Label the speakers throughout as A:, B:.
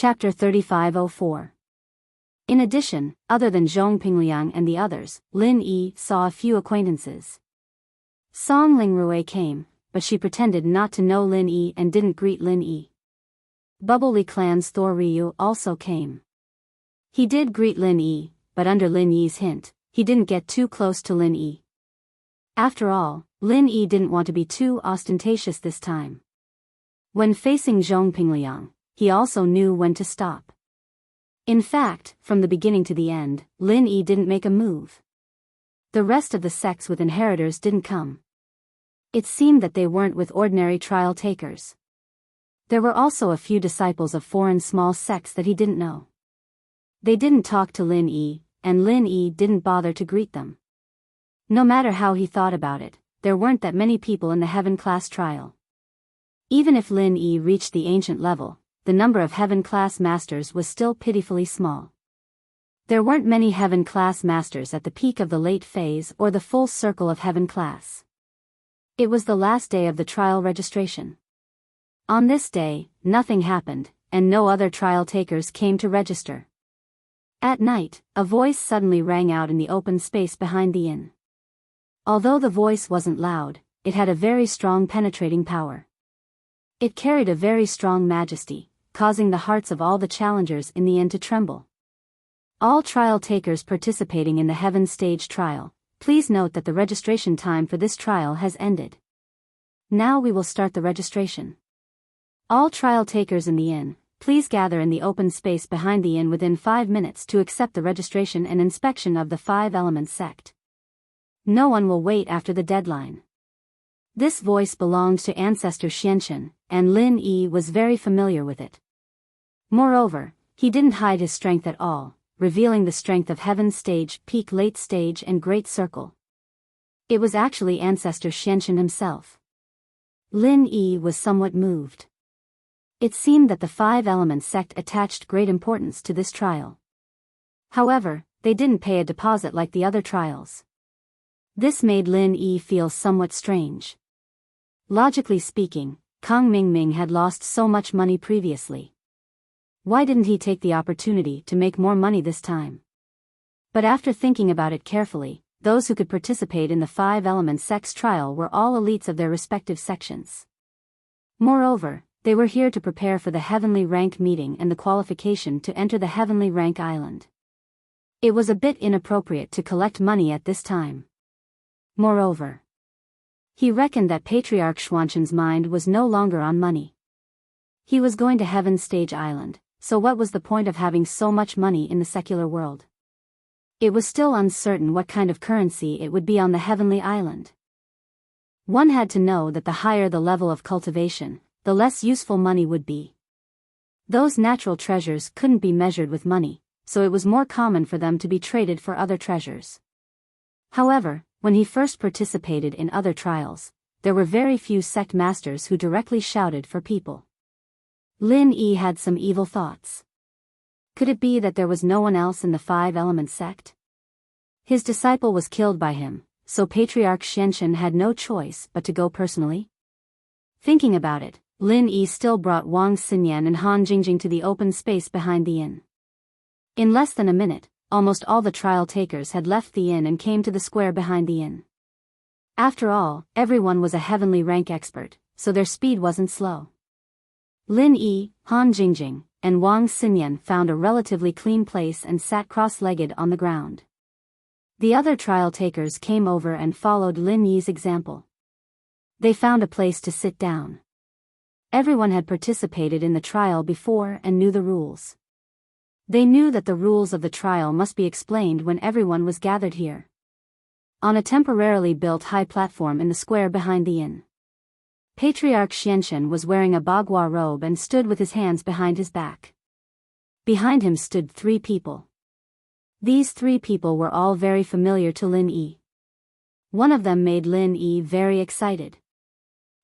A: Chapter 3504. In addition, other than Zhong Pingliang and the others, Lin Yi saw a few acquaintances. Song Lingrui came, but she pretended not to know Lin Yi and didn't greet Lin Yi. Bubble Li Clan's Thor Ryu also came. He did greet Lin Yi, but under Lin Yi's hint, he didn't get too close to Lin Yi. After all, Lin Yi didn't want to be too ostentatious this time. When facing Zhong Pingliang, he also knew when to stop. In fact, from the beginning to the end, Lin Yi didn't make a move. The rest of the sects with inheritors didn't come. It seemed that they weren't with ordinary trial takers. There were also a few disciples of foreign small sects that he didn't know. They didn't talk to Lin Yi, and Lin Yi didn't bother to greet them. No matter how he thought about it, there weren't that many people in the Heaven class trial. Even if Lin Yi reached the ancient level, the number of Heaven class masters was still pitifully small. There weren't many Heaven class masters at the peak of the late phase or the full circle of Heaven class. It was the last day of the trial registration. On this day, nothing happened, and no other trial takers came to register. At night, a voice suddenly rang out in the open space behind the inn. Although the voice wasn't loud, it had a very strong penetrating power. It carried a very strong majesty, causing the hearts of all the challengers in the inn to tremble. All trial takers participating in the Heaven stage trial, please note that the registration time for this trial has ended. Now we will start the registration. All trial takers in the inn, please gather in the open space behind the inn within 5 minutes to accept the registration and inspection of the 5 Elements sect. No one will wait after the deadline. This voice belonged to Ancestor Xianchen, and Lin Yi was very familiar with it. Moreover, he didn't hide his strength at all, revealing the strength of Heaven stage, Peak late stage and Great Circle. It was actually Ancestor Xianchen himself. Lin Yi was somewhat moved. It seemed that the 5 Elements sect attached great importance to this trial. However, they didn't pay a deposit like the other trials. This made Lin Yi feel somewhat strange. Logically speaking, Kang Mingming had lost so much money previously. Why didn't he take the opportunity to make more money this time? But after thinking about it carefully, those who could participate in the 5 Elements sect's trial were all elites of their respective sections. Moreover, they were here to prepare for the Heavenly Rank meeting and the qualification to enter the Heavenly Rank Island. It was a bit inappropriate to collect money at this time. Moreover, he reckoned that Patriarch Xuanchen's mind was no longer on money. He was going to Heaven Stage Island, so what was the point of having so much money in the secular world? It was still uncertain what kind of currency it would be on the Heavenly Island. One had to know that the higher the level of cultivation, the less useful money would be. Those natural treasures couldn't be measured with money, so it was more common for them to be traded for other treasures. However, when he first participated in other trials, there were very few sect masters who directly shouted for people. Lin Yi had some evil thoughts. Could it be that there was no one else in the 5 Elements sect? His disciple was killed by him, so Patriarch Xianchen had no choice but to go personally? Thinking about it, Lin Yi still brought Wang Xinyan and Han Jingjing to the open space behind the inn. In less than a minute, almost all the trial takers had left the inn and came to the square behind the inn. After all, everyone was a Heavenly Rank expert, so their speed wasn't slow. Lin Yi, Han Jingjing, and Wang Xinyan found a relatively clean place and sat cross-legged on the ground. The other trial takers came over and followed Lin Yi's example. They found a place to sit down. Everyone had participated in the trial before and knew the rules. They knew that the rules of the trial must be explained when everyone was gathered here. On a temporarily built high platform in the square behind the inn, Patriarch Xianchen was wearing a bagua robe and stood with his hands behind his back. Behind him stood 3 people. These 3 people were all very familiar to Lin Yi. One of them made Lin Yi very excited.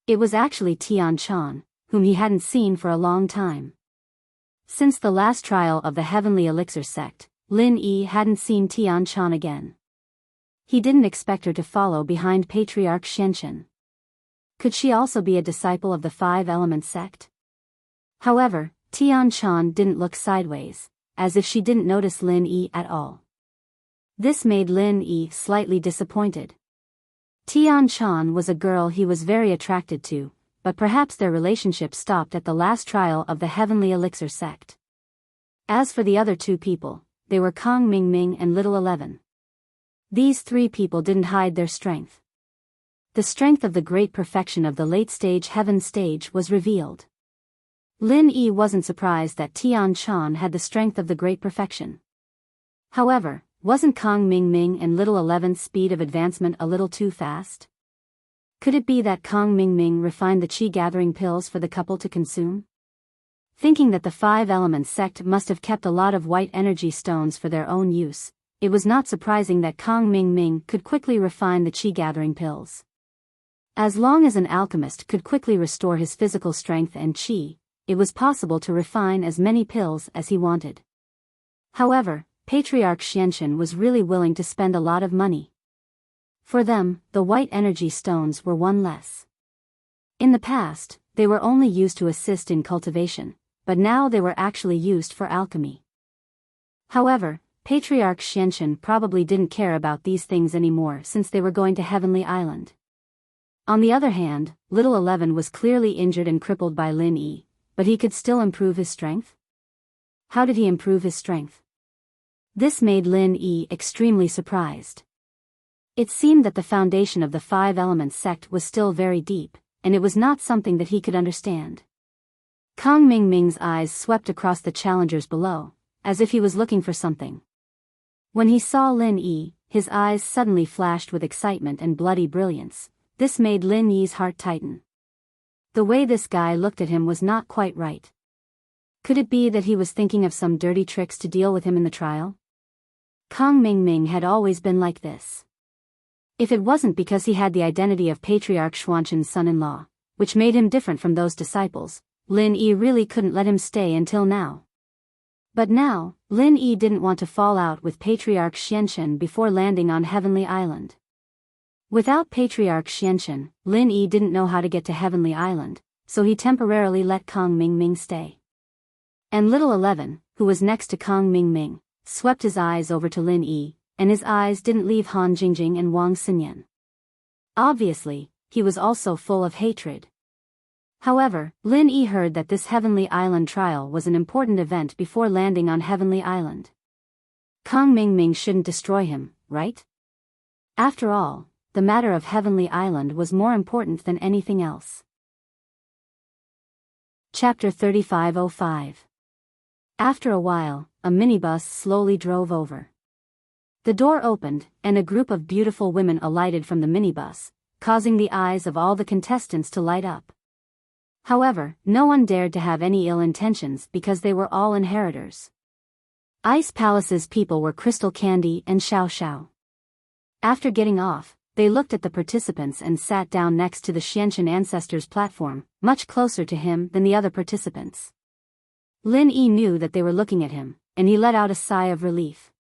A: It was actually Tian Chan, whom he hadn't seen for a long time. Since the last trial of the Heavenly Elixir sect, Lin Yi hadn't seen Tian Chan again. He didn't expect her to follow behind Patriarch Xianchen. Could she also be a disciple of the 5 Elements sect? However, Tian Chan didn't look sideways, as if she didn't notice Lin Yi at all. This made Lin Yi slightly disappointed. Tian Chan was a girl he was very attracted to, but perhaps their relationship stopped at the last trial of the Heavenly Elixir sect. As for the other two people, they were Kong Mingming and Little 11. These three people didn't hide their strength. The strength of the great perfection of the late-stage heaven stage was revealed. Lin Yi wasn't surprised that Tian Chan had the strength of the great perfection. However, wasn't Kong Mingming and Little 11's speed of advancement a little too fast? Could it be that Kong Mingming refined the chi-gathering pills for the couple to consume? Thinking that the Five Elements sect must have kept a lot of white energy stones for their own use, it was not surprising that Kong Mingming could quickly refine the chi-gathering pills. As long as an alchemist could quickly restore his physical strength and chi, it was possible to refine as many pills as he wanted. However, Patriarch Xianchen was really willing to spend a lot of money. For them, the white energy stones were one less. In the past, they were only used to assist in cultivation, but now they were actually used for alchemy. However, Patriarch Xianchen probably didn't care about these things anymore since they were going to Heavenly Island. On the other hand, Little 11 was clearly injured and crippled by Lin Yi, but he could still improve his strength? How did he improve his strength? This made Lin Yi extremely surprised. It seemed that the foundation of the Five Elements sect was still very deep, and it was not something that he could understand. Kong Mingming's eyes swept across the challengers below, as if he was looking for something. When he saw Lin Yi, his eyes suddenly flashed with excitement and bloody brilliance. This made Lin Yi's heart tighten. The way this guy looked at him was not quite right. Could it be that he was thinking of some dirty tricks to deal with him in the trial? Kong Mingming had always been like this. If it wasn't because he had the identity of Patriarch Xuanchen's son-in-law, which made him different from those disciples, Lin Yi really couldn't let him stay until now. But now, Lin Yi didn't want to fall out with Patriarch Xianchen before landing on Heavenly Island. Without Patriarch Xianchen, Lin Yi didn't know how to get to Heavenly Island, so he temporarily let Kong Mingming stay. And Little 11, who was next to Kong Mingming, swept his eyes over to Lin Yi, and his eyes didn't leave Han Jingjing and Wang Xinyan. Obviously, he was also full of hatred. However, Lin Yi heard that this Heavenly Island trial was an important event before landing on Heavenly Island. Kong Mingming shouldn't destroy him, right? After all, the matter of Heavenly Island was more important than anything else. Chapter 3505. After a while, a minibus slowly drove over. The door opened, and a group of beautiful women alighted from the minibus, causing the eyes of all the contestants to light up. However, no one dared to have any ill intentions because they were all inheritors. Ice Palace's people were Crystal Candy and Xiao Xiao. After getting off, they looked at the participants and sat down next to the Xianchen ancestors' platform, much closer to him than the other participants. Lin Yi knew that they were looking at him, and he let out a sigh of relief.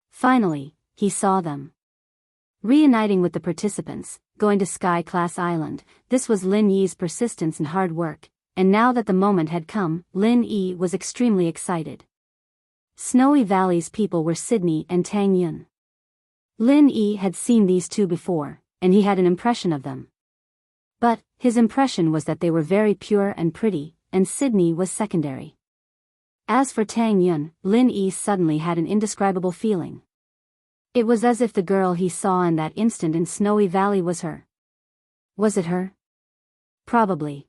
A: Finally, he saw them. Reuniting with the participants, going to Sky Class Island, this was Lin Yi's persistence and hard work, and now that the moment had come, Lin Yi was extremely excited. Snowy Valley's people were Sydney and Tang Yun. Lin Yi had seen these two before, and he had an impression of them. But, his impression was that they were very pure and pretty, and Sydney was secondary. As for Tang Yun, Lin Yi suddenly had an indescribable feeling. It was as if the girl he saw in that instant in Snowy Valley was her. Was it her? Probably.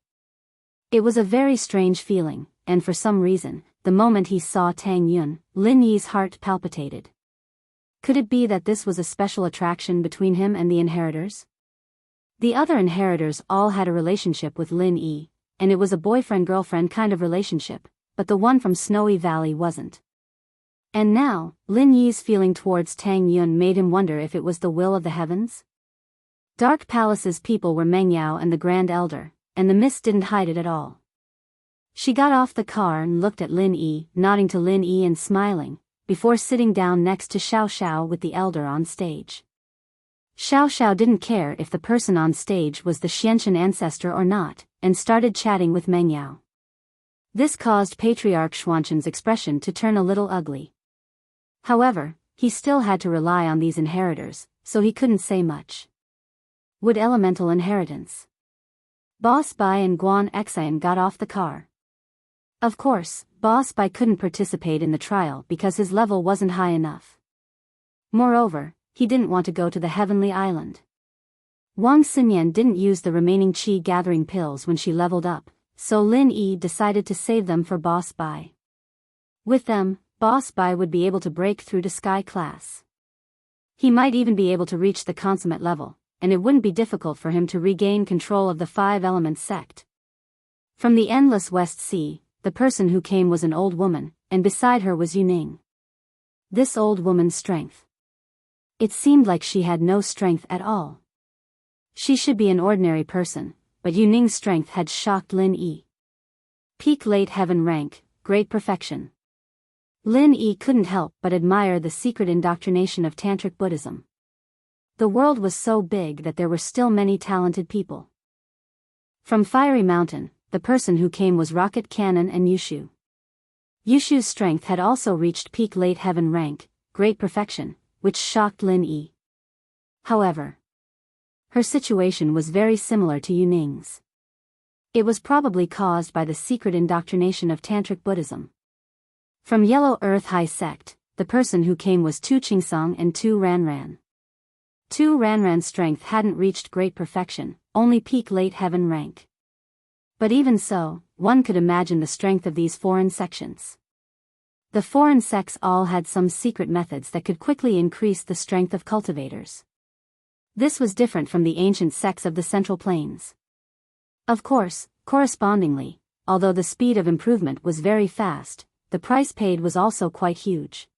A: It was a very strange feeling, and for some reason, the moment he saw Tang Yun, Lin Yi's heart palpitated. Could it be that this was a special attraction between him and the inheritors? The other inheritors all had a relationship with Lin Yi, and it was a boyfriend-girlfriend kind of relationship, but the one from Snowy Valley wasn't. And now, Lin Yi's feeling towards Tang Yun made him wonder if it was the will of the heavens? Dark Palace's people were Meng Yao and the Grand Elder, and the mist didn't hide it at all. She got off the car and looked at Lin Yi, nodding to Lin Yi and smiling, before sitting down next to Xiao Xiao with the Elder on stage. Xiao Xiao didn't care if the person on stage was the Xianchen ancestor or not, and started chatting with Meng Yao. This caused Patriarch Xuanzhen's expression to turn a little ugly. However, he still had to rely on these inheritors, so he couldn't say much. Would elemental inheritance? Boss Bai and Guan Xian got off the car. Of course, Boss Bai couldn't participate in the trial because his level wasn't high enough. Moreover, he didn't want to go to the Heavenly Island. Wang Xinyan didn't use the remaining qi gathering pills when she leveled up, so Lin Yi decided to save them for Boss Bai. With them, Boss Bai would be able to break through to Sky Class. He might even be able to reach the consummate level, and it wouldn't be difficult for him to regain control of the Five Elements sect. From the endless West Sea, the person who came was an old woman, and beside her was Yuning. This old woman's strength. It seemed like she had no strength at all. She should be an ordinary person, but Yuning's strength had shocked Lin Yi. Peak late heaven rank, great perfection. Lin Yi couldn't help but admire the secret indoctrination of Tantric Buddhism. The world was so big that there were still many talented people. From Fiery Mountain, the person who came was Rocket Cannon and Yushu. Yushu's strength had also reached peak late heaven rank, great perfection, which shocked Lin Yi. However, her situation was very similar to Yuning's. It was probably caused by the secret indoctrination of Tantric Buddhism. From Yellow Earth High Sect, the person who came was Tu Qingsong and Tu Ranran. Tu Ranran's strength hadn't reached great perfection, only peak late heaven rank. But even so, one could imagine the strength of these foreign sections. The foreign sects all had some secret methods that could quickly increase the strength of cultivators. This was different from the ancient sects of the Central Plains. Of course, correspondingly, although the speed of improvement was very fast, the price paid was also quite huge.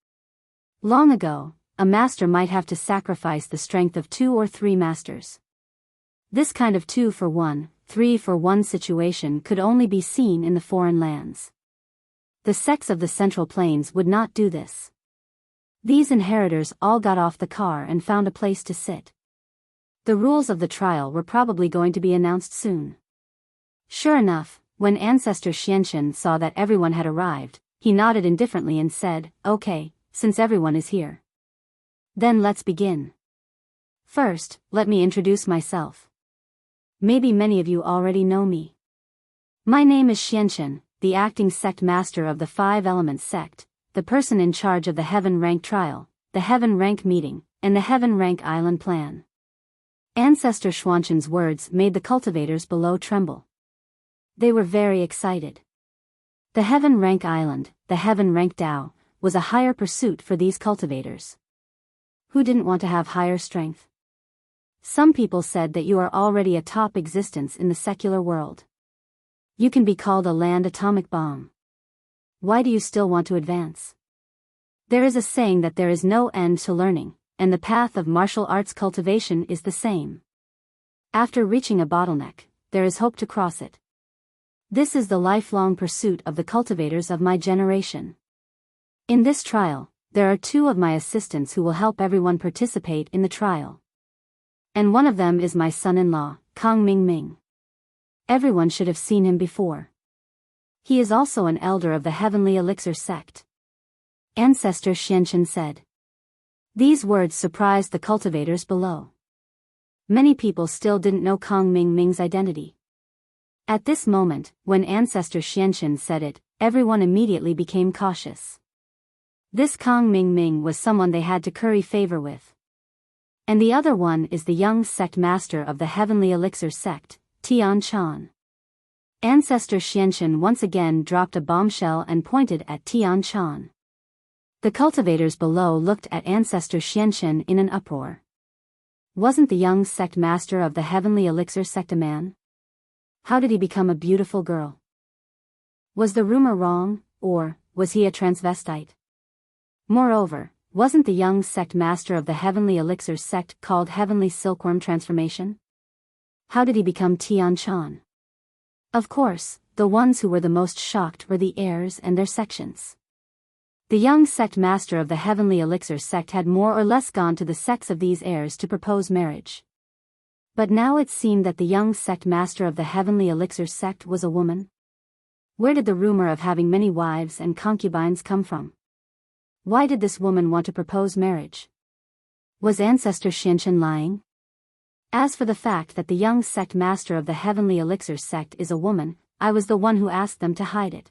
A: Long ago, a master might have to sacrifice the strength of 2 or 3 masters. This kind of 2 for 1, 3 for 1 situation could only be seen in the foreign lands. The sects of the Central Plains would not do this. These inheritors all got off the car and found a place to sit. The rules of the trial were probably going to be announced soon. Sure enough, when Ancestor Xianchen saw that everyone had arrived, he nodded indifferently and said, "Okay, since everyone is here. Then let's begin. First, let me introduce myself. Maybe many of you already know me. My name is Xianchen, the acting sect master of the Five Elements sect, the person in charge of the Heaven Rank trial, the Heaven Rank meeting, and the Heaven Rank Island plan." Ancestor Xuanzhen's words made the cultivators below tremble. They were very excited. The Heaven Rank Island, the Heaven Rank Dao, was a higher pursuit for these cultivators. Who didn't want to have higher strength? Some people said that you are already a top existence in the secular world. You can be called a land atomic bomb. Why do you still want to advance? There is a saying that there is no end to learning, and the path of martial arts cultivation is the same. After reaching a bottleneck, there is hope to cross it. This is the lifelong pursuit of the cultivators of my generation. In this trial, there are 2 of my assistants who will help everyone participate in the trial. And one of them is my son-in-law, Kang Mingming. Everyone should have seen him before. He is also an elder of the Heavenly Elixir sect. Ancestor Xianchen said. These words surprised the cultivators below. Many people still didn't know Kang Mingming's identity. At this moment, when Ancestor Xianchen said it, everyone immediately became cautious. This Kang Mingming was someone they had to curry favor with. And the other one is the young sect master of the Heavenly Elixir sect, Tian Chan. Ancestor Xianchen once again dropped a bombshell and pointed at Tian Chan. The cultivators below looked at Ancestor Xianchen in an uproar. Wasn't the young sect master of the Heavenly Elixir sect a man? How did he become a beautiful girl? Was the rumor wrong, or was he a transvestite? Moreover, wasn't the young sect master of the Heavenly Elixir sect called Heavenly Silkworm Transformation? How did he become Tian Chan? Of course, the ones who were the most shocked were the heirs and their sections. The young sect master of the Heavenly Elixir sect had more or less gone to the sects of these heirs to propose marriage. But now it seemed that the young sect master of the Heavenly Elixir sect was a woman. Where did the rumor of having many wives and concubines come from? Why did this woman want to propose marriage? Was ancestor Xianchen lying? As for the fact that the young sect master of the Heavenly Elixirs sect is a woman, I was the one who asked them to hide it.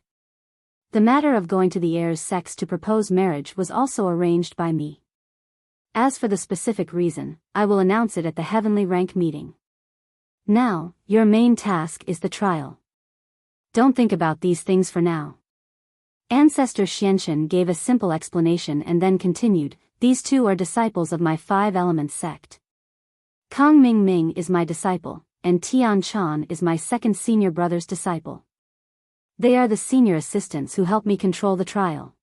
A: The matter of going to the heirs' sects to propose marriage was also arranged by me. As for the specific reason, I will announce it at the Heavenly Rank meeting. Now, your main task is the trial. Don't think about these things for now. Ancestor Xianchen gave a simple explanation and then continued, these two are disciples of my Five Elements sect. Kang Ming is my disciple, and Tian Chan is my second senior brother's disciple. They are the senior assistants who help me control the trial.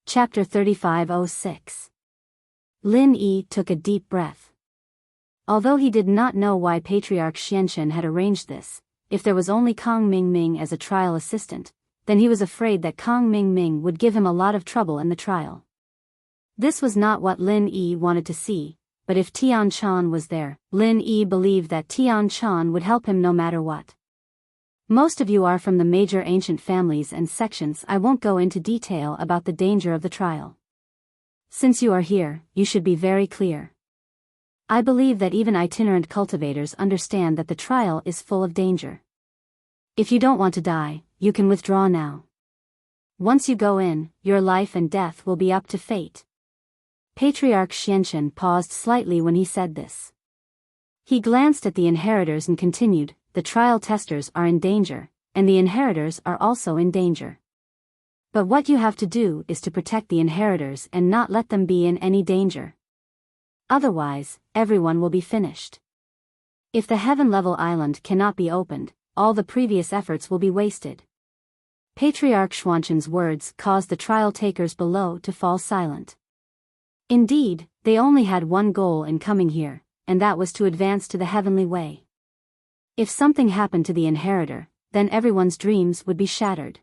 A: Chapter 3506. Lin Yi took a deep breath. Although he did not know why Patriarch Xianchen had arranged this, if there was only Kang Ming as a trial assistant, then he was afraid that Kang Ming would give him a lot of trouble in the trial. This was not what Lin Yi wanted to see, but if Tian Chan was there, Lin Yi believed that Tian Chan would help him no matter what. Most of you are from the major ancient families and sections. I won't go into detail about the danger of the trial. Since you are here, you should be very clear. I believe that even itinerant cultivators understand that the trial is full of danger. If you don't want to die, you can withdraw now. Once you go in, your life and death will be up to fate. Patriarch Xianchen paused slightly when he said this. He glanced at the inheritors and continued, the trial testers are in danger, and the inheritors are also in danger. But what you have to do is to protect the inheritors and not let them be in any danger. Otherwise, everyone will be finished. If the heaven-level island cannot be opened, all the previous efforts will be wasted. Patriarch Xianchen's words caused the trial takers below to fall silent. Indeed, they only had one goal in coming here, and that was to advance to the heavenly way. If something happened to the inheritor, then everyone's dreams would be shattered.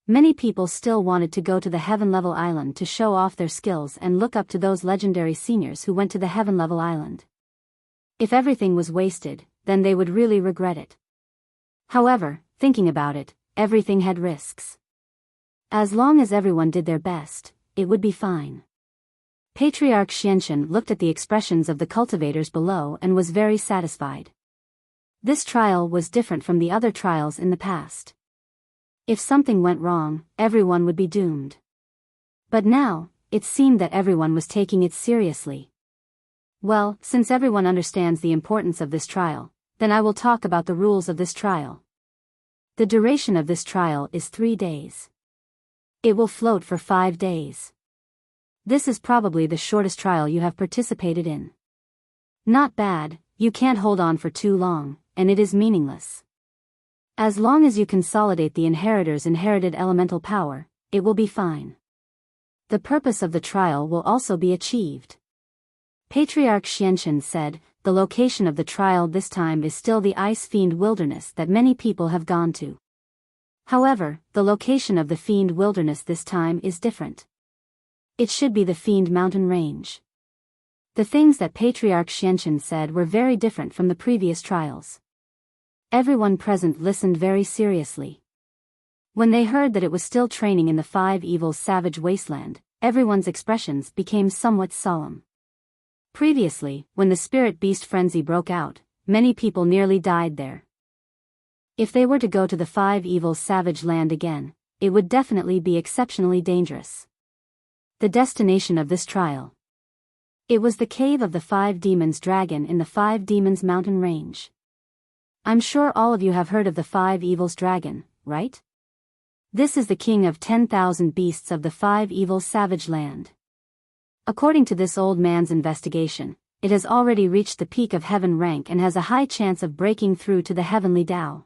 A: Many people still wanted to go to the heaven-level island to show off their skills and look up to those legendary seniors who went to the heaven-level island. If everything was wasted, then they would really regret it. However, thinking about it, everything had risks. As long as everyone did their best, it would be fine. Patriarch Xianchen looked at the expressions of the cultivators below and was very satisfied. This trial was different from the other trials in the past. If something went wrong, everyone would be doomed. But now, it seemed that everyone was taking it seriously. Well, since everyone understands the importance of this trial, then I will talk about the rules of this trial. The duration of this trial is 3 days. It will float for 5 days. This is probably the shortest trial you have participated in. Not bad, you can't hold on for too long, and it is meaningless. As long as you consolidate the inheritor's inherited elemental power, it will be fine. The purpose of the trial will also be achieved. Patriarch Xianchen said, the location of the trial this time is still the Ice Fiend Wilderness that many people have gone to. However, the location of the Fiend Wilderness this time is different. It should be the Fiend Mountain Range. The things that Patriarch Xianchen said were very different from the previous trials. Everyone present listened very seriously. When they heard that it was still training in the Five Evils Savage Wasteland, everyone's expressions became somewhat solemn. Previously, when the Spirit Beast Frenzy broke out, many people nearly died there. If they were to go to the Five Evils Savage Land again, it would definitely be exceptionally dangerous. The destination of this trial. It was the cave of the Five Demons Dragon in the Five Demons Mountain Range. I'm sure all of you have heard of the Five Evils Dragon, right? This is the king of 10,000 beasts of the Five Evils Savage Land. According to this old man's investigation, it has already reached the peak of heaven rank and has a high chance of breaking through to the heavenly Tao.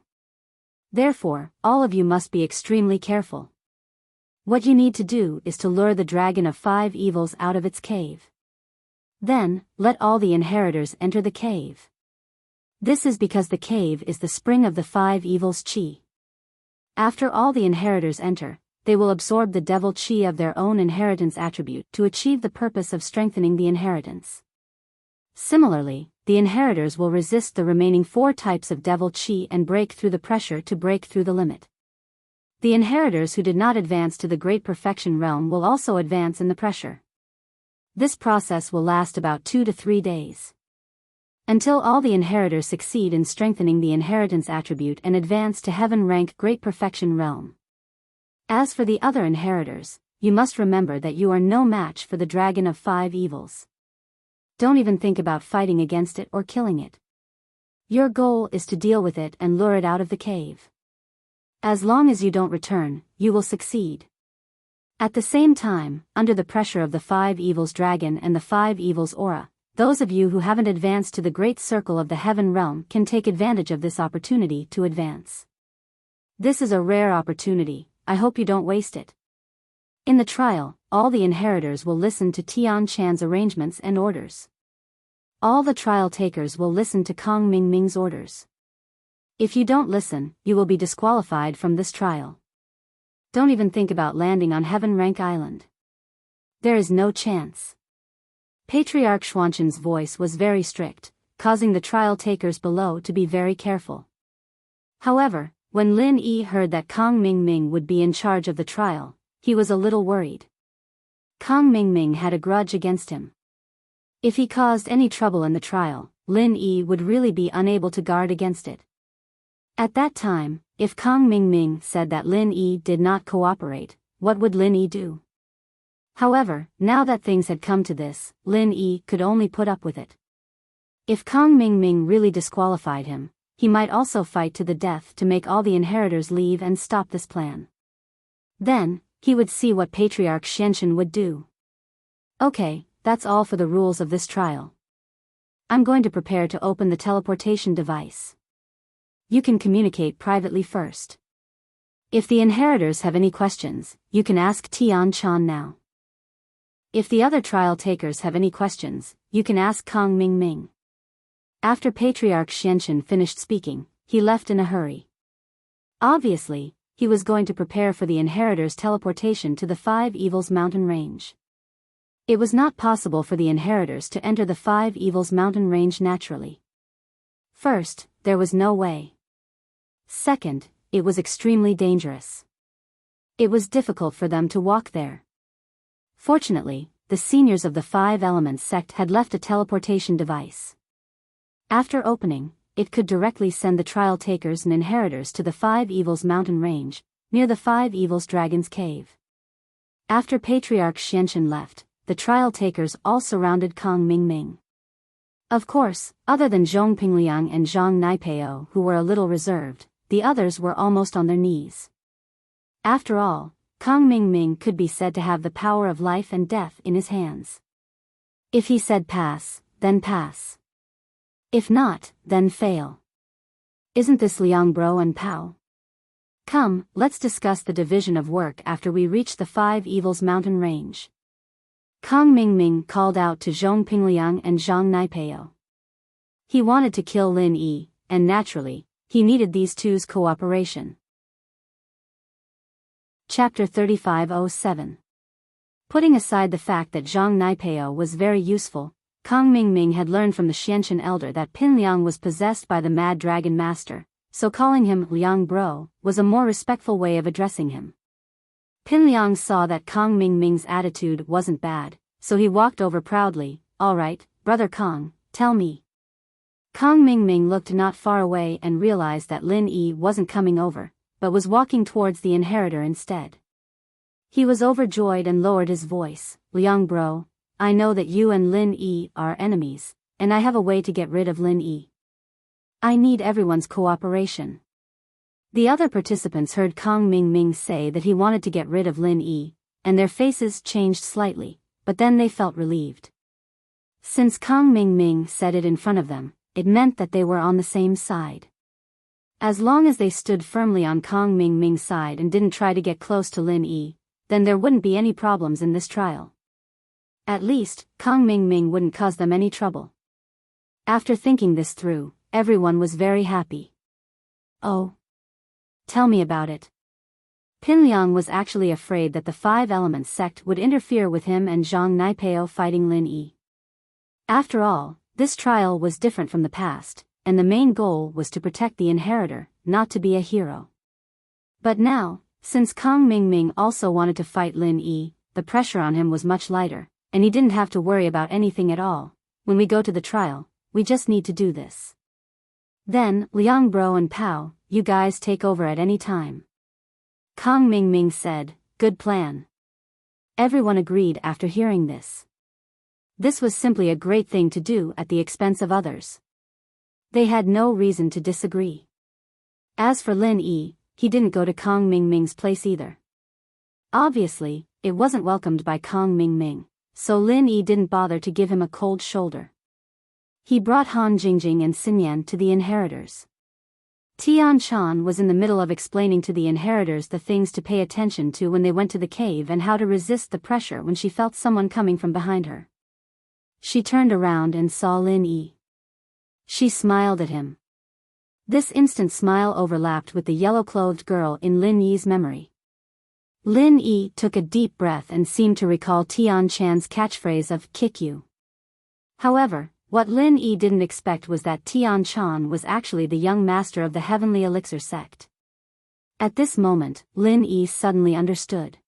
A: Therefore, all of you must be extremely careful. What you need to do is to lure the dragon of 5 evils out of its cave. Then, let all the inheritors enter the cave. This is because the cave is the spring of the 5 evils chi. After all the inheritors enter, they will absorb the devil chi of their own inheritance attribute to achieve the purpose of strengthening the inheritance. Similarly, the inheritors will resist the remaining 4 types of devil chi and break through the pressure to break through the limit. The inheritors who did not advance to the Great Perfection realm will also advance in the pressure. This process will last about 2 to 3 days. Until all the inheritors succeed in strengthening the inheritance attribute and advance to heaven rank Great Perfection realm. As for the other inheritors, you must remember that you are no match for the dragon of 5 evils. Don't even think about fighting against it or killing it. Your goal is to deal with it and lure it out of the cave. As long as you don't return, you will succeed. At the same time, under the pressure of the 5 evils dragon and the 5 evils aura, those of you who haven't advanced to the great circle of the heaven realm can take advantage of this opportunity to advance. This is a rare opportunity, I hope you don't waste it. In the trial, all the inheritors will listen to Tian Chan's arrangements and orders. All the trial takers will listen to Kong Ming Ming's orders. If you don't listen, you will be disqualified from this trial. Don't even think about landing on Heaven Rank Island. There is no chance. Patriarch Xuanshan's voice was very strict, causing the trial takers below to be very careful. However, when Lin Yi heard that Kong Ming Ming would be in charge of the trial, he was a little worried. Kong Ming Ming had a grudge against him. If he caused any trouble in the trial, Lin Yi would really be unable to guard against it. At that time, if Kong Ming Ming said that Lin Yi did not cooperate, what would Lin Yi do? However, now that things had come to this, Lin Yi could only put up with it. If Kong Ming Ming really disqualified him, he might also fight to the death to make all the inheritors leave and stop this plan. Then, he would see what Patriarch Xuanshan would do. Okay, that's all for the rules of this trial. I'm going to prepare to open the teleportation device. You can communicate privately first. If the inheritors have any questions, you can ask Tian Chan now. If the other trial takers have any questions, you can ask Kong Ming Ming. After Patriarch Xuanshan finished speaking, he left in a hurry. Obviously, he was going to prepare for the inheritors' teleportation to the 5 evils mountain range. It was not possible for the inheritors to enter the 5 evils mountain range naturally. First, there was no way. Second, it was extremely dangerous. It was difficult for them to walk there. Fortunately, the seniors of the 5 Elements sect had left a teleportation device. After opening, it could directly send the trial takers and inheritors to the 5 evils mountain range, near the 5 evils dragon's cave. After Patriarch Xuanshan left, the trial takers all surrounded Kong Ming Ming. Of course, other than Zhong Pingliang and Zhang Naipeo who were a little reserved, the others were almost on their knees. After all, Kong Ming Ming could be said to have the power of life and death in his hands. If he said pass, then pass. If not, then fail. Isn't this Liang Bro and Pao? Come, let's discuss the division of work after we reach the 5 evils mountain range. Kong Ming Ming called out to Zhong Pingliang and Zhang Naipeo. He wanted to kill Lin Yi, and naturally, he needed these two's cooperation. Chapter 3507. Putting aside the fact that Zhang Naipeo was very useful, Kong Ming Ming had learned from the Xianshan elder that Pin Liang was possessed by the Mad Dragon Master, so calling him Liang Bro was a more respectful way of addressing him. Pin Liang saw that Kong Ming Ming's attitude wasn't bad, so he walked over proudly. All right, Brother Kong, tell me. Kong Ming Ming looked not far away and realized that Lin Yi wasn't coming over, but was walking towards the inheritor instead. He was overjoyed and lowered his voice. Liang Bro, I know that you and Lin Yi are enemies, and I have a way to get rid of Lin Yi. I need everyone's cooperation. The other participants heard Kong Ming Ming say that he wanted to get rid of Lin Yi, and their faces changed slightly, but then they felt relieved. Since Kong Ming Ming said it in front of them, it meant that they were on the same side. As long as they stood firmly on Kong Ming Ming's side and didn't try to get close to Lin Yi, then there wouldn't be any problems in this trial. At least, Kong Ming Ming wouldn't cause them any trouble. After thinking this through, everyone was very happy. Oh. Tell me about it. Pin Liang was actually afraid that the 5 Elements sect would interfere with him and Zhang Naipeo fighting Lin Yi. After all, This trial was different from the past, and the main goal was to protect the inheritor, not to be a hero. But now, since Kang Mingming also wanted to fight Lin Yi, the pressure on him was much lighter, and he didn't have to worry about anything at all. When we go to the trial, we just need to do this. Then, Liang Bro and Pao, you guys take over at any time. Kang Mingming said, good plan. Everyone agreed after hearing this. This was simply a great thing to do at the expense of others. They had no reason to disagree. As for Lin Yi, he didn't go to Kang Mingming's place either. Obviously, it wasn't welcomed by Kang Mingming, so Lin Yi didn't bother to give him a cold shoulder. He brought Han Jingjing and Xinyan to the inheritors. Tian Shan was in the middle of explaining to the inheritors the things to pay attention to when they went to the cave and how to resist the pressure when she felt someone coming from behind her. She turned around and saw Lin Yi. She smiled at him. This instant smile overlapped with the yellow-clothed girl in Lin Yi's memory. Lin Yi took a deep breath and seemed to recall Tian Chan's catchphrase of kick you. However, what Lin Yi didn't expect was that Tian Chan was actually the young master of the Heavenly Elixir sect. At this moment, Lin Yi suddenly understood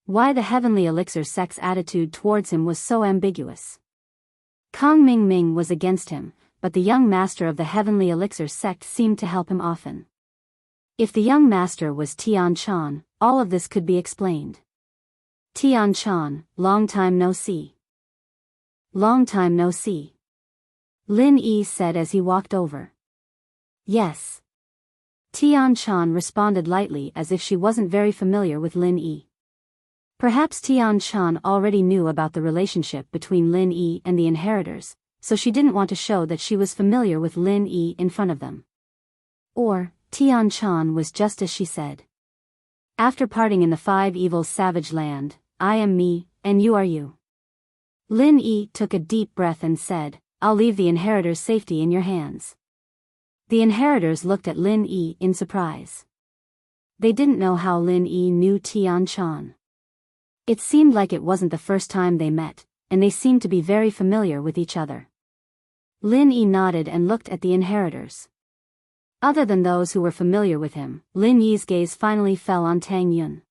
A: why the Heavenly Elixir sect's attitude towards him was so ambiguous. Kang Mingming was against him, but the young master of the Heavenly Elixir sect seemed to help him often. If the young master was Tian Chan, all of this could be explained. Tian Chan, long time no see. Long time no see. Lin Yi said as he walked over. Yes. Tian Chan responded lightly as if she wasn't very familiar with Lin Yi. Perhaps Tian Chan already knew about the relationship between Lin Yi and the inheritors, so she didn't want to show that she was familiar with Lin Yi in front of them. Or, Tian Chan was just as she said. After parting in the Five Evils savage land, I am me, and you are you. Lin Yi took a deep breath and said, I'll leave the inheritors' safety in your hands. The inheritors looked at Lin Yi in surprise. They didn't know how Lin Yi knew Tian Chan. It seemed like it wasn't the first time they met, and they seemed to be very familiar with each other. Lin Yi nodded and looked at the inheritors. Other than those who were familiar with him, Lin Yi's gaze finally fell on Tang Yun.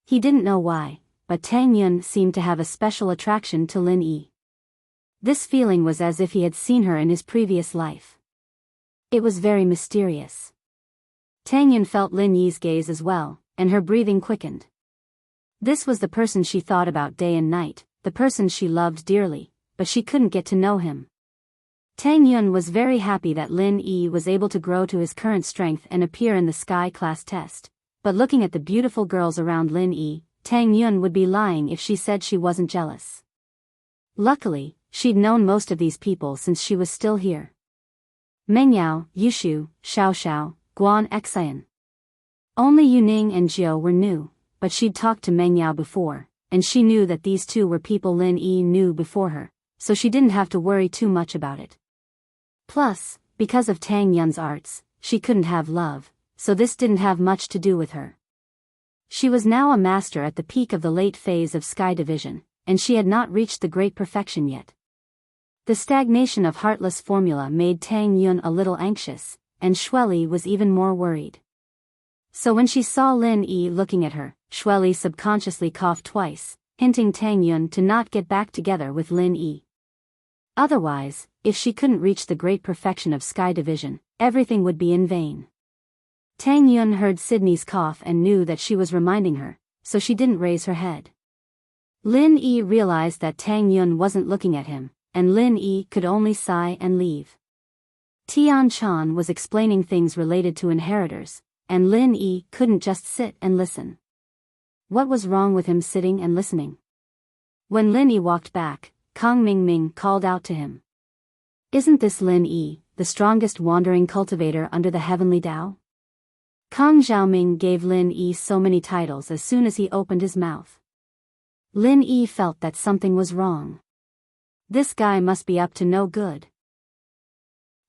A: He didn't know why, but Tang Yun seemed to have a special attraction to Lin Yi. This feeling was as if he had seen her in his previous life. It was very mysterious. Tang Yun felt Lin Yi's gaze as well, and her breathing quickened. This was the person she thought about day and night, the person she loved dearly, but she couldn't get to know him. Tang Yun was very happy that Lin Yi was able to grow to his current strength and appear in the Sky class test, but looking at the beautiful girls around Lin Yi, Tang Yun would be lying if she said she wasn't jealous. Luckily, she'd known most of these people since she was still here. Mengyao, Yushu, Xiaoxiao, Guan Xian. Only Yuning and Jiu were new, but she'd talked to Mengyao before, and she knew that these two were people Lin Yi knew before her, so she didn't have to worry too much about it. Plus, because of Tang Yun's arts, she couldn't have love, so this didn't have much to do with her. She was now a master at the peak of the late phase of Sky Division, and she had not reached the great perfection yet. The stagnation of Heartless formula made Tang Yun a little anxious, and Xueli was even more worried. So when she saw Lin Yi looking at her, Xueli subconsciously coughed twice, hinting Tang Yun to not get back together with Lin Yi. Otherwise, if she couldn't reach the great perfection of Sky Division, everything would be in vain. Tang Yun heard Sydney's cough and knew that she was reminding her, so she didn't raise her head. Lin Yi realized that Tang Yun wasn't looking at him, and Lin Yi could only sigh and leave. Tian Chan was explaining things related to inheritors, and Lin Yi couldn't just sit and listen. What was wrong with him sitting and listening? When Lin Yi walked back, Kang Mingming called out to him. Isn't this Lin Yi, the strongest wandering cultivator under the heavenly Tao? Kang Xiaoming gave Lin Yi so many titles as soon as he opened his mouth. Lin Yi felt that something was wrong. This guy must be up to no good.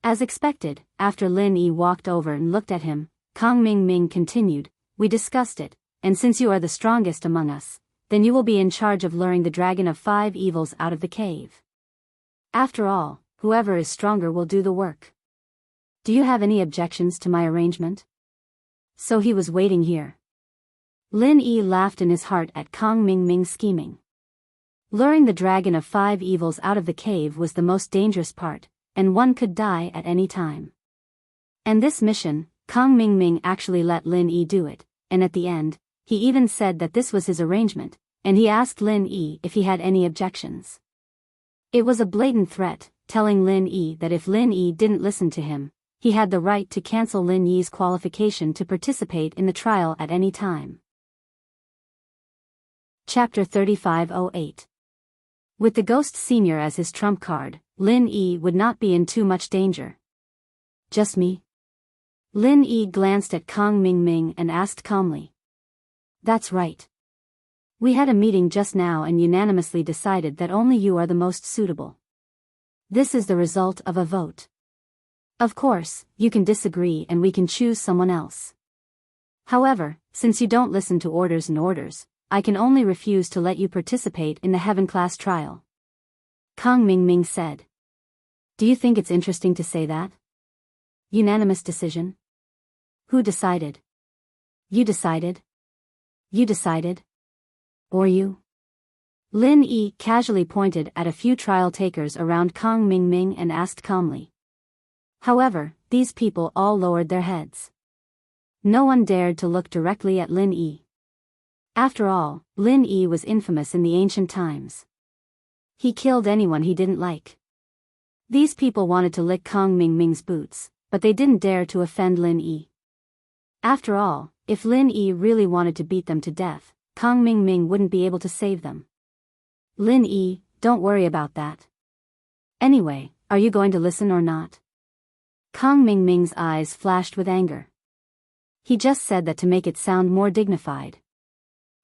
A: As expected, after Lin Yi walked over and looked at him, Kang Mingming continued, we discussed it, and since you are the strongest among us, then you will be in charge of luring the dragon of 5 evils out of the cave. After all, whoever is stronger will do the work. Do you have any objections to my arrangement? So he was waiting here. Lin Yi laughed in his heart at Kang Mingming's scheming. Luring the dragon of 5 evils out of the cave was the most dangerous part, and one could die at any time. And this mission, Kang Mingming actually let Lin Yi do it, and at the end, he even said that this was his arrangement, and he asked Lin Yi if he had any objections. It was a blatant threat, telling Lin Yi that if Lin Yi didn't listen to him, he had the right to cancel Lin Yi's qualification to participate in the trial at any time. Chapter 3508. With the Ghost Senior as his trump card, Lin Yi would not be in too much danger. Just me? Lin Yi glanced at Kang Mingming and asked calmly. That's right. We had a meeting just now and unanimously decided that only you are the most suitable. This is the result of a vote. Of course, you can disagree and we can choose someone else. However, since you don't listen to orders, I can only refuse to let you participate in the Heaven class trial. Kang Mingming said. Do you think it's interesting to say that? Unanimous decision? Who decided? You decided? You decided? Or you? Lin Yi casually pointed at a few trial takers around Kang Mingming and asked calmly. However, these people all lowered their heads. No one dared to look directly at Lin Yi. After all, Lin Yi was infamous in the ancient times. He killed anyone he didn't like. These people wanted to lick Kang Mingming's boots, but they didn't dare to offend Lin Yi. After all, if Lin Yi really wanted to beat them to death, Kang Mingming wouldn't be able to save them. Lin Yi, don't worry about that. Anyway, are you going to listen or not? Kang Mingming's eyes flashed with anger. He just said that to make it sound more dignified.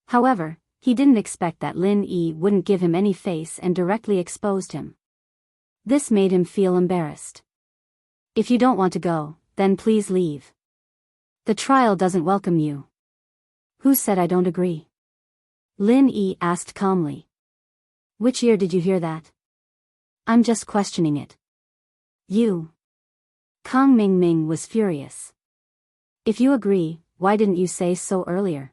A: However, he didn't expect that Lin Yi wouldn't give him any face and directly exposed him. This made him feel embarrassed. If you don't want to go, then please leave. The trial doesn't welcome you. Who said I don't agree? Lin Yi asked calmly. Which ear did you hear that? I'm just questioning it. You. Kang Mingming was furious. If you agree, why didn't you say so earlier?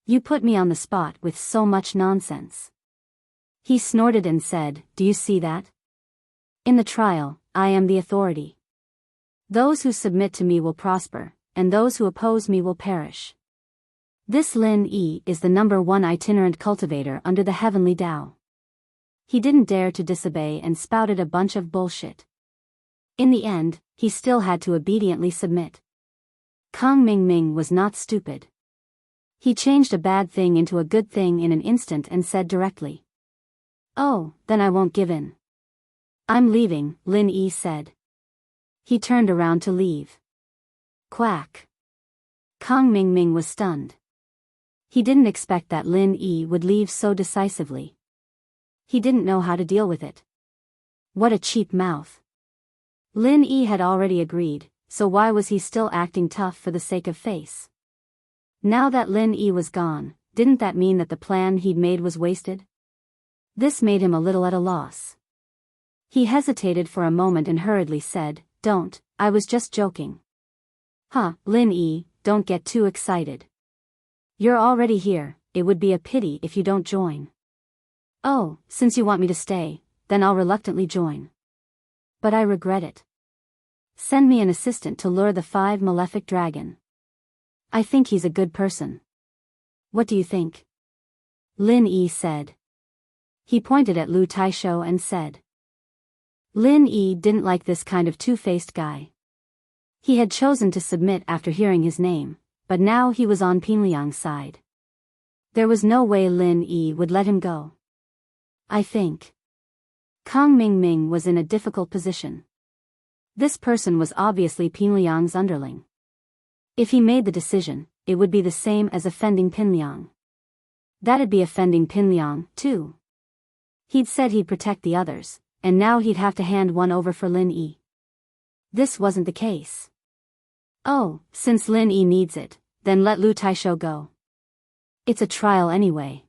A: You put me on the spot with so much nonsense. He snorted and said, do you see that? In the trial, I am the authority. Those who submit to me will prosper, and those who oppose me will perish. This Lin Yi is the #1 itinerant cultivator under the heavenly Tao. He didn't dare to disobey and spouted a bunch of bullshit. In the end, he still had to obediently submit. Kang Mingming was not stupid. He changed a bad thing into a good thing in an instant and said directly. Oh, then I won't give in. I'm leaving, Lin Yi said. He turned around to leave. Quack. Kang Mingming was stunned. He didn't expect that Lin Yi would leave so decisively. He didn't know how to deal with it. What a cheap mouth. Lin Yi had already agreed, so why was he still acting tough for the sake of face? Now that Lin Yi was gone, didn't that mean that the plan he'd made was wasted? This made him a little at a loss. He hesitated for a moment and hurriedly said, Don't, I was just joking. Huh, Lin Yi, don't get too excited. You're already here, it would be a pity if you don't join. Oh, since you want me to stay, then I'll reluctantly join. But I regret it. Send me an assistant to lure the 5 malefic dragon. I think he's a good person. What do you think? Lin Yi said. He pointed at Lu Taisho and said. Lin Yi didn't like this kind of two-faced guy. He had chosen to submit after hearing his name, but now he was on Pinliang's side. There was no way Lin Yi would let him go. I think. Kang Mingming was in a difficult position. This person was obviously Pinliang's underling. If he made the decision, it would be the same as offending Pinliang. That'd be offending Pinliang, too. He'd said he'd protect the others, and now he'd have to hand one over for Lin Yi. This wasn't the case. Oh, since Lin Yi needs it, then let Lu Taisho go. It's a trial anyway.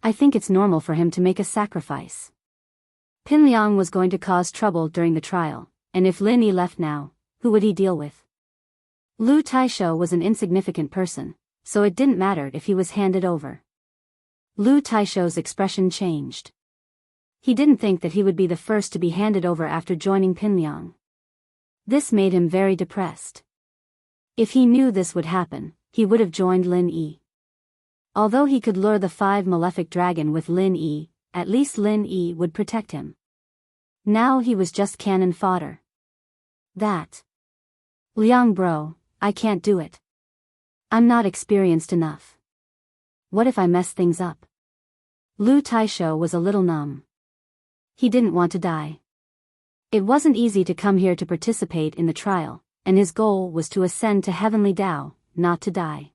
A: I think it's normal for him to make a sacrifice. Pin Liang was going to cause trouble during the trial, and if Lin Yi left now, who would he deal with? Lu Taisho was an insignificant person, so it didn't matter if he was handed over. Lu Taisho's expression changed. He didn't think that he would be the first to be handed over after joining Pin Liang. This made him very depressed. If he knew this would happen, he would have joined Lin Yi. Although he could lure the 5 malefic dragon with Lin Yi, at least Lin Yi would protect him. Now he was just cannon fodder. That. Liang bro, I can't do it. I'm not experienced enough. What if I mess things up? Lu Taisho was a little numb. He didn't want to die. It wasn't easy to come here to participate in the trial, and his goal was to ascend to heavenly Tao, not to die.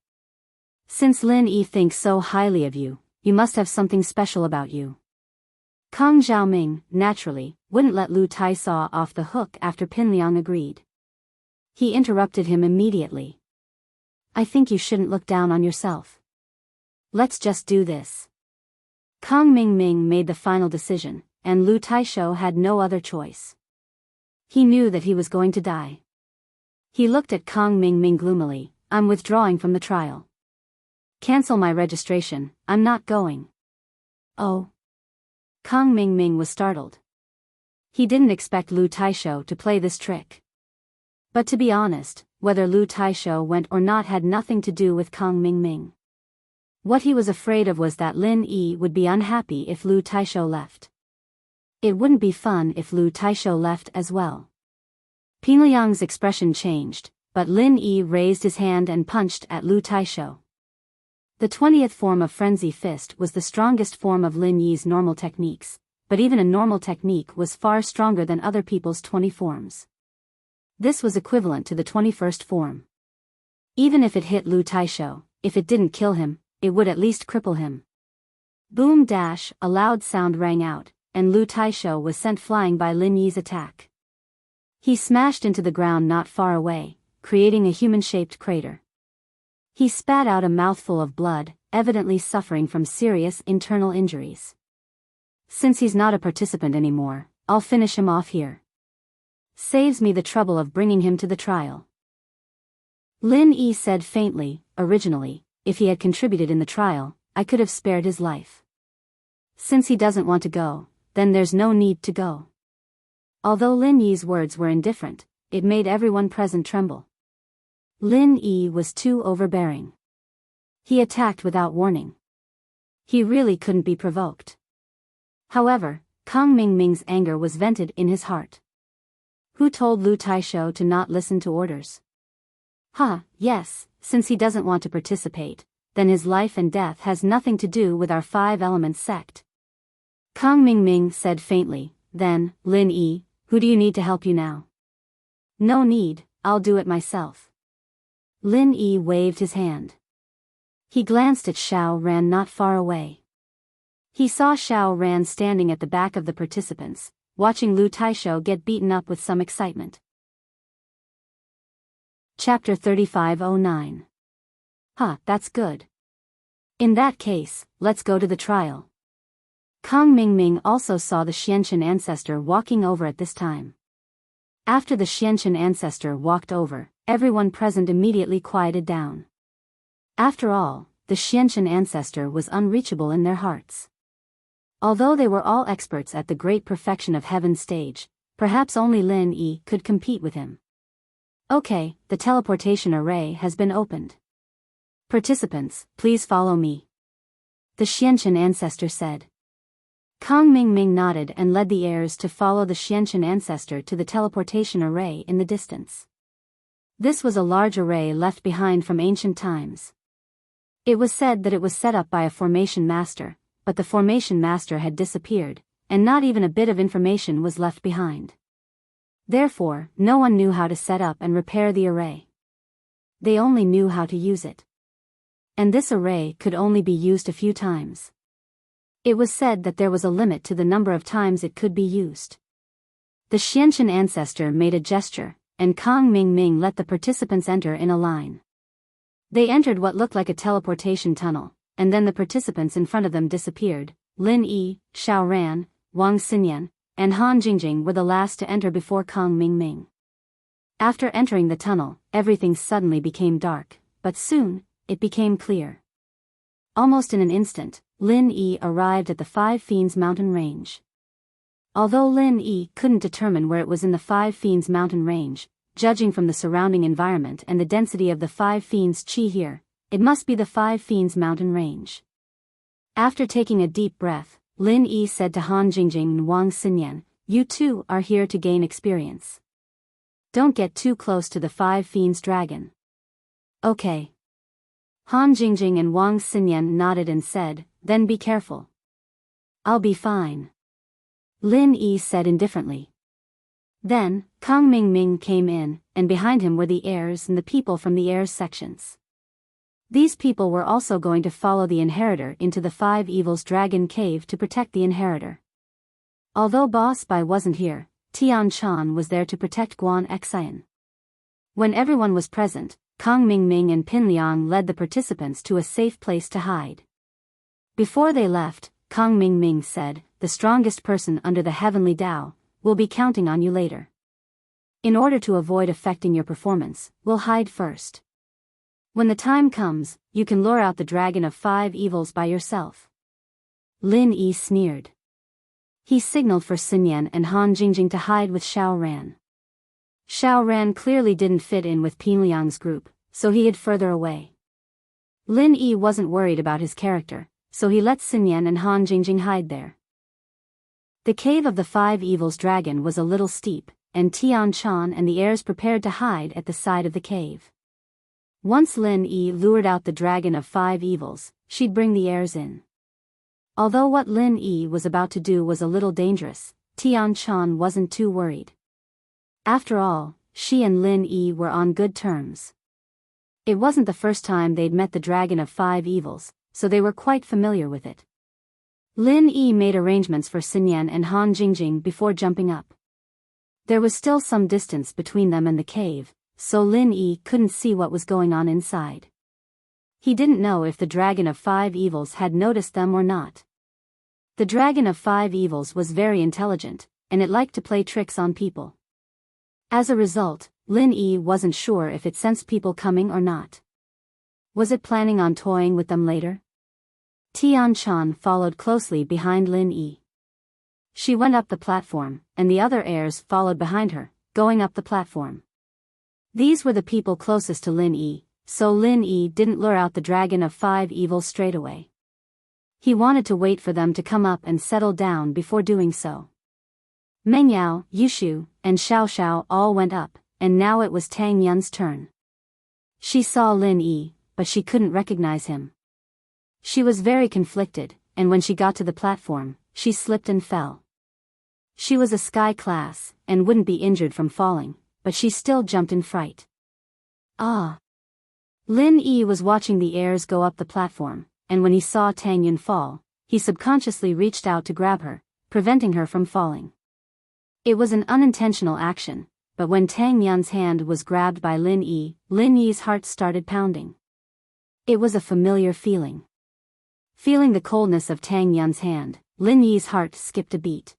A: Since Lin Yi thinks so highly of you, you must have something special about you. Kang Xiaoming, naturally, wouldn't let Lu Taisho off the hook after Pin Liang agreed. He interrupted him immediately. I think you shouldn't look down on yourself. Let's just do this. Kang Mingming made the final decision, and Lu Taisho had no other choice. He knew that he was going to die. He looked at Kang Mingming gloomily. I'm withdrawing from the trial. Cancel my registration, I'm not going. Oh. Kang Mingming was startled. He didn't expect Lu Taisho to play this trick. But to be honest, whether Lu Taisho went or not had nothing to do with Kang Mingming. What he was afraid of was that Lin Yi would be unhappy if Lu Taisho left. It wouldn't be fun if Lu Taisho left as well. Pin Liang's expression changed, but Lin Yi raised his hand and punched at Lu Taisho. The 20th form of Frenzy Fist was the strongest form of Lin Yi's normal techniques, but even a normal technique was far stronger than other people's 20 forms. This was equivalent to the 21st form. Even if it hit Lu Taisho, if it didn't kill him, it would at least cripple him. Boom dash, a loud sound rang out, and Lu Taisho was sent flying by Lin Yi's attack. He smashed into the ground not far away, creating a human-shaped crater. He spat out a mouthful of blood, evidently suffering from serious internal injuries. Since he's not a participant anymore, I'll finish him off here. Saves me the trouble of bringing him to the trial. Lin Yi said faintly, originally, if he had contributed in the trial, I could have spared his life. Since he doesn't want to go, then there's no need to go. Although Lin Yi's words were indifferent, it made everyone present tremble. Lin Yi was too overbearing. He attacked without warning. He really couldn't be provoked. However, Kang Mingming's anger was vented in his heart. Who told Lu Taisho to not listen to orders? Yes, since he doesn't want to participate, then his life and death has nothing to do with our 5 elements sect. Kang Mingming said faintly, then, Lin Yi, who do you need to help you now? No need, I'll do it myself. Lin Yi waved his hand. He glanced at Xiao Ran not far away. He saw Xiao Ran standing at the back of the participants, watching Lu Taisho get beaten up with some excitement. Chapter 3509. That's good. In that case, let's go to the trial. Kang Mingming also saw the Xianchen ancestor walking over at this time. After the Xianchen ancestor walked over, everyone present immediately quieted down. After all, the Xianchen ancestor was unreachable in their hearts. Although they were all experts at the great perfection of Heaven's stage, perhaps only Lin Yi could compete with him. Okay, the teleportation array has been opened. Participants, please follow me. The Xianchen ancestor said. Kang Mingming nodded and led the heirs to follow the Xianchen ancestor to the teleportation array in the distance. This was a large array left behind from ancient times. It was said that it was set up by a formation master, but the formation master had disappeared, and not even a bit of information was left behind. Therefore, no one knew how to set up and repair the array. They only knew how to use it. And this array could only be used a few times. It was said that there was a limit to the number of times it could be used. The Xianchen ancestor made a gesture, and Kang Mingming let the participants enter in a line. They entered what looked like a teleportation tunnel, and then the participants in front of them disappeared. Lin Yi, Xiao Ran, Wang Xinyan, and Han Jingjing were the last to enter before Kang Mingming. After entering the tunnel, everything suddenly became dark, but soon, it became clear. Almost in an instant, Lin Yi arrived at the Five Fiends mountain range. Although Lin Yi couldn't determine where it was in the Five Fiends mountain range, judging from the surrounding environment and the density of the Five Fiends Qi here, it must be the Five Fiends mountain range. After taking a deep breath, Lin Yi said to Han Jingjing and Wang Xinyan, "You two are here to gain experience. Don't get too close to the Five Fiends dragon." "Okay." Han Jingjing and Wang Xinyan nodded and said, "Then be careful." "I'll be fine," Lin Yi said indifferently. Then, Kang Mingming came in, and behind him were the heirs and the people from the heirs sections. These people were also going to follow the inheritor into the Five Evils Dragon Cave to protect the inheritor. Although Boss Bai wasn't here, Tian Chan was there to protect Guan Xian. When everyone was present, Kang Mingming and Pin Liang led the participants to a safe place to hide. Before they left, Kang Mingming said, "The strongest person under the heavenly Tao will be counting on you later. In order to avoid affecting your performance, we'll hide first. When the time comes, you can lure out the dragon of Five Evils by yourself." Lin Yi sneered. He signaled for Xinyan and Han Jingjing to hide with Xiao Ran. Xiao Ran clearly didn't fit in with Pin Liang's group, so he hid further away. Lin Yi wasn't worried about his character, so he let Xinyan and Han Jingjing hide there. The cave of the Five Evils dragon was a little steep, and Tian Chan and the heirs prepared to hide at the side of the cave. Once Lin Yi lured out the dragon of Five Evils, she'd bring the heirs in. Although what Lin Yi was about to do was a little dangerous, Tian Chan wasn't too worried. After all, she and Lin Yi were on good terms. It wasn't the first time they'd met the dragon of Five Evils, so they were quite familiar with it. Lin Yi made arrangements for Xinyan and Han Jingjing before jumping up. There was still some distance between them and the cave, so Lin Yi couldn't see what was going on inside. He didn't know if the Dragon of Five Evils had noticed them or not. The Dragon of Five Evils was very intelligent, and it liked to play tricks on people. As a result, Lin Yi wasn't sure if it sensed people coming or not. Was it planning on toying with them later? Tian Chan followed closely behind Lin Yi. She went up the platform, and the other heirs followed behind her, going up the platform. These were the people closest to Lin Yi, so Lin Yi didn't lure out the Dragon of Five Evils straight away. He wanted to wait for them to come up and settle down before doing so. Meng Yao, Yushu, and Xiao Xiao all went up, and now it was Tang Yun's turn. She saw Lin Yi, but she couldn't recognize him. She was very conflicted, and when she got to the platform, she slipped and fell. She was a sky class, and wouldn't be injured from falling, but she still jumped in fright. Ah! Lin Yi was watching the heirs go up the platform, and when he saw Tang Yun fall, he subconsciously reached out to grab her, preventing her from falling. It was an unintentional action, but when Tang Yun's hand was grabbed by Lin Yi's heart started pounding. It was a familiar feeling. Feeling the coldness of Tang Yun's hand, Lin Yi's heart skipped a beat.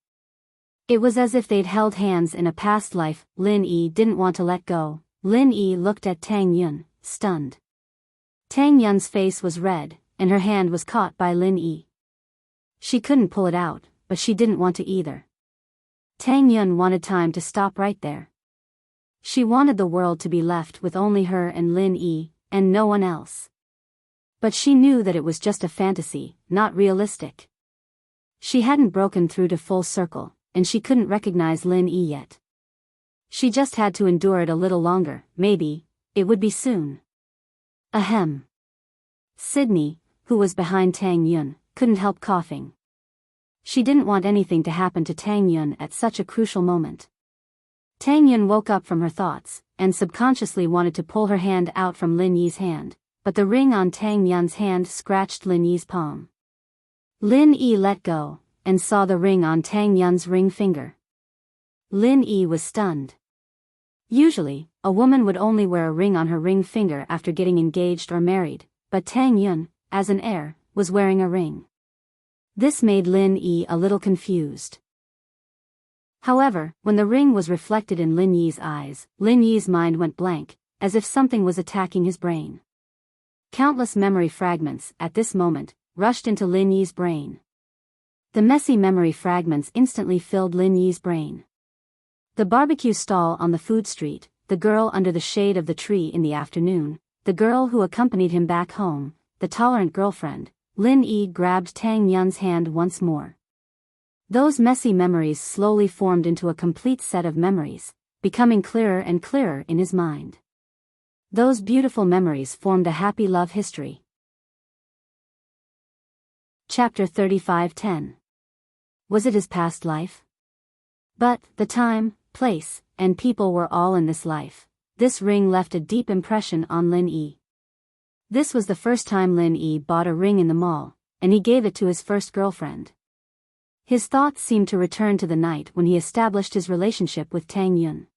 A: It was as if they'd held hands in a past life. Lin Yi didn't want to let go. Lin Yi looked at Tang Yun, stunned. Tang Yun's face was red, and her hand was caught by Lin Yi. She couldn't pull it out, but she didn't want to either. Tang Yun wanted time to stop right there. She wanted the world to be left with only her and Lin Yi, and no one else. But she knew that it was just a fantasy, not realistic. She hadn't broken through to full circle, and she couldn't recognize Lin Yi yet. She just had to endure it a little longer. Maybe it would be soon. Ahem. Sydney, who was behind Tang Yun, couldn't help coughing. She didn't want anything to happen to Tang Yun at such a crucial moment. Tang Yun woke up from her thoughts, and subconsciously wanted to pull her hand out from Lin Yi's hand, but the ring on Tang Yun's hand scratched Lin Yi's palm. Lin Yi let go, and saw the ring on Tang Yun's ring finger. Lin Yi was stunned. Usually, a woman would only wear a ring on her ring finger after getting engaged or married, but Tang Yun, as an heir, was wearing a ring. This made Lin Yi a little confused. However, when the ring was reflected in Lin Yi's eyes, Lin Yi's mind went blank, as if something was attacking his brain. Countless memory fragments, at this moment, rushed into Lin Yi's brain. The messy memory fragments instantly filled Lin Yi's brain. The barbecue stall on the food street, the girl under the shade of the tree in the afternoon, the girl who accompanied him back home, the tolerant girlfriend. Lin Yi grabbed Tang Yun's hand once more. Those messy memories slowly formed into a complete set of memories, becoming clearer and clearer in his mind. Those beautiful memories formed a happy love history. Chapter 35:10. Was it his past life? But, the time, place, and people were all in this life. This ring left a deep impression on Lin Yi. This was the first time Lin Yi bought a ring in the mall, and he gave it to his first girlfriend. His thoughts seemed to return to the night when he established his relationship with Tang Yun.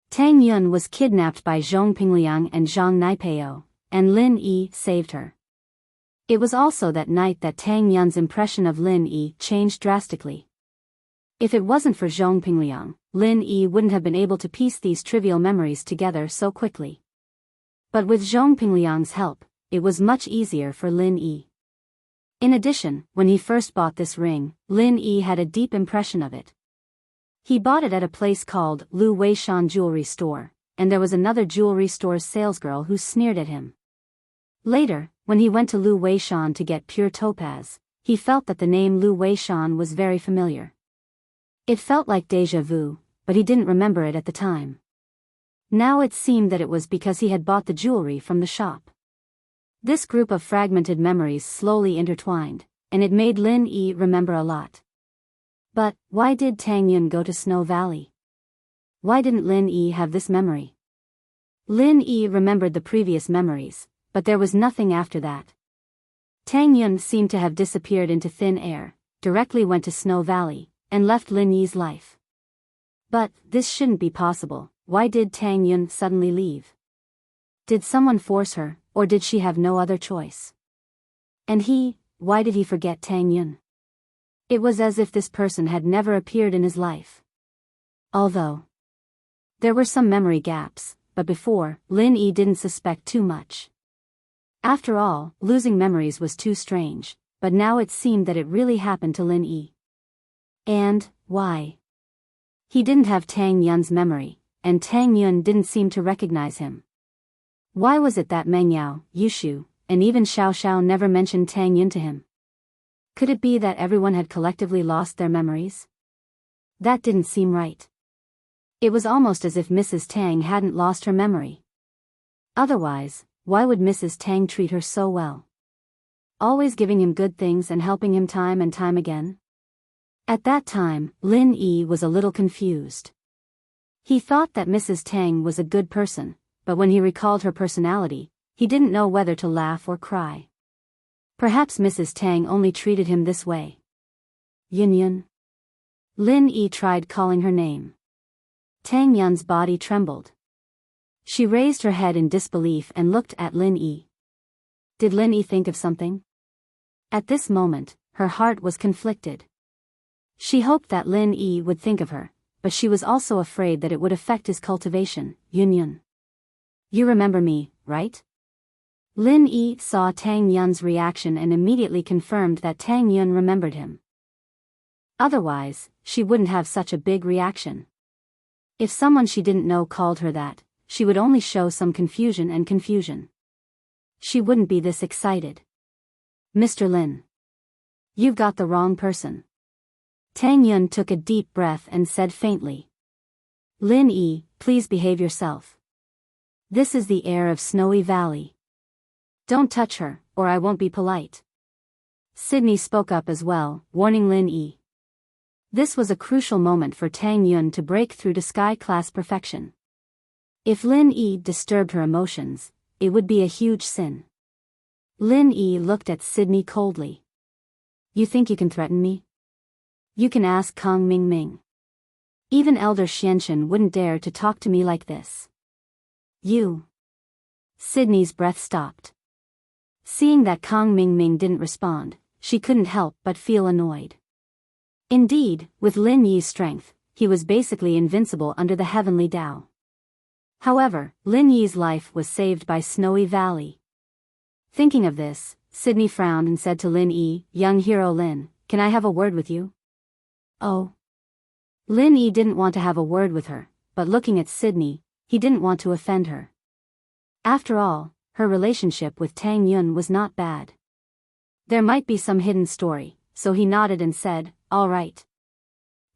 A: Tang Yun was kidnapped by Zhong Pingliang and Zhang Naipeo, and Lin Yi saved her. It was also that night that Tang Yun's impression of Lin Yi changed drastically. If it wasn't for Zhong Pingliang, Lin Yi wouldn't have been able to piece these trivial memories together so quickly. But with Zhong Pingliang's help, it was much easier for Lin Yi. In addition, when he first bought this ring, Lin Yi had a deep impression of it. He bought it at a place called Lu Weishan Jewelry Store, and there was another jewelry store's salesgirl who sneered at him. Later, when he went to Lu Weishan to get pure topaz, he felt that the name Lu Weishan was very familiar. It felt like déjà vu, but he didn't remember it at the time. Now it seemed that it was because he had bought the jewelry from the shop. This group of fragmented memories slowly intertwined, and it made Lin Yi remember a lot. But, why did Tang Yun go to Snow Valley? Why didn't Lin Yi have this memory? Lin Yi remembered the previous memories, but there was nothing after that. Tang Yun seemed to have disappeared into thin air, directly went to Snow Valley, and left Lin Yi's life. But, this shouldn't be possible. Why did Tang Yun suddenly leave? Did someone force her, or did she have no other choice? And why did he forget Tang Yun? It was as if this person had never appeared in his life. Although there were some memory gaps, but before, Lin Yi didn't suspect too much. After all, losing memories was too strange, but now it seemed that it really happened to Lin Yi. And, why? He didn't have Tang Yun's memory, and Tang Yun didn't seem to recognize him. Why was it that Meng Yao, Yushu, and even Xiao Xiao never mentioned Tang Yun to him? Could it be that everyone had collectively lost their memories? That didn't seem right. It was almost as if Mrs. Tang hadn't lost her memory. Otherwise, why would Mrs. Tang treat her so well? Always giving him good things and helping him time and time again? At that time, Lin Yi was a little confused. He thought that Mrs. Tang was a good person, but when he recalled her personality, he didn't know whether to laugh or cry. Perhaps Mrs. Tang only treated him this way. Yun Yun. Lin Yi tried calling her name. Tang Yun's body trembled. She raised her head in disbelief and looked at Lin Yi. Did Lin Yi think of something? At this moment, her heart was conflicted. She hoped that Lin Yi would think of her, but she was also afraid that it would affect his cultivation. Yun Yun. You remember me, right? Lin Yi saw Tang Yun's reaction and immediately confirmed that Tang Yun remembered him. Otherwise, she wouldn't have such a big reaction. If someone she didn't know called her that, she would only show some confusion. She wouldn't be this excited. Mr. Lin. You've got the wrong person. Tang Yun took a deep breath and said faintly. Lin Yi, please behave yourself. This is the air of Snowy Valley. Don't touch her, or I won't be polite. Sydney spoke up as well, warning Lin Yi. This was a crucial moment for Tang Yun to break through to sky-class perfection. If Lin Yi disturbed her emotions, it would be a huge sin. Lin Yi looked at Sydney coldly. You think you can threaten me? You can ask Kang Ming. Even Elder Xianxian wouldn't dare to talk to me like this. You. Sydney's breath stopped. Seeing that Kang Ming didn't respond, she couldn't help but feel annoyed. Indeed, with Lin Yi's strength, he was basically invincible under the heavenly Tao. However, Lin Yi's life was saved by Snowy Valley. Thinking of this, Sydney frowned and said to Lin Yi, "Young hero Lin, can I have a word with you?" Oh. Lin Yi didn't want to have a word with her, but looking at Sydney, he didn't want to offend her. After all, her relationship with Tang Yun was not bad. There might be some hidden story, so he nodded and said, "All right."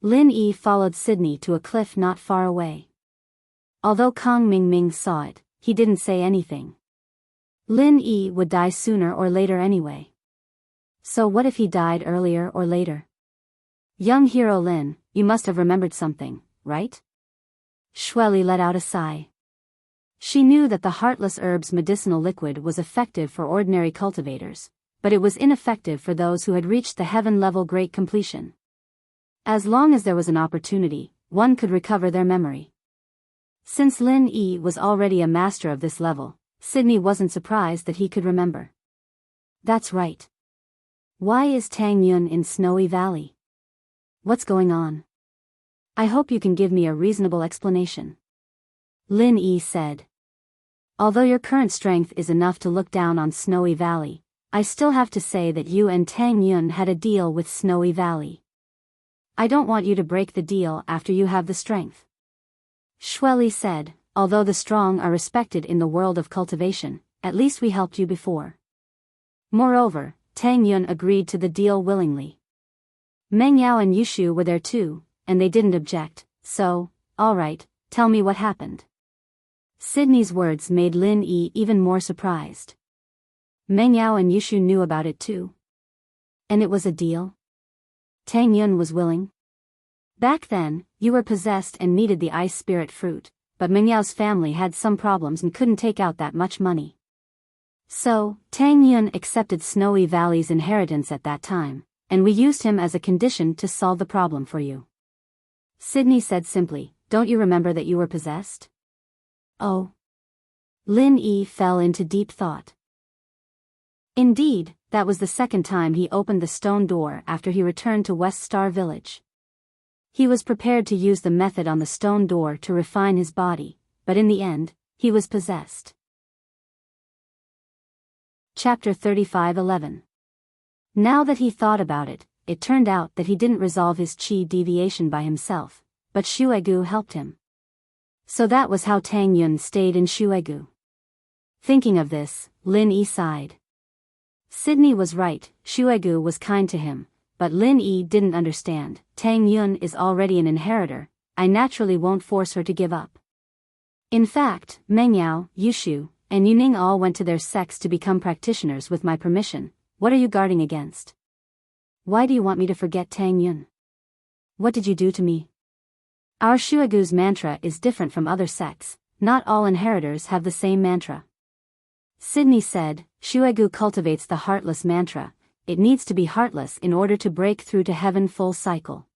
A: Lin Yi followed Sydney to a cliff not far away. Although Kang Mingming saw it, he didn't say anything. Lin Yi would die sooner or later anyway. So what if he died earlier or later? Young hero Lin, you must have remembered something, right? Shueli let out a sigh. She knew that the heartless herb's medicinal liquid was effective for ordinary cultivators, but it was ineffective for those who had reached the heaven-level great completion. As long as there was an opportunity, one could recover their memory. Since Lin Yi was already a master of this level, Sydney wasn't surprised that he could remember. That's right. Why is Tang Yun in Snowy Valley? What's going on? I hope you can give me a reasonable explanation. Lin Yi said. Although your current strength is enough to look down on Snowy Valley, I still have to say that you and Tang Yun had a deal with Snowy Valley. I don't want you to break the deal after you have the strength. Shueli said, although the strong are respected in the world of cultivation, at least we helped you before. Moreover, Tang Yun agreed to the deal willingly. Meng Yao and Yushu were there too, and they didn't object, so, all right, tell me what happened. Sydney's words made Lin Yi even more surprised. Meng Yao and Yushu knew about it too. And it was a deal? Tang Yun was willing? Back then, you were possessed and needed the ice spirit fruit, but Meng Yao's family had some problems and couldn't take out that much money. So, Tang Yun accepted Snowy Valley's inheritance at that time, and we used him as a condition to solve the problem for you. Sydney said simply, don't you remember that you were possessed? Oh. Lin Yi fell into deep thought. Indeed, that was the second time he opened the stone door after he returned to West Star Village. He was prepared to use the method on the stone door to refine his body, but in the end, he was possessed. Chapter 35:11. Now that he thought about it, it turned out that he didn't resolve his qi deviation by himself, but Shuegu helped him. So that was how Tang Yun stayed in Shuegu. Thinking of this, Lin Yi sighed. Sydney was right, Shuegu was kind to him, but Lin Yi didn't understand. Tang Yun is already an inheritor, I naturally won't force her to give up. In fact, Meng Yao, Yushu, and Yuning all went to their sects to become practitioners with my permission. What are you guarding against? Why do you want me to forget Tang Yun? What did you do to me? Our Shuegu's mantra is different from other sects, not all inheritors have the same mantra. Sydney said, Shuegu cultivates the heartless mantra, it needs to be heartless in order to break through to heaven full cycle.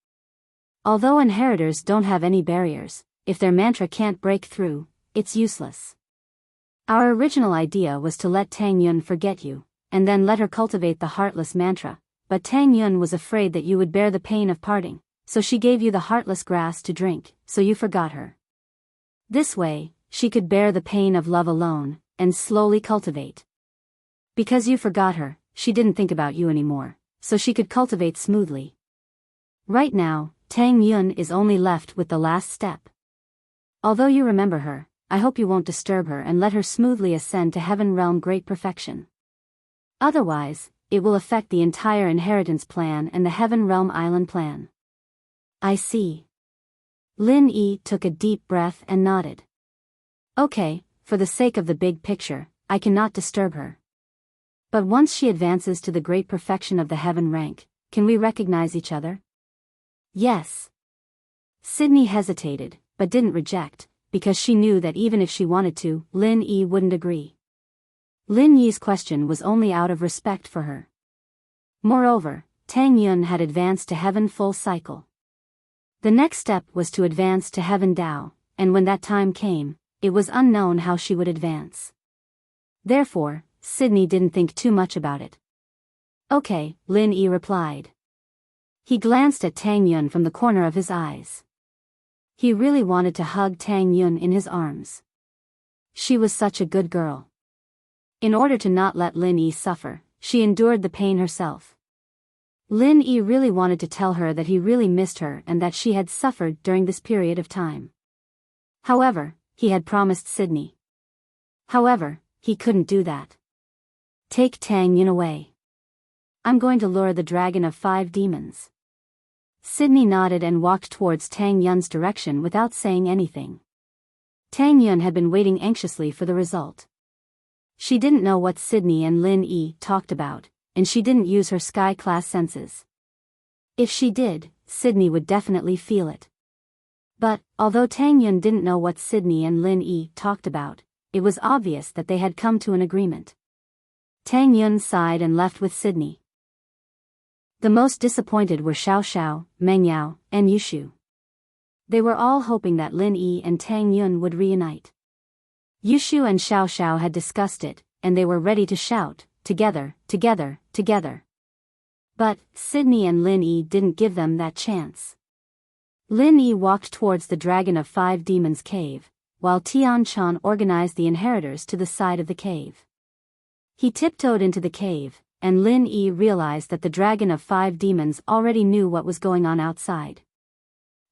A: Although inheritors don't have any barriers, if their mantra can't break through, it's useless. Our original idea was to let Tang Yun forget you, and then let her cultivate the heartless mantra, but Tang Yun was afraid that you would bear the pain of parting, so she gave you the heartless grass to drink, so you forgot her. This way, she could bear the pain of love alone, and slowly cultivate. Because you forgot her, she didn't think about you anymore, so she could cultivate smoothly. Right now, Tang Yun is only left with the last step. Although you remember her, I hope you won't disturb her and let her smoothly ascend to heaven realm great perfection. Otherwise, it will affect the entire inheritance plan and the heaven realm island plan. I see. Lin Yi took a deep breath and nodded. Okay, for the sake of the big picture, I cannot disturb her. But once she advances to the great perfection of the heaven rank, can we recognize each other? Yes. Sydney hesitated, but didn't reject, because she knew that even if she wanted to, Lin Yi wouldn't agree. Lin Yi's question was only out of respect for her. Moreover, Tang Yun had advanced to heaven full cycle. The next step was to advance to heaven Dao, and when that time came, it was unknown how she would advance. Therefore, Sydney didn't think too much about it. Okay, Lin Yi replied. He glanced at Tang Yun from the corner of his eyes. He really wanted to hug Tang Yun in his arms. She was such a good girl. In order to not let Lin Yi suffer, she endured the pain herself. Lin Yi really wanted to tell her that he really missed her and that she had suffered during this period of time. However, he had promised Sydney. However, he couldn't do that. Take Tang Yun away. I'm going to lure the dragon of 5 demons. Sydney nodded and walked towards Tang Yun's direction without saying anything. Tang Yun had been waiting anxiously for the result. She didn't know what Sydney and Lin Yi talked about, and she didn't use her sky-class senses. If she did, Sydney would definitely feel it. But, although Tang Yun didn't know what Sydney and Lin Yi talked about, it was obvious that they had come to an agreement. Tang Yun sighed and left with Sydney. The most disappointed were Xiao Xiao, Meng Yao, and Yushu. They were all hoping that Lin Yi and Tang Yun would reunite. Yushu and Xiao Xiao had discussed it, and they were ready to shout, "Together, together, together." But, Sydney and Lin Yi didn't give them that chance. Lin Yi walked towards the Dragon of 5 Demons cave, while Tian Chan organized the inheritors to the side of the cave. He tiptoed into the cave, and Lin Yi realized that the Dragon of 5 Demons already knew what was going on outside.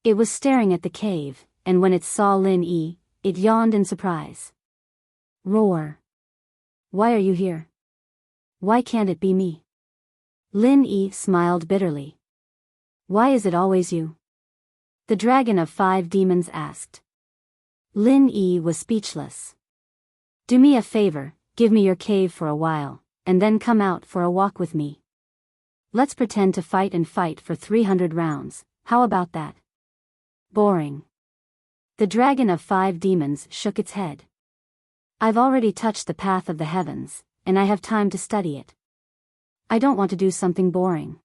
A: It was staring at the cave, and when it saw Lin Yi, it yawned in surprise. Roar! Why are you here? Why can't it be me? Lin Yi smiled bitterly. Why is it always you? The Dragon of 5 Demons asked. Lin Yi was speechless. Do me a favor, give me your cave for a while, and then come out for a walk with me. Let's pretend to fight and fight for 300 rounds, how about that? Boring. The Dragon of 5 Demons shook its head. I've already touched the path of the heavens, and I have time to study it. I don't want to do something boring.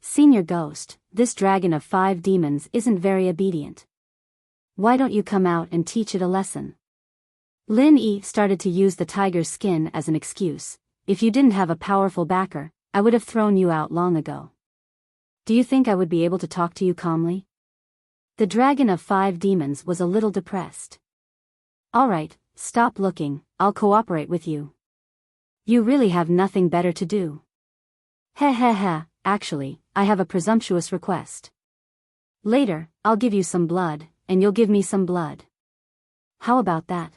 A: Senior Ghost, this Dragon of 5 Demons isn't very obedient. Why don't you come out and teach it a lesson? Lin Yi started to use the tiger's skin as an excuse. If you didn't have a powerful backer, I would have thrown you out long ago. Do you think I would be able to talk to you calmly? The Dragon of 5 Demons was a little depressed. Alright, stop looking, I'll cooperate with you. You really have nothing better to do. Heh, actually, I have a presumptuous request. Later, I'll give you some blood, and you'll give me some blood. How about that?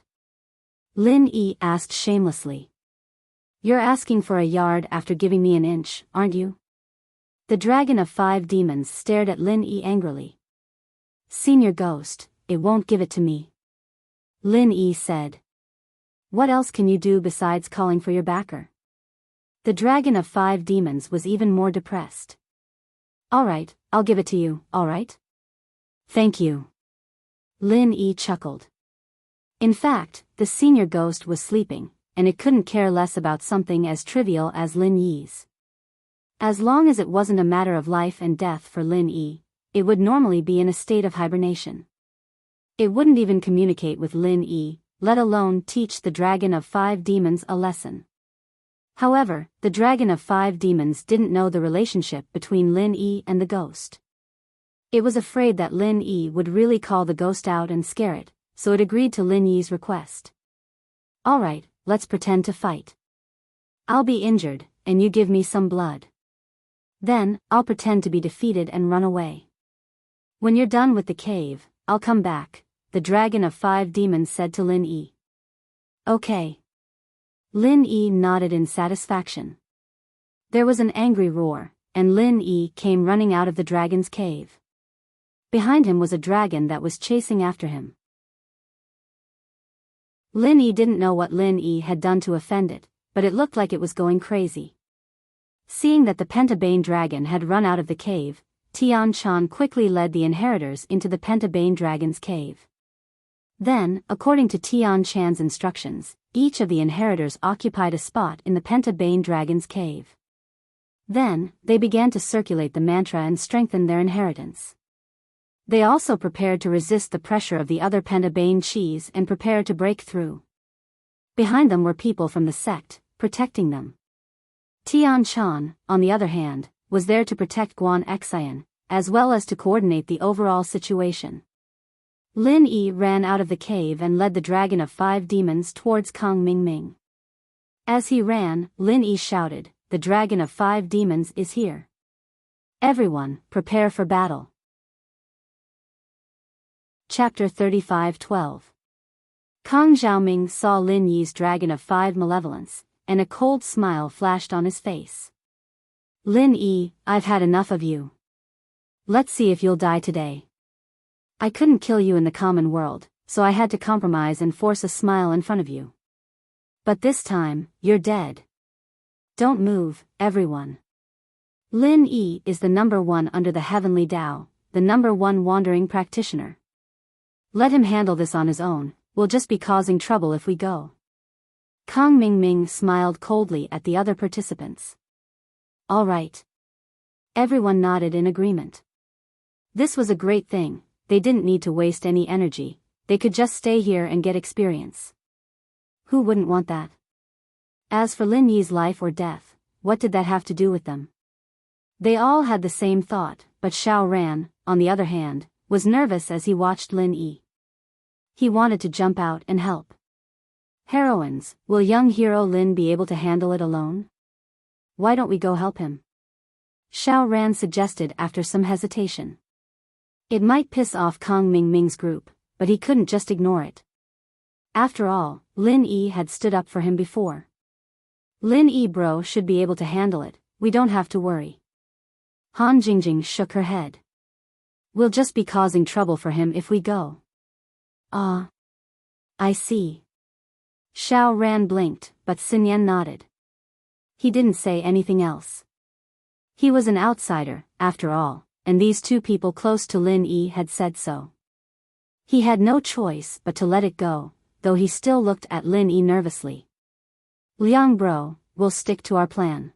A: Lin Yi asked shamelessly. You're asking for a yard after giving me an inch, aren't you? The Dragon of 5 Demons stared at Lin Yi angrily. Senior Ghost, it won't give it to me. Lin Yi said. What else can you do besides calling for your backer? The Dragon of 5 Demons was even more depressed. Alright, I'll give it to you, alright? Thank you. Lin Yi chuckled. In fact, the Senior Ghost was sleeping, and it couldn't care less about something as trivial as Lin Yi's. As long as it wasn't a matter of life and death for Lin Yi, it would normally be in a state of hibernation. It wouldn't even communicate with Lin Yi, let alone teach the Dragon of 5 Demons a lesson. However, the Dragon of 5 Demons didn't know the relationship between Lin Yi and the ghost. It was afraid that Lin Yi would really call the ghost out and scare it, so it agreed to Lin Yi's request. Alright, let's pretend to fight. I'll be injured, and you give me some blood. Then, I'll pretend to be defeated and run away. When you're done with the cave, I'll come back, the Dragon of 5 Demons said to Lin Yi. Okay. Lin Yi nodded in satisfaction. There was an angry roar, and Lin Yi came running out of the dragon's cave. Behind him was a dragon that was chasing after him. Lin Yi didn't know what Lin Yi had done to offend it, but it looked like it was going crazy. Seeing that the Pentabane dragon had run out of the cave, Tian Chan quickly led the inheritors into the Pentabane dragon's cave. Then, according to Tian Chan's instructions, each of the inheritors occupied a spot in the Pentabane dragon's cave. Then, they began to circulate the mantra and strengthen their inheritance. They also prepared to resist the pressure of the other Pentabane chis and prepared to break through. Behind them were people from the sect, protecting them. Tian Chan, on the other hand, was there to protect Guan Xian, as well as to coordinate the overall situation. Lin Yi ran out of the cave and led the dragon of 5 demons towards Kang Mingming. As he ran, Lin Yi shouted, "The dragon of 5 demons is here. Everyone, prepare for battle." Chapter 35:12. Kang Xiaoming saw Lin Yi's dragon of 5 malevolence, and a cold smile flashed on his face. "Lin Yi, I've had enough of you. Let's see if you'll die today. I couldn't kill you in the common world, so I had to compromise and force a smile in front of you. But this time, you're dead. Don't move, everyone. Lin Yi is the #1 under the heavenly Tao, the #1 wandering practitioner. Let him handle this on his own, we'll just be causing trouble if we go." Kang Mingming smiled coldly at the other participants. "All right." Everyone nodded in agreement. This was a great thing, they didn't need to waste any energy, they could just stay here and get experience. Who wouldn't want that? As for Lin Yi's life or death, what did that have to do with them? They all had the same thought, but Xiao Ran, on the other hand, was nervous as he watched Lin Yi. He wanted to jump out and help. "Heroines, will young hero Lin be able to handle it alone? Why don't we go help him?" Xiao Ran suggested after some hesitation. It might piss off Kang Mingming's group, but he couldn't just ignore it. After all, Lin Yi had stood up for him before. "Lin Yi bro should be able to handle it, we don't have to worry." Han Jingjing shook her head. "We'll just be causing trouble for him if we go." "Ah. I see." Xiao Ran blinked, but Xinyan nodded. He didn't say anything else. He was an outsider, after all, and these 2 people close to Lin Yi had said so. He had no choice but to let it go, though he still looked at Lin Yi nervously. "Liang bro, we'll stick to our plan.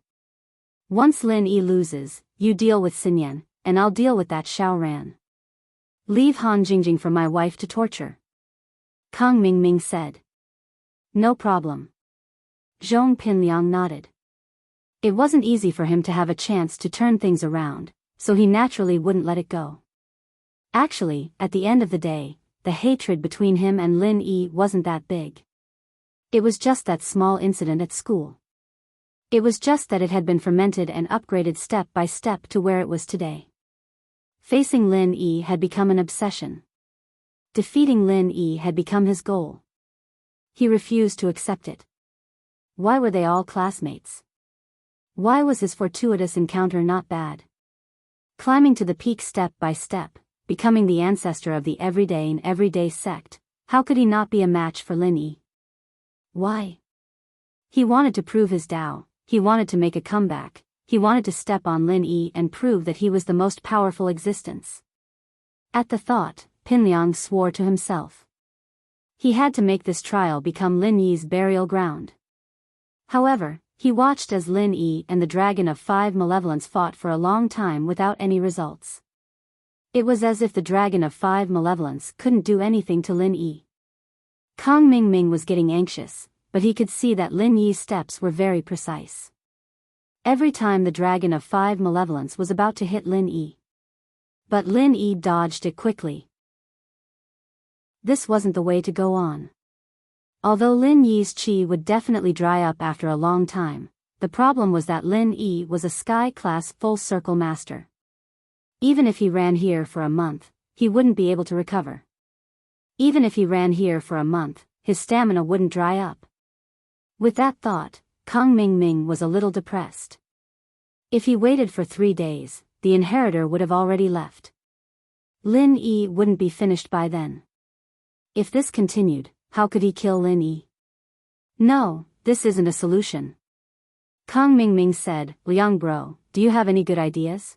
A: Once Lin Yi loses, you deal with Xinyan, and I'll deal with that Xiao Ran. Leave Han Jingjing for my wife to torture." Kang Mingming said. "No problem." Zhong Pinliang nodded. It wasn't easy for him to have a chance to turn things around, so he naturally wouldn't let it go. Actually, at the end of the day, the hatred between him and Lin Yi wasn't that big. It was just that small incident at school. It was just that it had been fermented and upgraded step by step to where it was today. Facing Lin Yi had become an obsession. Defeating Lin Yi had become his goal. He refused to accept it. Why were they all classmates? Why was his fortuitous encounter not bad? Climbing to the peak step by step, becoming the ancestor of the everyday and everyday sect, how could he not be a match for Lin Yi? Why? He wanted to prove his Tao, he wanted to make a comeback, he wanted to step on Lin Yi and prove that he was the most powerful existence. At the thought, Pinliang swore to himself. He had to make this trial become Lin Yi's burial ground. However, he watched as Lin Yi and the dragon of 5 malevolence fought for a long time without any results. It was as if the dragon of 5 malevolence couldn't do anything to Lin Yi. Kang Mingming was getting anxious, but he could see that Lin Yi's steps were very precise. Every time the dragon of 5 malevolence was about to hit Lin Yi. But Lin Yi dodged it quickly. This wasn't the way to go on. Although Lin Yi's chi would definitely dry up after a long time, the problem was that Lin Yi was a sky-class full-circle master. Even if he ran here for a month, he wouldn't be able to recover. Even if he ran here for a month, his stamina wouldn't dry up. With that thought, Kang Mingming was a little depressed. If he waited for 3 days, the inheritor would have already left. Lin Yi wouldn't be finished by then. If this continued, how could he kill Lin Yi? "No, this isn't a solution." Kang Mingming said, "Liang bro, do you have any good ideas?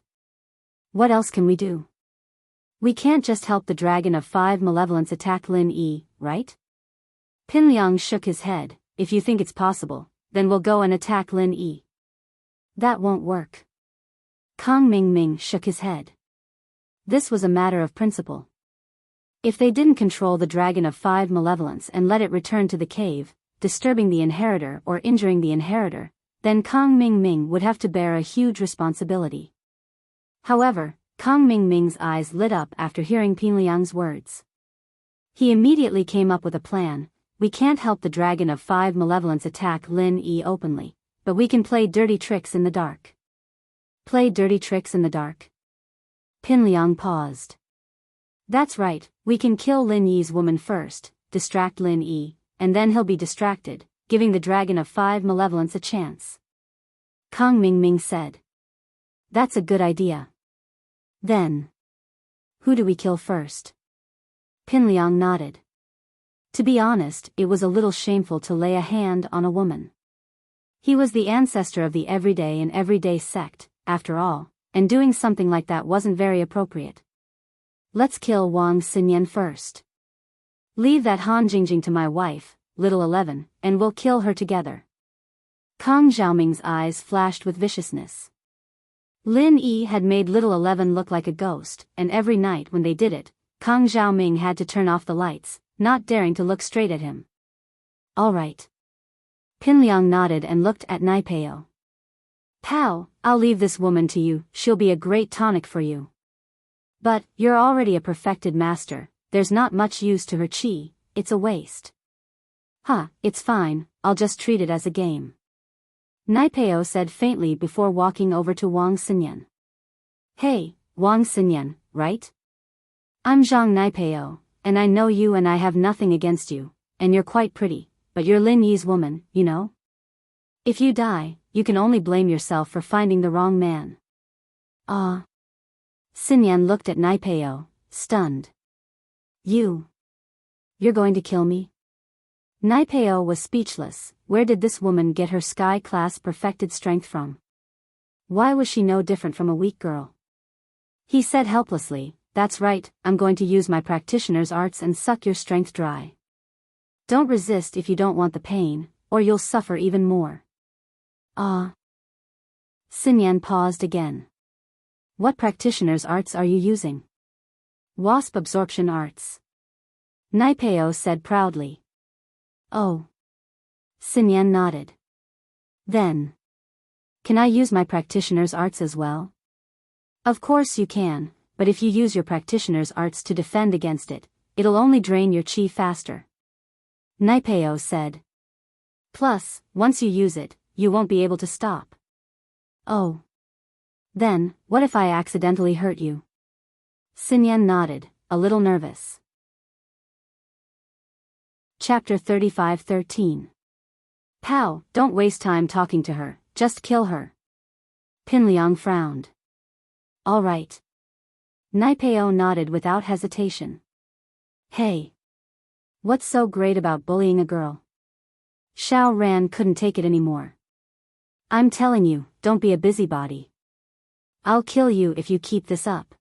A: What else can we do? We can't just help the dragon of 5 malevolence attack Lin Yi, right?" Pinliang shook his head. "If you think it's possible, then we'll go and attack Lin Yi." "That won't work." Kang Mingming shook his head. This was a matter of principle. If they didn't control the dragon of 5 malevolence and let it return to the cave, disturbing the inheritor or injuring the inheritor, then Kang Mingming would have to bear a huge responsibility. However, Kang Mingming's eyes lit up after hearing Pinliang's words. He immediately came up with a plan. We can't help the Dragon of 5 Malevolence attack Lin Yi openly, but we can play dirty tricks in the dark. Play dirty tricks in the dark? Pin Liang paused. That's right, we can kill Lin Yi's woman first, distract Lin Yi, and then he'll be distracted, giving the Dragon of 5 Malevolence a chance. Kang Mingming said. That's a good idea. Then, who do we kill first? Pin Liang nodded. To be honest, it was a little shameful to lay a hand on a woman. He was the ancestor of the everyday and everyday sect, after all, and doing something like that wasn't very appropriate. Let's kill Wang Xinyan first. Leave that Han Jingjing to my wife, Little 11, and we'll kill her together. Kang Xiaoming's eyes flashed with viciousness. Lin Yi had made Little 11 look like a ghost, and every night when they did it, Kang Xiaoming had to turn off the lights, not daring to look straight at him. All right. Pin Liang nodded and looked at Nai Peo. Pow, I'll leave this woman to you, she'll be a great tonic for you. But, you're already a perfected master, there's not much use to her chi, it's a waste. Huh, it's fine, I'll just treat it as a game. Nai Peo said faintly before walking over to Wang Xinyan. Hey, Wang Xinyan, right? I'm Zhang Nai Peo, and I know you and I have nothing against you, and you're quite pretty, but you're Lin Yi's woman, you know? If you die, you can only blame yourself for finding the wrong man. Xinyan looked at Nai Peo, stunned. You're going to kill me? Nai Peo was speechless. Where did this woman get her sky-class perfected strength from? Why was she no different from a weak girl? He said helplessly, that's right, I'm going to use my practitioner's arts and suck your strength dry. Don't resist if you don't want the pain, or you'll suffer even more. Xinyan paused again. What practitioner's arts are you using? Wasp absorption arts. Nai Peo said proudly. Oh. Xinyan nodded. Then, can I use my practitioner's arts as well? Of course you can, but if you use your practitioner's arts to defend against it, it'll only drain your chi faster. Nai Peo said. Plus, once you use it, you won't be able to stop. Oh. Then, what if I accidentally hurt you? Xinyan nodded, a little nervous. Chapter 35:13. Pow, don't waste time talking to her, just kill her. Pin Liang frowned. All right. Nai Peo nodded without hesitation. Hey. What's so great about bullying a girl? Xiao Ran couldn't take it anymore. I'm telling you, don't be a busybody. I'll kill you if you keep this up.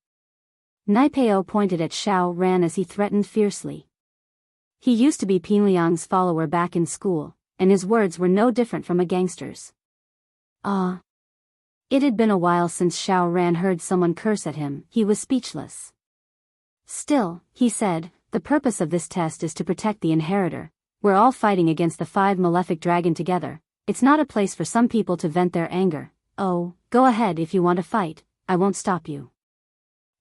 A: Nai Peo pointed at Xiao Ran as he threatened fiercely. He used to be Pin Liang's follower back in school, and his words were no different from a gangster's. It had been a while since Xiao Ran heard someone curse at him. He was speechless. Still, he said, the purpose of this test is to protect the inheritor. We're all fighting against the 5 malefic dragon together. It's not a place for some people to vent their anger. Oh, go ahead if you want to fight, I won't stop you.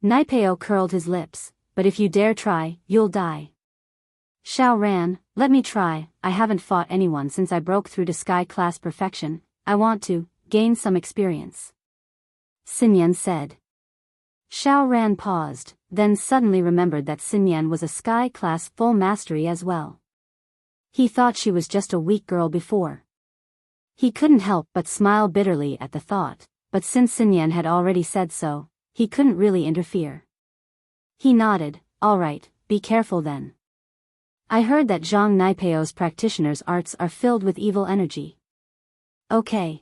A: Nai Peo curled his lips, but if you dare try, you'll die. Xiao Ran, let me try, I haven't fought anyone since I broke through to sky class perfection, I want to gain some experience. Xinyan said. Xiao Ran paused, then suddenly remembered that Xinyan was a sky class full mastery as well. He thought she was just a weak girl before. He couldn't help but smile bitterly at the thought, but since Xinyan had already said so, he couldn't really interfere. He nodded, all right, be careful then. I heard that Zhang Nai Peo's practitioner's arts are filled with evil energy. Okay.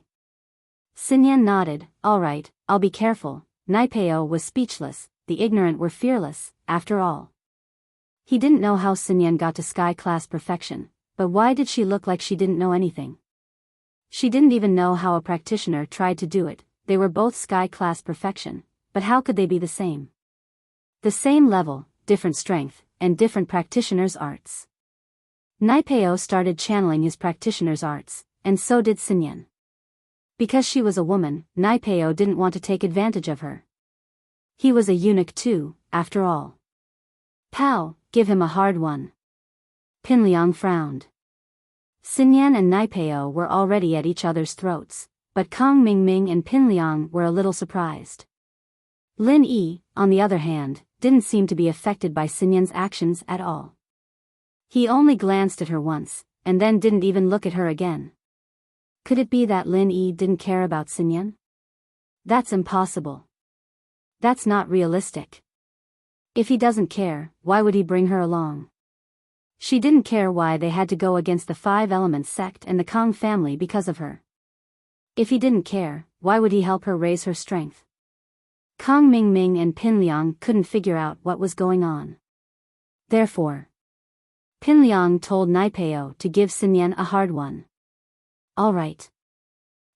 A: Xinyan nodded, all right, I'll be careful. Nai Peo was speechless, the ignorant were fearless, after all. He didn't know how Xinyan got to sky class perfection, but why did she look like she didn't know anything? She didn't even know how a practitioner tried to do it. They were both sky class perfection, but how could they be the same? The same level, different strength, and different practitioner's arts. Nai Peo started channeling his practitioner's arts, and so did Xinyan. Because she was a woman, Nai Peo didn't want to take advantage of her. He was a eunuch too, after all. Pow, give him a hard one. Pinliang frowned. Xinyan and Naipeo were already at each other's throats, but Kang Mingming and Pinliang were a little surprised. Lin Yi, on the other hand, didn't seem to be affected by Xinyan's actions at all. He only glanced at her once, and then didn't even look at her again. Could it be that Lin Yi didn't care about Xinyan? That's impossible. That's not realistic. If he doesn't care, why would he bring her along? She didn't care why they had to go against the Five Elements sect and the Kang family because of her. If he didn't care, why would he help her raise her strength? Kang Mingming and Pinliang couldn't figure out what was going on. Therefore, Pinliang told Naipeo to give Xinyan a hard one. All right.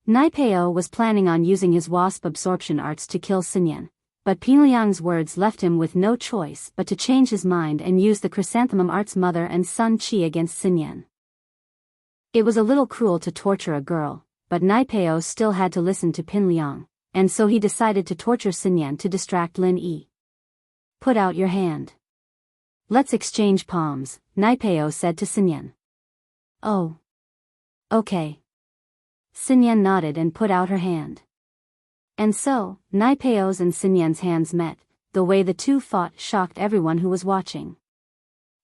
A: Naipeo was planning on using his wasp absorption arts to kill Xinyan, but Pinliang's words left him with no choice but to change his mind and use the chrysanthemum arts mother and son chi against Xinyan. It was a little cruel to torture a girl, but Naipeo still had to listen to Pinliang, and so he decided to torture Xinyan to distract Lin Yi. Put out your hand. Let's exchange palms, Naipeo said to Xinyan. Oh. Okay. Xinyan nodded and put out her hand. And so, Naipeo's and Xinyan's hands met. The way the two fought shocked everyone who was watching.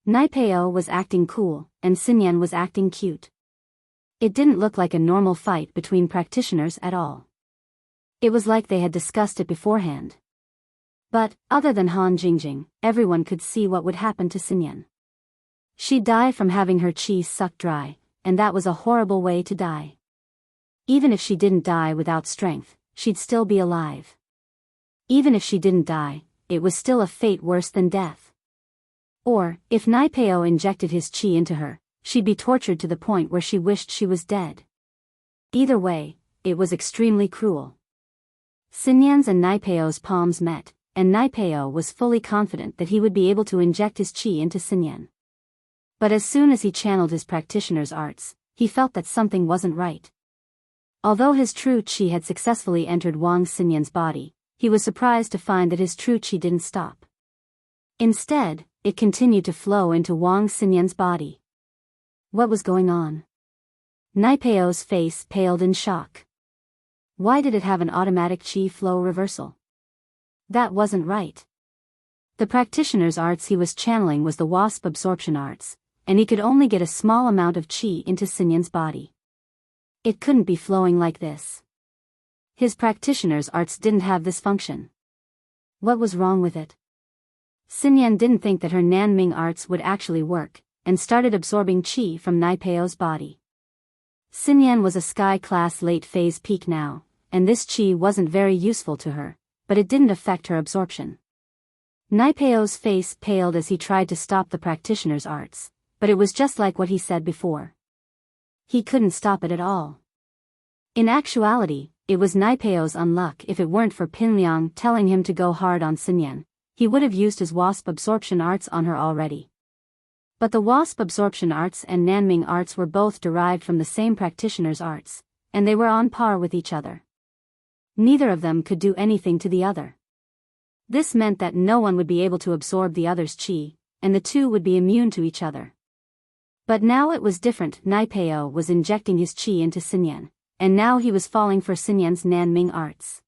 A: Naipeo was acting cool, and Xinyan was acting cute. It didn't look like a normal fight between practitioners at all. It was like they had discussed it beforehand. But, other than Han Jingjing, everyone could see what would happen to Xinyan. She'd die from having her chi sucked dry, and that was a horrible way to die. Even if she didn't die without strength, she'd still be alive. Even if she didn't die, it was still a fate worse than death. Or, if Naipeo injected his chi into her, she'd be tortured to the point where she wished she was dead. Either way, it was extremely cruel. Xinyan's and Naipeo's palms met, and Naipeo was fully confident that he would be able to inject his chi into Xinyan. But as soon as he channeled his practitioner's arts, he felt that something wasn't right. Although his true chi had successfully entered Wang Xinyan's body, he was surprised to find that his true chi didn't stop. Instead, it continued to flow into Wang Xinyan's body. What was going on? Naipeo's face paled in shock. Why did it have an automatic chi flow reversal? That wasn't right. The practitioner's arts he was channeling was the wasp absorption arts, and he could only get a small amount of chi into Xinyan's body. It couldn't be flowing like this. His practitioner's arts didn't have this function. What was wrong with it? Xinyan didn't think that her Nanming arts would actually work, and started absorbing chi from Naipeo's body. Xinyan was a sky-class late-phase peak now, and this chi wasn't very useful to her, but it didn't affect her absorption. Naipeo's face paled as he tried to stop the practitioner's arts, but it was just like what he said before. He couldn't stop it at all. In actuality, it was Naipeo's unluck. If it weren't for Pinliang telling him to go hard on Xinyan, he would have used his wasp absorption arts on her already. But the wasp absorption arts and Nanming arts were both derived from the same practitioner's arts, and they were on par with each other. Neither of them could do anything to the other. This meant that no one would be able to absorb the other's chi, and the two would be immune to each other. But now it was different. Naipeo was injecting his chi into Xinyan, and now he was falling for Xinyan's Nanming arts.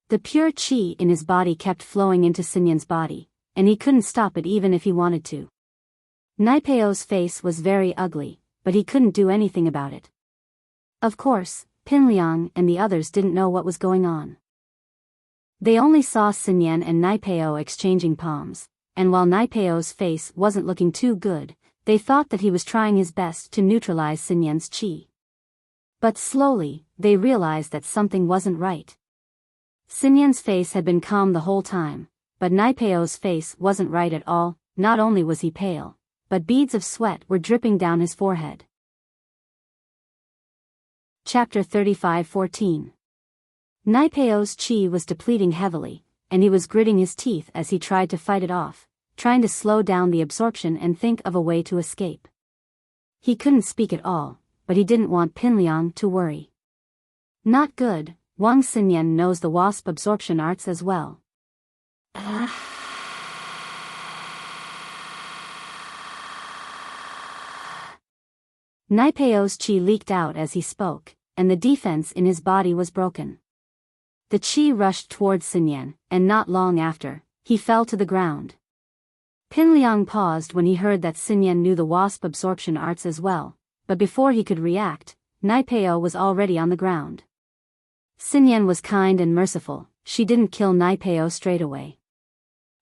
A: The pure chi in his body kept flowing into Xinyan's body, and he couldn't stop it even if he wanted to. Naipeo's face was very ugly, but he couldn't do anything about it. Of course, Pinliang and the others didn't know what was going on. They only saw Xinyan and Naipeo exchanging palms, and while Naipeo's face wasn't looking too good, they thought that he was trying his best to neutralize Xinyan's chi. But slowly, they realized that something wasn't right. Xinyan's face had been calm the whole time, but Naipeo's face wasn't right at all. Not only was he pale, but beads of sweat were dripping down his forehead. Chapter 35:14. Naipeo's chi was depleting heavily, and he was gritting his teeth as he tried to fight it off, trying to slow down the absorption and think of a way to escape. He couldn't speak at all, but he didn't want Pinliang to worry. Not good. Wang Xinyan knows the wasp absorption arts as well. Naipeo's chi leaked out as he spoke, and the defense in his body was broken. The chi rushed towards Xinyan, and not long after, he fell to the ground. Pinliang paused when he heard that Xinyan knew the wasp absorption arts as well, but before he could react, Naipeo was already on the ground. Xinyan was kind and merciful, she didn't kill Naipeo straight away.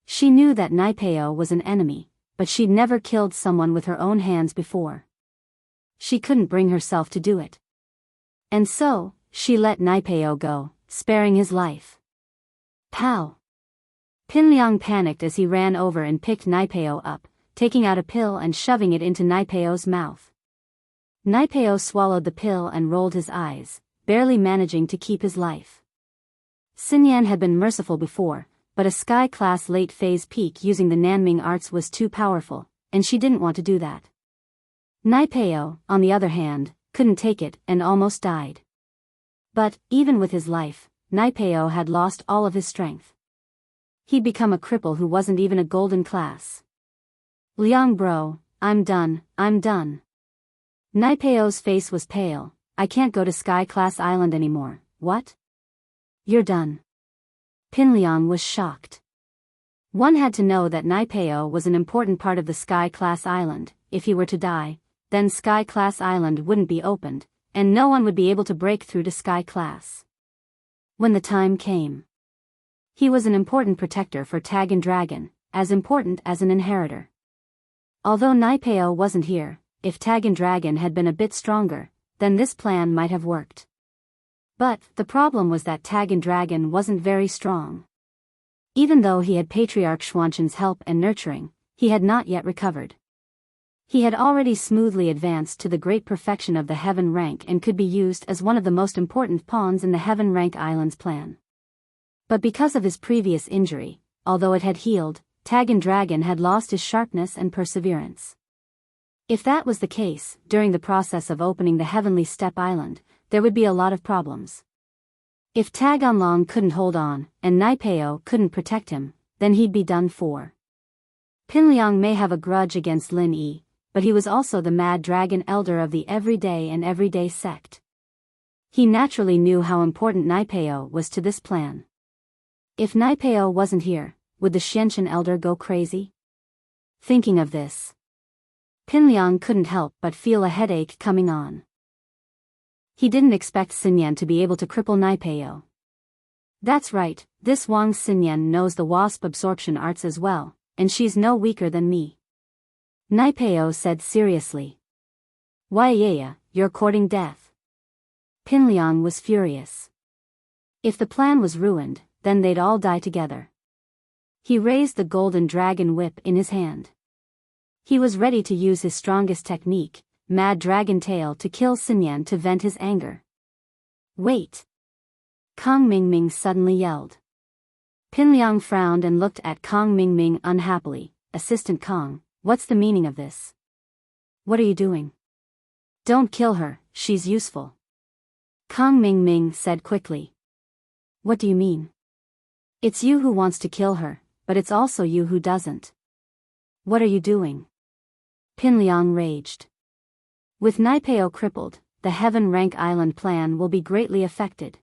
A: She knew that Naipeo was an enemy, but she'd never killed someone with her own hands before. She couldn't bring herself to do it. And so, she let Naipeo go, sparing his life. Pow! Pinliang panicked as he ran over and picked Naipeo up, taking out a pill and shoving it into Naipeo's mouth. Naipeo swallowed the pill and rolled his eyes, barely managing to keep his life. Xinyan had been merciful before, but a sky-class late-phase peak using the Nanming arts was too powerful, and she didn't want to do that. Naipeo, on the other hand, couldn't take it and almost died. But, even with his life, Naipeo had lost all of his strength. He'd become a cripple who wasn't even a golden class. Liang bro, I'm done. Naipeo's face was pale. I can't go to Sky Class Island anymore. What? You're done. Pinliang was shocked. One had to know that Naipeo was an important part of the Sky Class Island. If he were to die, then Sky Class Island wouldn't be opened, and no one would be able to break through to Sky Class. When the time came, he was an important protector for Tag and Dragon, as important as an inheritor. Although Naipeo wasn't here, if Tag and Dragon had been a bit stronger, then this plan might have worked. But the problem was that Tag and Dragon wasn't very strong. Even though he had Patriarch Xuanshan's help and nurturing, he had not yet recovered. He had already smoothly advanced to the great perfection of the Heaven rank and could be used as one of the most important pawns in the Heaven rank Islands plan. But because of his previous injury, although it had healed, Tag and Dragon had lost his sharpness and perseverance. If that was the case, during the process of opening the Heavenly Step Island, there would be a lot of problems. If Tag Onlong couldn't hold on, and Naipeo couldn't protect him, then he'd be done for. Pinliang may have a grudge against Lin Yi, but he was also the Mad Dragon Elder of the Everyday and Everyday sect. He naturally knew how important Naipeo was to this plan. If Naipeo wasn't here, would the Xianshan Elder go crazy? Thinking of this, Pinliang couldn't help but feel a headache coming on. He didn't expect Xinyan to be able to cripple Naipeo. That's right, this Wang Xinyan knows the wasp absorption arts as well, and she's no weaker than me. Naipeo said seriously. Why yeah, you're courting death. Pinliang was furious. If the plan was ruined, then they'd all die together. He raised the golden dragon whip in his hand. He was ready to use his strongest technique, Mad Dragon Tail, to kill Xinyan to vent his anger. Wait! Kong Mingming suddenly yelled. Pinliang frowned and looked at Kong Mingming unhappily. Assistant Kong, what's the meaning of this? What are you doing? Don't kill her, she's useful. Kong Mingming said quickly. What do you mean? It's you who wants to kill her, but it's also you who doesn't. What are you doing? Pinliang raged. With Naipeo crippled, the Heaven Rank Island plan will be greatly affected.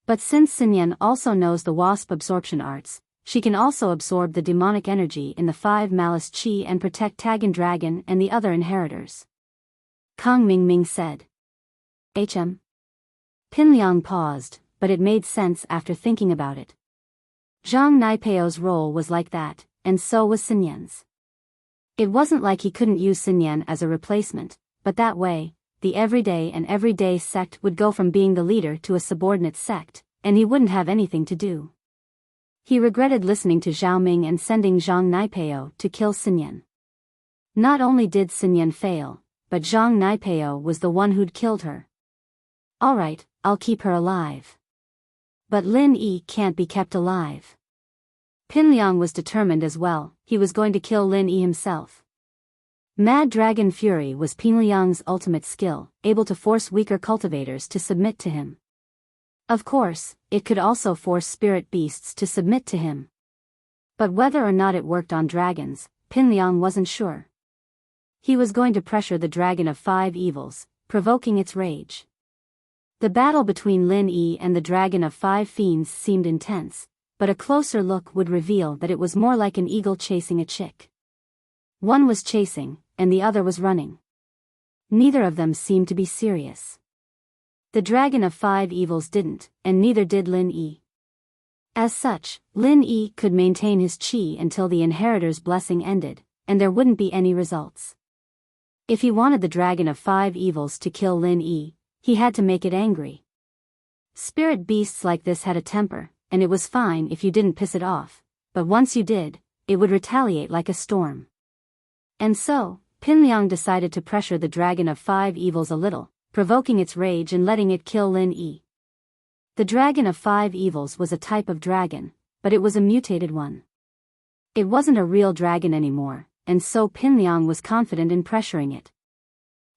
A: But since Xinyan also knows the wasp absorption arts, she can also absorb the demonic energy in the 5 Malice Chi and protect Tag and Dragon and the other inheritors. Kong Mingming said. HM. Pinliang paused, but it made sense after thinking about it. Zhang Naipeo's role was like that, and so was Xinyan's. It wasn't like he couldn't use Xinyan as a replacement, but that way, the Everyday and Everyday sect would go from being the leader to a subordinate sect, and he wouldn't have anything to do. He regretted listening to Zhao Ming and sending Zhang Naipeo to kill Xinyan. Not only did Xinyan fail, but Zhang Naipeo was the one who'd killed her. Alright, I'll keep her alive. But Lin Yi can't be kept alive. Pinliang was determined as well, he was going to kill Lin Yi himself. Mad Dragon Fury was Pinliang's ultimate skill, able to force weaker cultivators to submit to him. Of course, it could also force spirit beasts to submit to him. But whether or not it worked on dragons, Pinliang wasn't sure. He was going to pressure the dragon of 5 evils, provoking its rage. The battle between Lin Yi and the dragon of 5 fiends seemed intense, but a closer look would reveal that it was more like an eagle chasing a chick. One was chasing, and the other was running. Neither of them seemed to be serious. The dragon of 5 evils didn't, and neither did Lin Yi. As such, Lin Yi could maintain his qi until the inheritor's blessing ended, and there wouldn't be any results. If he wanted the dragon of 5 evils to kill Lin Yi, he had to make it angry. Spirit beasts like this had a temper, and it was fine if you didn't piss it off, but once you did, it would retaliate like a storm. And so, Pinliang decided to pressure the dragon of 5 evils a little, provoking its rage and letting it kill Lin Yi. The dragon of 5 evils was a type of dragon, but it was a mutated one. It wasn't a real dragon anymore, and so Pinliang was confident in pressuring it.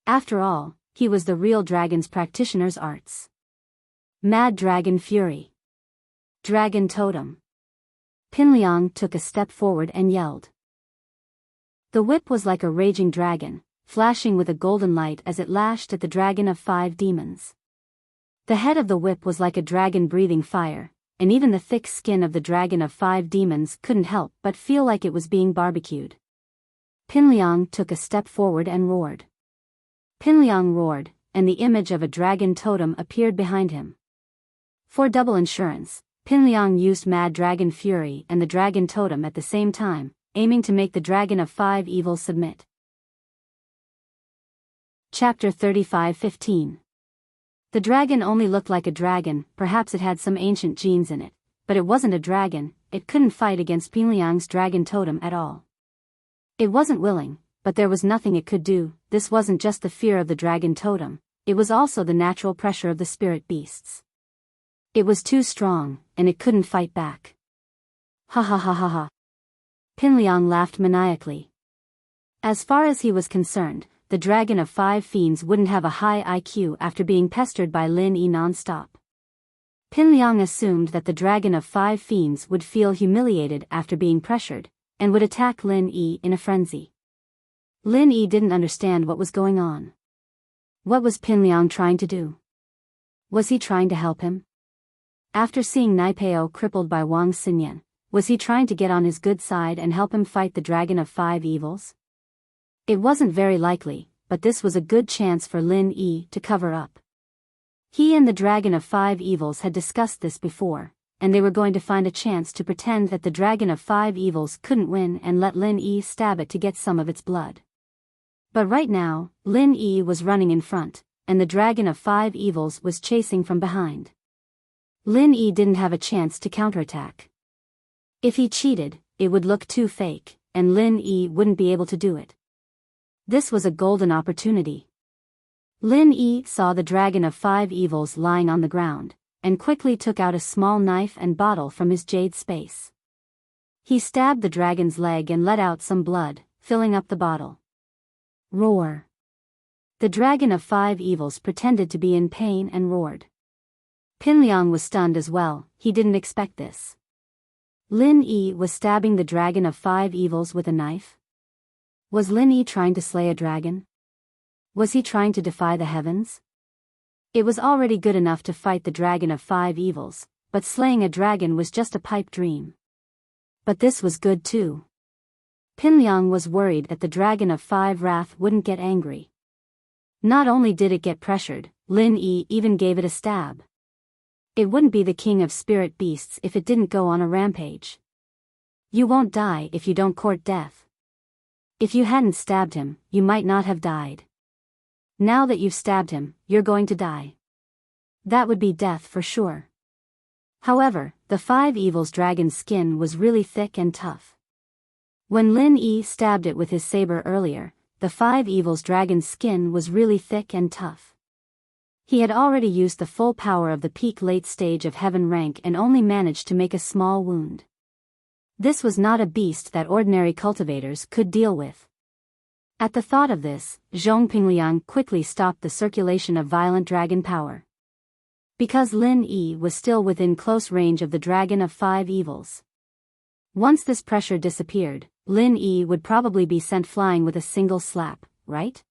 A: After all, he was the real dragon's practitioner's arts. Mad Dragon Fury. Dragon Totem. Pinliang took a step forward and yelled. The whip was like a raging dragon, flashing with a golden light as it lashed at the dragon of 5 demons. The head of the whip was like a dragon breathing fire, and even the thick skin of the dragon of 5 demons couldn't help but feel like it was being barbecued. Pinliang took a step forward and roared. Pinliang roared, and the image of a dragon totem appeared behind him. For double insurance, Pinliang used Mad Dragon Fury and the dragon totem at the same time, aiming to make the dragon of 5 evils submit. Chapter 35:15. The dragon only looked like a dragon, perhaps it had some ancient genes in it, but it wasn't a dragon, it couldn't fight against Pinliang's dragon totem at all. It wasn't willing, but there was nothing it could do. This wasn't just the fear of the dragon totem, it was also the natural pressure of the spirit beasts. It was too strong, and it couldn't fight back. Ha ha ha ha ha. Pinliang laughed maniacally. As far as he was concerned, the dragon of 5 fiends wouldn't have a high IQ after being pestered by Lin Yi non-stop. Pinliang assumed that the dragon of 5 fiends would feel humiliated after being pressured, and would attack Lin Yi in a frenzy. Lin Yi didn't understand what was going on. What was Pinliang trying to do? Was he trying to help him? After seeing Naipeo crippled by Wang Xinyan, was he trying to get on his good side and help him fight the dragon of 5 evils? It wasn't very likely, but this was a good chance for Lin Yi to cover up. He and the dragon of 5 evils had discussed this before, and they were going to find a chance to pretend that the dragon of 5 evils couldn't win and let Lin Yi stab it to get some of its blood. But right now, Lin Yi was running in front, and the dragon of 5 evils was chasing from behind. Lin Yi didn't have a chance to counterattack. If he cheated, it would look too fake, and Lin Yi wouldn't be able to do it. This was a golden opportunity. Lin Yi saw the dragon of 5 evils lying on the ground, and quickly took out a small knife and bottle from his jade space. He stabbed the dragon's leg and let out some blood, filling up the bottle. Roar. The dragon of 5 evils pretended to be in pain and roared. Pinliang was stunned as well, he didn't expect this. Lin Yi was stabbing the dragon of 5 evils with a knife? Was Lin Yi trying to slay a dragon? Was he trying to defy the heavens? It was already good enough to fight the dragon of 5 evils, but slaying a dragon was just a pipe dream. But this was good too. Pinliang was worried that the dragon of 5 wrath wouldn't get angry. Not only did it get pressured, Lin Yi even gave it a stab. It wouldn't be the king of spirit beasts if it didn't go on a rampage. You won't die if you don't court death. If you hadn't stabbed him, you might not have died. Now that you've stabbed him, you're going to die. That would be death for sure. However, the 5 evils dragon's skin was really thick and tough. When Lin Yi stabbed it with his saber earlier, the 5 evils dragon's skin was really thick and tough. He had already used the full power of the peak late stage of heaven rank and only managed to make a small wound. This was not a beast that ordinary cultivators could deal with. At the thought of this, Zhong Pingliang quickly stopped the circulation of violent dragon power. Because Lin Yi was still within close range of the dragon of 5 evils. Once this pressure disappeared, Lin Yi would probably be sent flying with a single slap, right?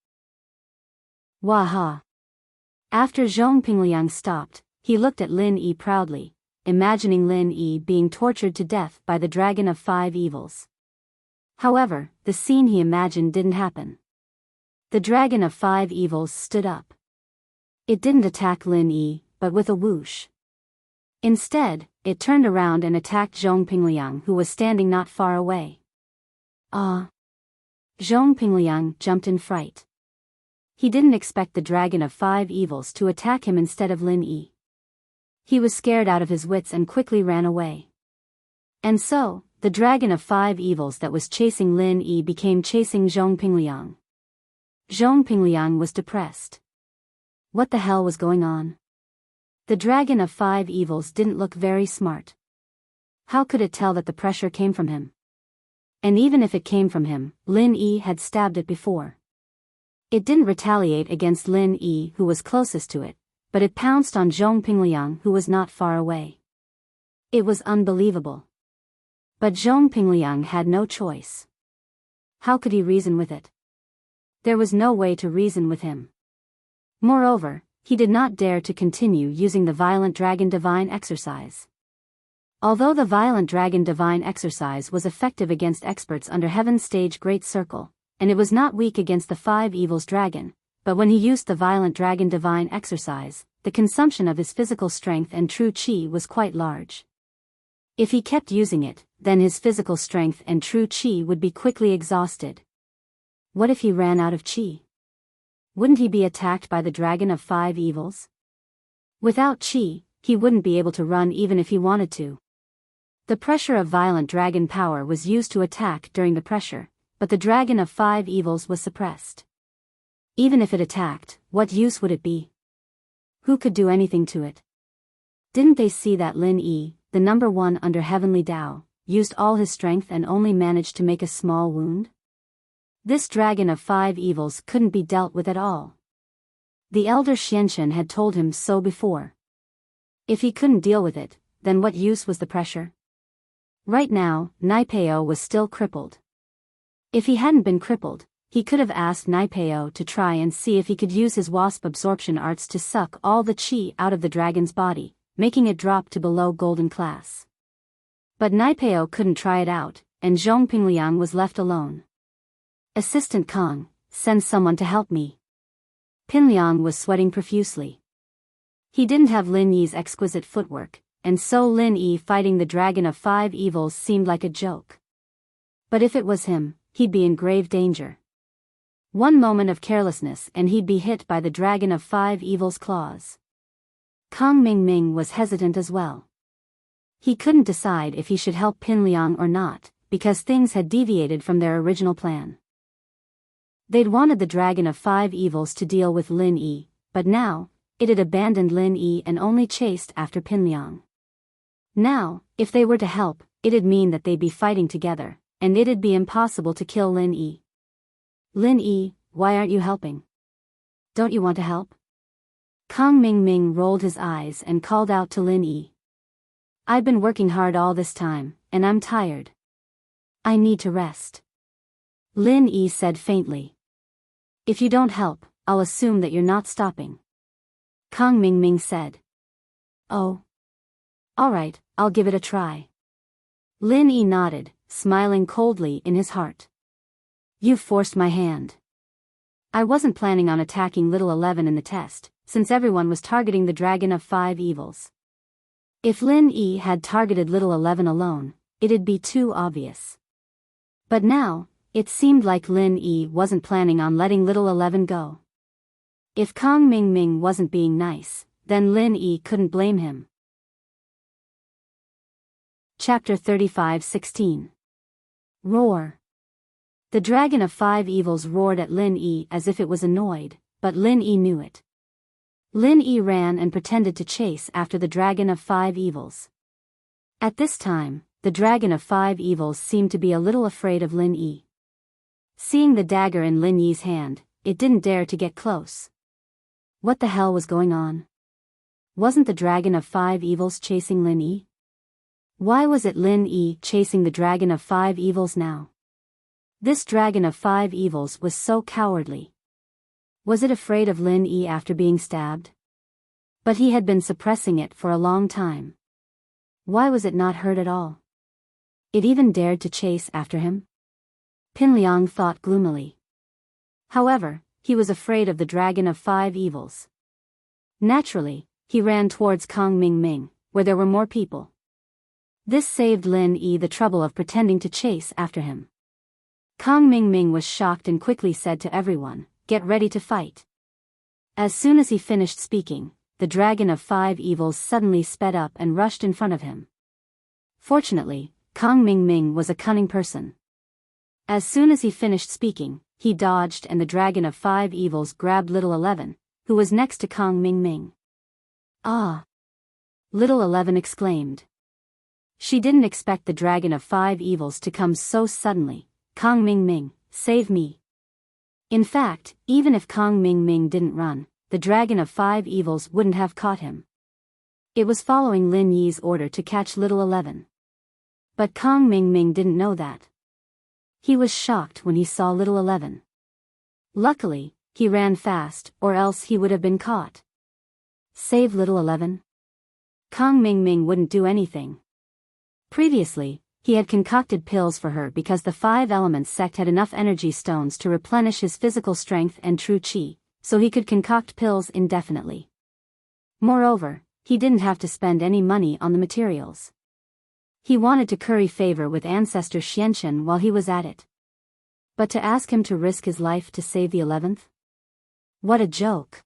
A: Waha. After Zhong Pingliang stopped, he looked at Lin Yi proudly, imagining Lin Yi being tortured to death by the Dragon of Five Evils. However, the scene he imagined didn't happen. The Dragon of Five Evils stood up. It didn't attack Lin Yi, but with a whoosh. Instead, it turned around and attacked Zhong Pingliang, who was standing not far away. Ah! Zhong Pingliang jumped in fright. He didn't expect the Dragon of Five Evils to attack him instead of Lin Yi. He was scared out of his wits and quickly ran away. And so, the Dragon of Five Evils that was chasing Lin Yi became chasing Zhong Pingliang. Zhong Pingliang was depressed. What the hell was going on? The Dragon of Five Evils didn't look very smart. How could it tell that the pressure came from him? And even if it came from him, Lin Yi had stabbed it before. It didn't retaliate against Lin Yi, who was closest to it, but it pounced on Zhong Pingliang, who was not far away. It was unbelievable. But Zhong Pingliang had no choice. How could he reason with it? There was no way to reason with him. Moreover, he did not dare to continue using the Violent Dragon Divine exercise. Although the Violent Dragon Divine exercise was effective against experts under Heaven's Stage Great Circle, and it was not weak against the Five Evils Dragon, but when he used the Violent Dragon Divine exercise, the consumption of his physical strength and true chi was quite large. If he kept using it, then his physical strength and true chi would be quickly exhausted. What if he ran out of chi? Wouldn't he be attacked by the Dragon of Five Evils? Without chi, he wouldn't be able to run even if he wanted to. The pressure of Violent Dragon power was used to attack during the pressure, but the Dragon of Five Evils was suppressed. Even if it attacked, what use would it be? Who could do anything to it? Didn't they see that Lin Yi, the number one under Heavenly Tao, used all his strength and only managed to make a small wound? This Dragon of Five Evils couldn't be dealt with at all. The elder Xianshen had told him so before. If he couldn't deal with it, then what use was the pressure? Right now, Naipeo was still crippled. If he hadn't been crippled, he could have asked Naipeo to try and see if he could use his wasp absorption arts to suck all the chi out of the dragon's body, making it drop to below golden class. But Naipeo couldn't try it out, and Zhong Pingliang was left alone. Assistant Kong, send someone to help me. Pinliang was sweating profusely. He didn't have Lin Yi's exquisite footwork, and so Lin Yi fighting the Dragon of Five Evils seemed like a joke. But if it was him, he'd be in grave danger. One moment of carelessness and he'd be hit by the Dragon of Five Evils' claws. Kong Mingming was hesitant as well. He couldn't decide if he should help Pinliang or not, because things had deviated from their original plan. They'd wanted the Dragon of Five Evils to deal with Lin Yi, but now, it had abandoned Lin Yi and only chased after Pinliang. Now, if they were to help, it'd mean that they'd be fighting together, and it'd be impossible to kill Lin Yi. Lin Yi, why aren't you helping? Don't you want to help? Kong Mingming rolled his eyes and called out to Lin Yi. I've been working hard all this time, and I'm tired. I need to rest. Lin Yi said faintly. If you don't help, I'll assume that you're not stopping. Kong Mingming said. Oh. Alright, I'll give it a try. Lin Yi nodded, smiling coldly in his heart. You've forced my hand. I wasn't planning on attacking Little 11 in the test, since everyone was targeting the Dragon of Five Evils. If Lin Yi had targeted Little 11 alone, it'd be too obvious. But now, it seemed like Lin Yi wasn't planning on letting Little 11 go. If Kong Mingming wasn't being nice, then Lin Yi couldn't blame him. Chapter 35:16. Roar. The Dragon of Five Evils roared at Lin Yi as if it was annoyed, but Lin Yi knew it. Lin Yi ran and pretended to chase after the Dragon of Five Evils. At this time, the Dragon of Five Evils seemed to be a little afraid of Lin Yi. Seeing the dagger in Lin Yi's hand, it didn't dare to get close. What the hell was going on? Wasn't the Dragon of Five Evils chasing Lin Yi? Why was it Lin Yi chasing the Dragon of Five Evils now? This dragon of 5 evils was so cowardly. Was it afraid of Lin Yi after being stabbed? But he had been suppressing it for a long time. Why was it not hurt at all? It even dared to chase after him? Pin Liang thought gloomily. However, he was afraid of the dragon of 5 evils. Naturally, he ran towards Kang Ming Ming, where there were more people. This saved Lin Yi the trouble of pretending to chase after him. Kang Ming Ming was shocked and quickly said to everyone, "Get ready to fight." As soon as he finished speaking, the dragon of 5 evils suddenly sped up and rushed in front of him. Fortunately, Kang Ming Ming was a cunning person. As soon as he finished speaking, he dodged and the dragon of 5 evils grabbed Little 11, who was next to Kang Ming Ming. "Ah!" Little 11 exclaimed. She didn't expect the dragon of 5 evils to come so suddenly. "Kang Ming Ming, save me." In fact, even if Kang Ming Ming didn't run, the dragon of 5 evils wouldn't have caught him. It was following Lin Yi's order to catch Little 11. But Kang Ming Ming didn't know that. He was shocked when he saw Little 11. Luckily, he ran fast, or else he would have been caught. Save Little 11? Kang Ming Ming wouldn't do anything. Previously, he had concocted pills for her because the 5 Elements sect had enough energy stones to replenish his physical strength and true qi, so he could concoct pills indefinitely. Moreover, he didn't have to spend any money on the materials. He wanted to curry favor with ancestor Xianchen while he was at it. But to ask him to risk his life to save the 11th? What a joke.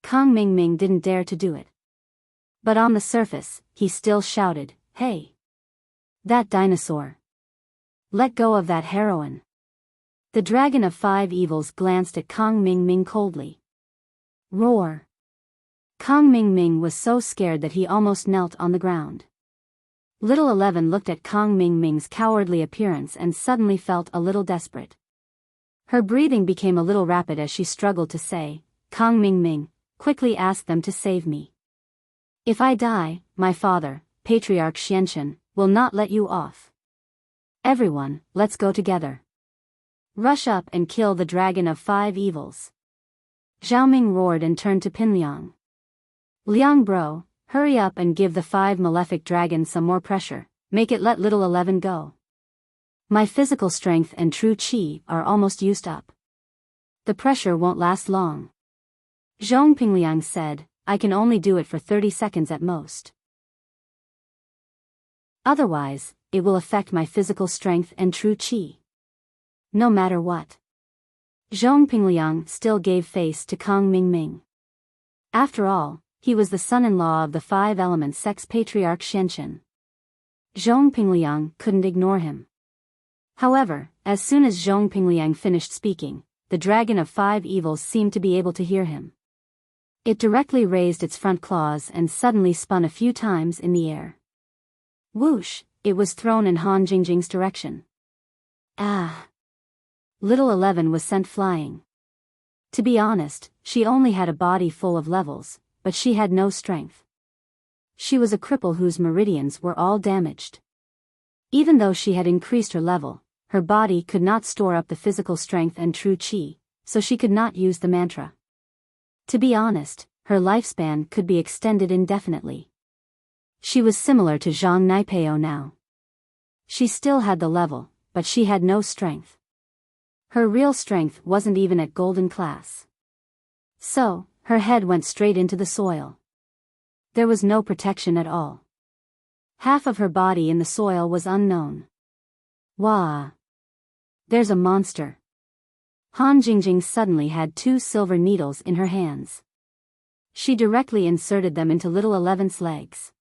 A: Kang Ming Ming didn't dare to do it. But on the surface, he still shouted, "Hey! That dinosaur! Let go of that heroine!" The dragon of 5 evils glanced at Kang Ming Ming coldly. Roar! Kang Ming Ming was so scared that he almost knelt on the ground. Little 11 looked at Kang Ming Ming's cowardly appearance and suddenly felt a little desperate. Her breathing became a little rapid as she struggled to say, "Kang Ming Ming, quickly ask them to save me. If I die, my father, Patriarch Xianchen, will not let you off. Everyone, let's go together. Rush up and kill the dragon of 5 evils." Zhao Ming roared and turned to Pin Liang. "Liang bro, hurry up and give the 5 malefic dragons some more pressure, make it let Little 11 go. My physical strength and true qi are almost used up. The pressure won't last long." Zhong Pingliang said, "I can only do it for 30 seconds at most. Otherwise, it will affect my physical strength and true qi. No matter what." Zhong Pingliang still gave face to Kang Ming Ming. After all, he was the son-in-law of the 5 Elements sect's Patriarch Xianchen. Zhong Pingliang couldn't ignore him. However, as soon as Zhong Pingliang finished speaking, the dragon of 5 evils seemed to be able to hear him. It directly raised its front claws and suddenly spun a few times in the air. Whoosh, it was thrown in Han Jingjing's direction. Ah! Little 11 was sent flying. To be honest, she only had a body full of levels, but she had no strength. She was a cripple whose meridians were all damaged. Even though she had increased her level, her body could not store up the physical strength and true qi, so she could not use the mantra. To be honest, her lifespan could be extended indefinitely. She was similar to Zhang Naipeo now. She still had the level, but she had no strength. Her real strength wasn't even at golden class. So, her head went straight into the soil. There was no protection at all. Half of her body in the soil was unknown. Wah! There's a monster. Han Jingjing suddenly had 2 silver needles in her hands. She directly inserted them into Little 11's legs.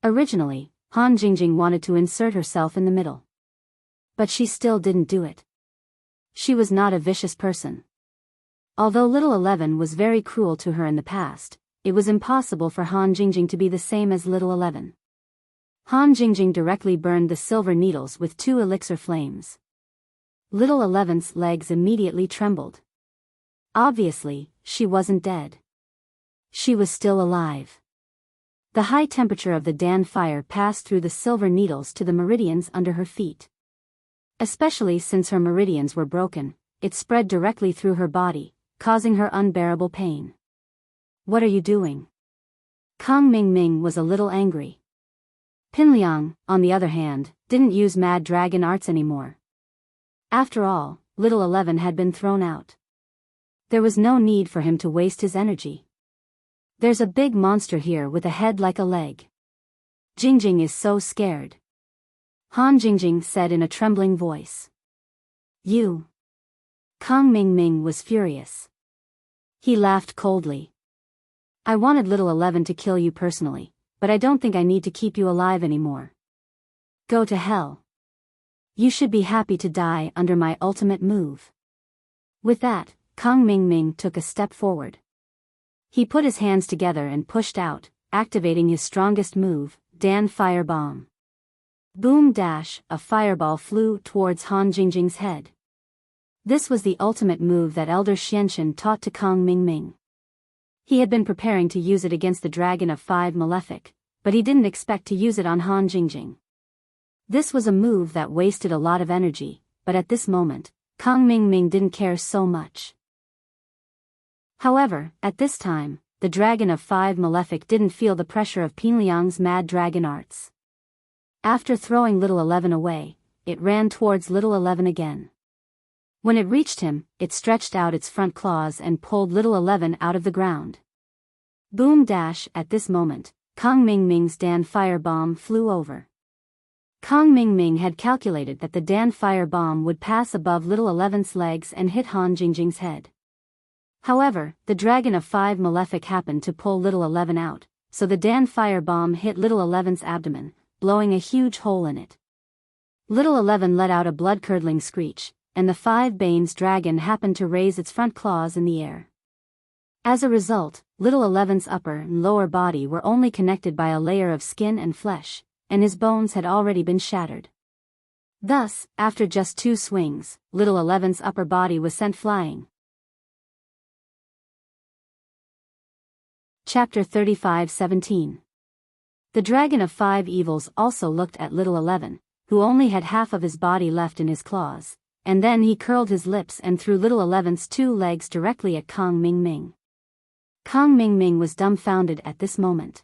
A: Originally, Han Jingjing wanted to insert herself in the middle. But she still didn't do it. She was not a vicious person. Although Little 11 was very cruel to her in the past, it was impossible for Han Jingjing to be the same as Little 11. Han Jingjing directly burned the silver needles with 2 elixir flames. Little 11's legs immediately trembled. Obviously, she wasn't dead. She was still alive. The high temperature of the Dan fire passed through the silver needles to the meridians under her feet. Especially since her meridians were broken, it spread directly through her body, causing her unbearable pain. "What are you doing?" Kang Ming was a little angry. Pinliang, on the other hand, didn't use mad dragon arts anymore. After all, Little 11 had been thrown out. There was no need for him to waste his energy. "There's a big monster here with a head like a leg. Jingjing is so scared," Han Jingjing said in a trembling voice. "You?" Kang Ming was furious. He laughed coldly. "I wanted Little 11 to kill you personally, but I don't think I need to keep you alive anymore. Go to hell. You should be happy to die under my ultimate move." With that, Kang Ming took a step forward. He put his hands together and pushed out, activating his strongest move, Dan Fire Bomb. Boom dash, a fireball flew towards Han Jingjing's head. This was the ultimate move that Elder Xianxin taught to Kang Ming. He had been preparing to use it against the Dragon of 5 Malefic, but he didn't expect to use it on Han Jingjing. This was a move that wasted a lot of energy, but at this moment, Kang Ming didn't care so much. However, at this time, the Dragon of 5 Malefic didn't feel the pressure of Pinliang's mad dragon arts. After throwing Little 11 away, it ran towards Little 11 again. When it reached him, it stretched out its front claws and pulled Little 11 out of the ground. Boom dash, at this moment, Kang Ming's Dan Fire Bomb flew over. Kang Ming had calculated that the Dan Fire Bomb would pass above Little 11's legs and hit Han Jingjing's head. However, the Dragon of 5 Malefic happened to pull Little 11 out, so the Dan Fire Bomb hit Little 11's abdomen, blowing a huge hole in it. Little 11 let out a blood-curdling screech, and the 5 Banes dragon happened to raise its front claws in the air. As a result, Little 11's upper and lower body were only connected by a layer of skin and flesh, and his bones had already been shattered. Thus, after just 2 swings, Little 11's upper body was sent flying. Chapter 35:17. The Dragon of 5 Evils also looked at Little 11, who only had half of his body left in his claws, and then he curled his lips and threw Little 11's 2 legs directly at Kang Ming. Kang Ming was dumbfounded at this moment.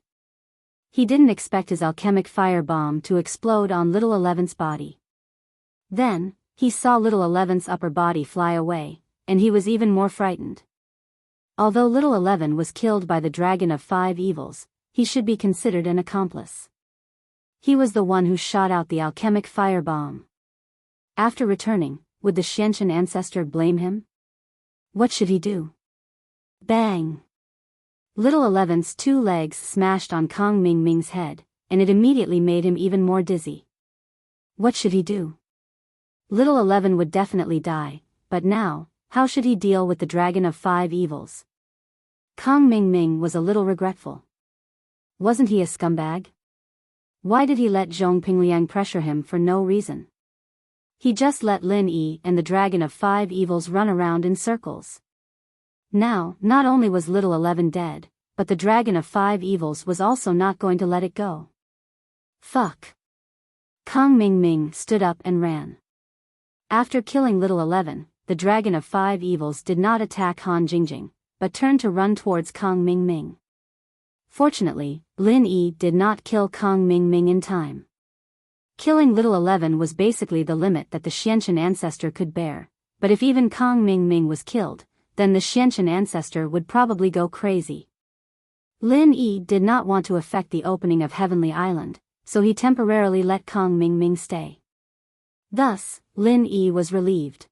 A: He didn't expect his alchemic fire bomb to explode on Little 11's body. Then, he saw Little 11's upper body fly away, and he was even more frightened. Although Little 11 was killed by the Dragon of 5 Evils, he should be considered an accomplice. He was the one who shot out the alchemic fire bomb. After returning, would the Xianxin ancestor blame him? What should he do? Bang! Little 11's 2 legs smashed on Kang Ming's head, and it immediately made him even more dizzy. What should he do? Little 11 would definitely die, but now, how should he deal with the Dragon of 5 Evils? Kang Ming was a little regretful. Wasn't he a scumbag? Why did he let Zhong Pingliang pressure him for no reason? He just let Lin Yi and the Dragon of 5 Evils run around in circles. Now, not only was Little 11 dead, but the Dragon of 5 Evils was also not going to let it go. Fuck. Kang Ming stood up and ran. After killing Little 11, the Dragon of 5 Evils did not attack Han Jingjing, but turned to run towards Kang Ming. Fortunately, Lin Yi did not kill Kang Ming in time. Killing Little 11 was basically the limit that the Xianxin ancestor could bear, but if even Kang Ming was killed, then the Xianxin ancestor would probably go crazy. Lin Yi did not want to affect the opening of Heavenly Island, so he temporarily let Kang Ming stay. Thus, Lin Yi was relieved.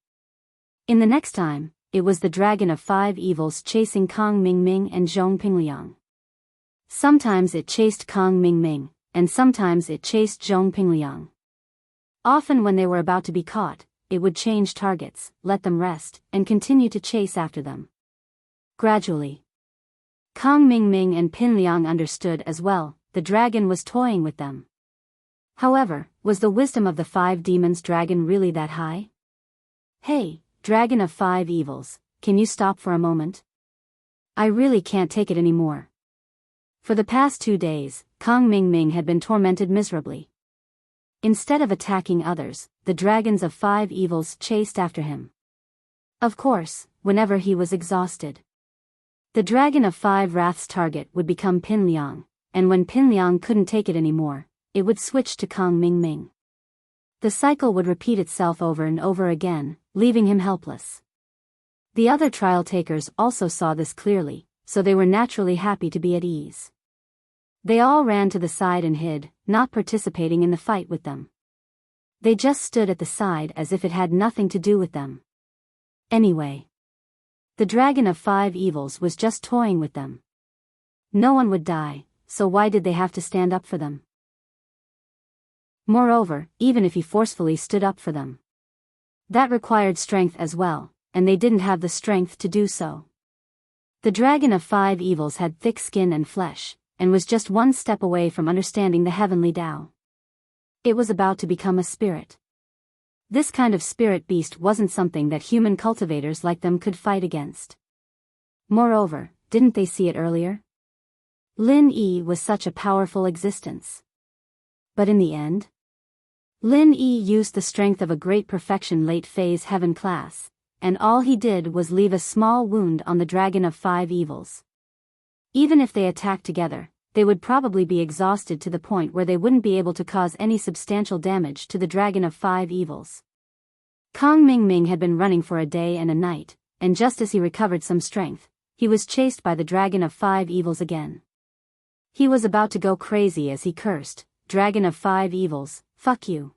A: In the next time, it was the Dragon of 5 Evils chasing Kang Ming and Zhong Pingliang. Sometimes it chased Kang Ming, and sometimes it chased Zhong Pingliang. Often when they were about to be caught, it would change targets, let them rest, and continue to chase after them. Gradually, Kang Ming and Pinliang understood as well, the dragon was toying with them. However, was the wisdom of the 5 demons dragon really that high? Hey, Dragon of 5 Evils, can you stop for a moment? I really can't take it anymore. For the past 2 days, Kang Ming had been tormented miserably. Instead of attacking others, the dragons of 5 evils chased after him. Of course, whenever he was exhausted, the dragon of 5 wrath's target would become Pin Liang, and when Pin Liang couldn't take it anymore, it would switch to Kong Ming Ming. The cycle would repeat itself over and over again, leaving him helpless. The other trial takers also saw this clearly, so they were naturally happy to be at ease. They all ran to the side and hid, not participating in the fight with them. They just stood at the side as if it had nothing to do with them. Anyway, the dragon of 5 evils was just toying with them. No one would die, so why did they have to stand up for them? Moreover, even if he forcefully stood up for them, that required strength as well, and they didn't have the strength to do so. The dragon of 5 evils had thick skin and flesh, and was just one step away from understanding the heavenly Tao. It was about to become a spirit. This kind of spirit beast wasn't something that human cultivators like them could fight against. Moreover, didn't they see it earlier? Lin Yi was such a powerful existence. But in the end, Lin Yi used the strength of a great perfection late phase heaven class, and all he did was leave a small wound on the dragon of 5 evils. Even if they attacked together, they would probably be exhausted to the point where they wouldn't be able to cause any substantial damage to the dragon of 5 evils. Kong Ming Ming had been running for a day and a night, and just as he recovered some strength, he was chased by the dragon of 5 evils again. He was about to go crazy as he cursed, "Dragon of 5 evils, fuck you."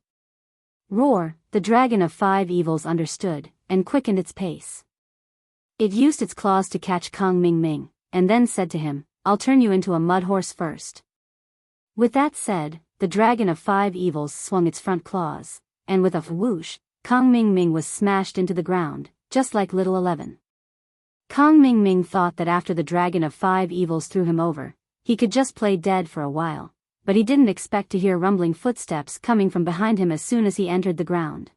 A: Roar, the dragon of 5 evils understood, and quickened its pace. It used its claws to catch Kong Ming Ming, and then said to him, "I'll turn you into a mud horse first." With that said, the dragon of 5 evils swung its front claws, and with a whoosh, Kong Ming Ming was smashed into the ground, just like Little 11. Kong Ming Ming thought that after the dragon of 5 evils threw him over, he could just play dead for a while, but he didn't expect to hear rumbling footsteps coming from behind him as soon as he entered the ground.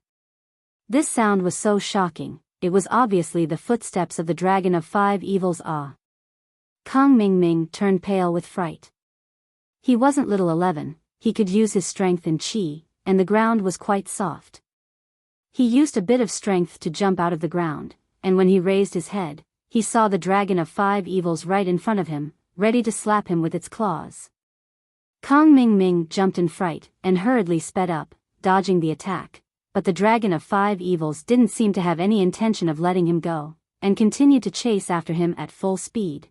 A: This sound was so shocking, it was obviously the footsteps of the dragon of 5 evils. Kong Ming Ming turned pale with fright. He wasn't Little 11, he could use his strength in qi, and the ground was quite soft. He used a bit of strength to jump out of the ground, and when he raised his head, he saw the dragon of 5 evils right in front of him, ready to slap him with its claws. Kong Ming Ming jumped in fright, and hurriedly sped up, dodging the attack, but the dragon of 5 evils didn't seem to have any intention of letting him go, and continued to chase after him at full speed.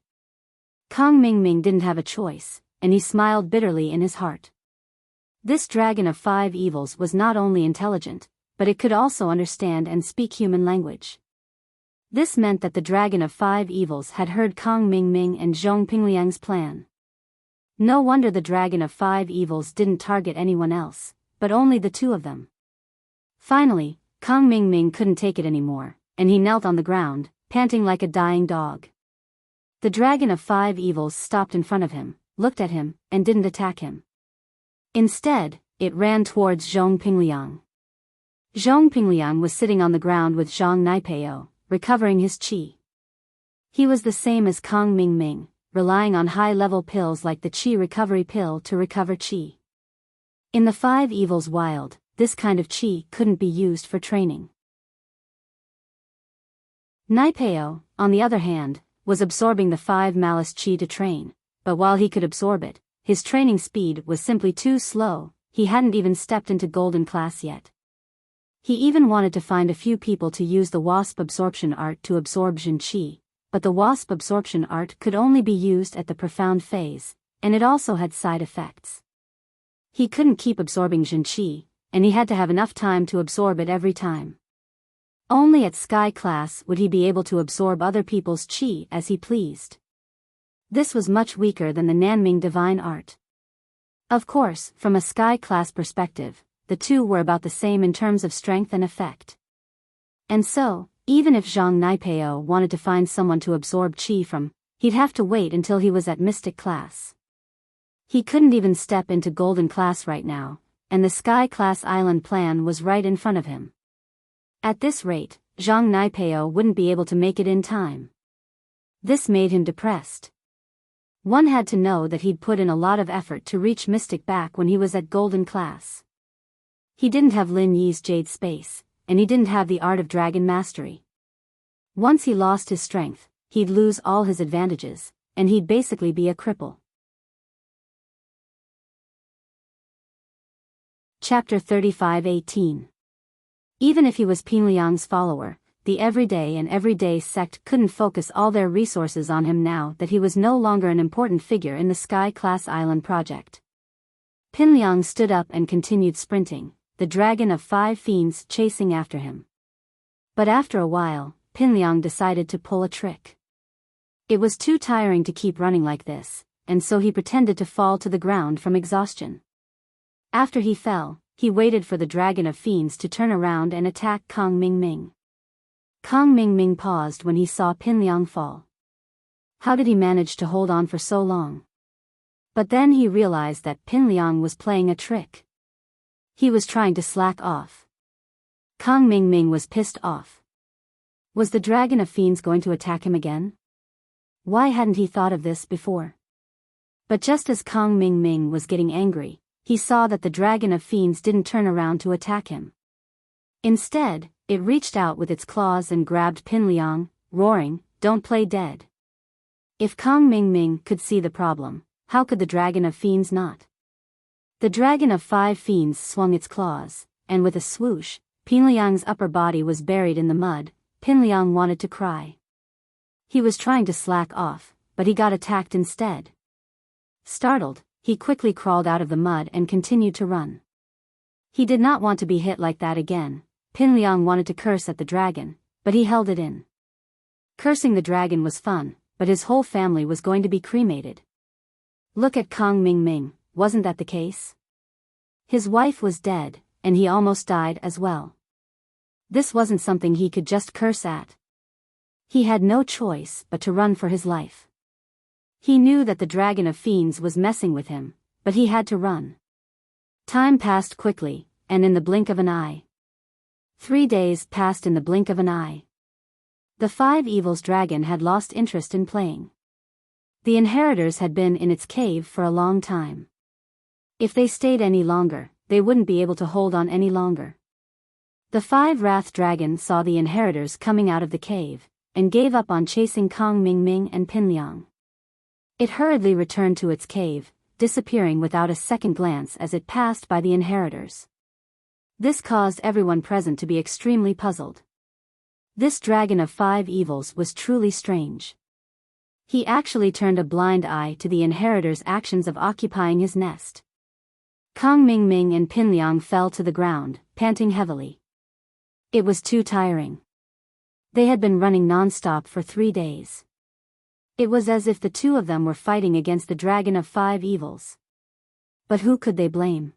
A: Kong Ming Ming didn't have a choice, and he smiled bitterly in his heart. This dragon of 5 evils was not only intelligent, but it could also understand and speak human language. This meant that the dragon of 5 evils had heard Kong Ming Ming and Zhong Pingliang's plan. No wonder the dragon of 5 evils didn't target anyone else, but only the two of them. Finally, Kong Ming Ming couldn't take it anymore, and he knelt on the ground, panting like a dying dog. The dragon of 5 evils stopped in front of him, looked at him, and didn't attack him. Instead, it ran towards Zhong Pingliang. Zhong Pingliang was sitting on the ground with Zhang Naipeo, recovering his qi. He was the same as Kong Ming Ming, relying on high-level pills like the qi recovery pill to recover qi. In the 5 evils wild, this kind of qi couldn't be used for training. Naipeo, on the other hand, was absorbing the 5 malice qi to train, but while he could absorb it, his training speed was simply too slow. He hadn't even stepped into golden class yet. He even wanted to find a few people to use the wasp absorption art to absorb Jin qi, but the wasp absorption art could only be used at the profound phase, and it also had side effects. He couldn't keep absorbing Jin qi, and he had to have enough time to absorb it every time. Only at Sky class would he be able to absorb other people's qi as he pleased. This was much weaker than the Nanming divine art. Of course, from a Sky class perspective, the two were about the same in terms of strength and effect. And so, even if Zhang Naipeo wanted to find someone to absorb qi from, he'd have to wait until he was at Mystic class. He couldn't even step into Golden class right now, and the Sky class island plan was right in front of him. At this rate, Zhang Naipeo wouldn't be able to make it in time. This made him depressed. One had to know that he'd put in a lot of effort to reach Mystic back when he was at Golden class. He didn't have Lin Yi's jade space, and he didn't have the art of dragon mastery. Once he lost his strength, he'd lose all his advantages, and he'd basically be a cripple. Chapter 35:18. Even if he was Pinliang's follower, the everyday sect couldn't focus all their resources on him now that he was no longer an important figure in the Sky-class island project. Pinliang stood up and continued sprinting, the dragon of 5 fiends chasing after him. But after a while, Pinliang decided to pull a trick. It was too tiring to keep running like this, and so he pretended to fall to the ground from exhaustion. After he fell, he waited for the dragon of fiends to turn around and attack Kong Mingming. Kong Mingming paused when he saw Pinliang fall. How did he manage to hold on for so long? But then he realized that Pinliang was playing a trick. He was trying to slack off. Kong Mingming was pissed off. Was the dragon of fiends going to attack him again? Why hadn't he thought of this before? But just as Kong Mingming was getting angry, he saw that the dragon of fiends didn't turn around to attack him. Instead, it reached out with its claws and grabbed Pinliang, roaring, "Don't play dead." If Kong Mingming could see the problem, how could the dragon of fiends not? The dragon of 5 fiends swung its claws, and with a swoosh, Pinliang's upper body was buried in the mud. Pinliang wanted to cry. He was trying to slack off, but he got attacked instead. Startled, he quickly crawled out of the mud and continued to run. He did not want to be hit like that again. Pinliang wanted to curse at the dragon, but he held it in. Cursing the dragon was fun, but his whole family was going to be cremated. Look at Kong Mingming, wasn't that the case? His wife was dead, and he almost died as well. This wasn't something he could just curse at. He had no choice but to run for his life. He knew that the dragon of fiends was messing with him, but he had to run. Time passed quickly, and in the blink of an eye. 3 days passed in the blink of an eye. The 5 Evils dragon had lost interest in playing. The inheritors had been in its cave for a long time. If they stayed any longer, they wouldn't be able to hold on any longer. The 5 Wrath dragons saw the inheritors coming out of the cave, and gave up on chasing Kong Mingming and Pinliang. It hurriedly returned to its cave, disappearing without a second glance as it passed by the inheritors. This caused everyone present to be extremely puzzled. This dragon of 5 evils was truly strange. He actually turned a blind eye to the inheritors' actions of occupying his nest. Kong Mingming and Pinliang fell to the ground, panting heavily. It was too tiring. They had been running non-stop for 3 days. It was as if the two of them were fighting against the dragon of 5 evils. But who could they blame?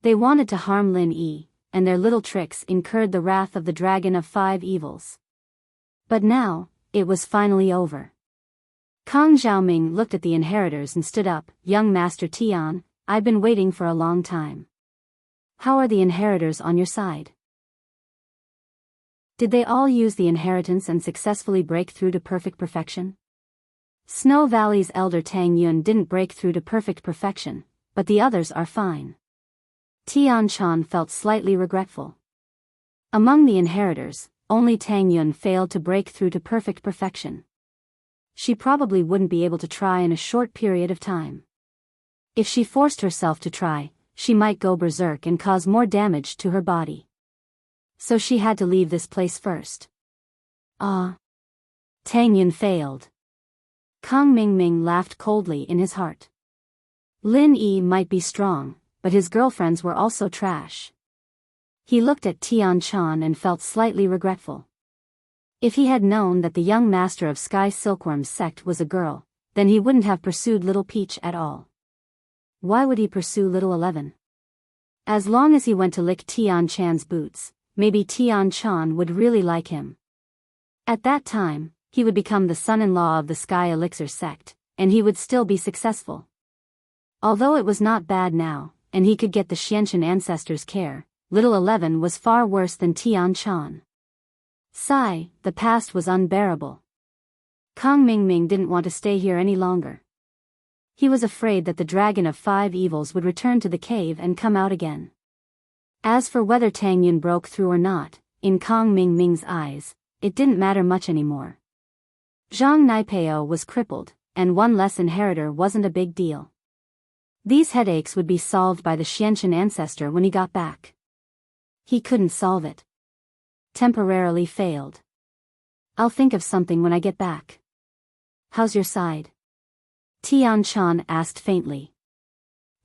A: They wanted to harm Lin Yi, and their little tricks incurred the wrath of the dragon of 5 evils. But now, it was finally over. Kong Xiaoming looked at the inheritors and stood up. "Young Master Tian, I've been waiting for a long time. How are the inheritors on your side? Did they all use the inheritance and successfully break through to perfect perfection?" Snow Valley's elder Tang Yun didn't break through to perfect perfection, but the others are fine. Tian Chan felt slightly regretful. Among the inheritors, only Tang Yun failed to break through to perfect perfection. She probably wouldn't be able to try in a short period of time. If she forced herself to try, she might go berserk and cause more damage to her body. So she had to leave this place first. Tang Yun failed. Kong Mingming laughed coldly in his heart. Lin Yi might be strong, but his girlfriends were also trash. He looked at Tian Chan and felt slightly regretful. If he had known that the young master of Sky Silkworm's sect was a girl, then he wouldn't have pursued Little Peach at all. Why would he pursue Little 11? As long as he went to lick Tian Chan's boots, maybe Tian Chan would really like him. At that time, he would become the son-in-law of the Sky Elixir sect, and he would still be successful. Although it was not bad now, and he could get the Xiantian ancestors' care, Little 11 was far worse than Tian Chan. Sigh, the past was unbearable. Kong Mingming didn't want to stay here any longer. He was afraid that the dragon of 5 evils would return to the cave and come out again. As for whether Tang Yun broke through or not, in Kong Ming Ming's eyes, it didn't matter much anymore. Zhang Naipeo was crippled, and one less inheritor wasn't a big deal. These headaches would be solved by the Xiantian ancestor when he got back. He couldn't solve it. Temporarily failed. I'll think of something when I get back. How's your side? Tian Chan asked faintly.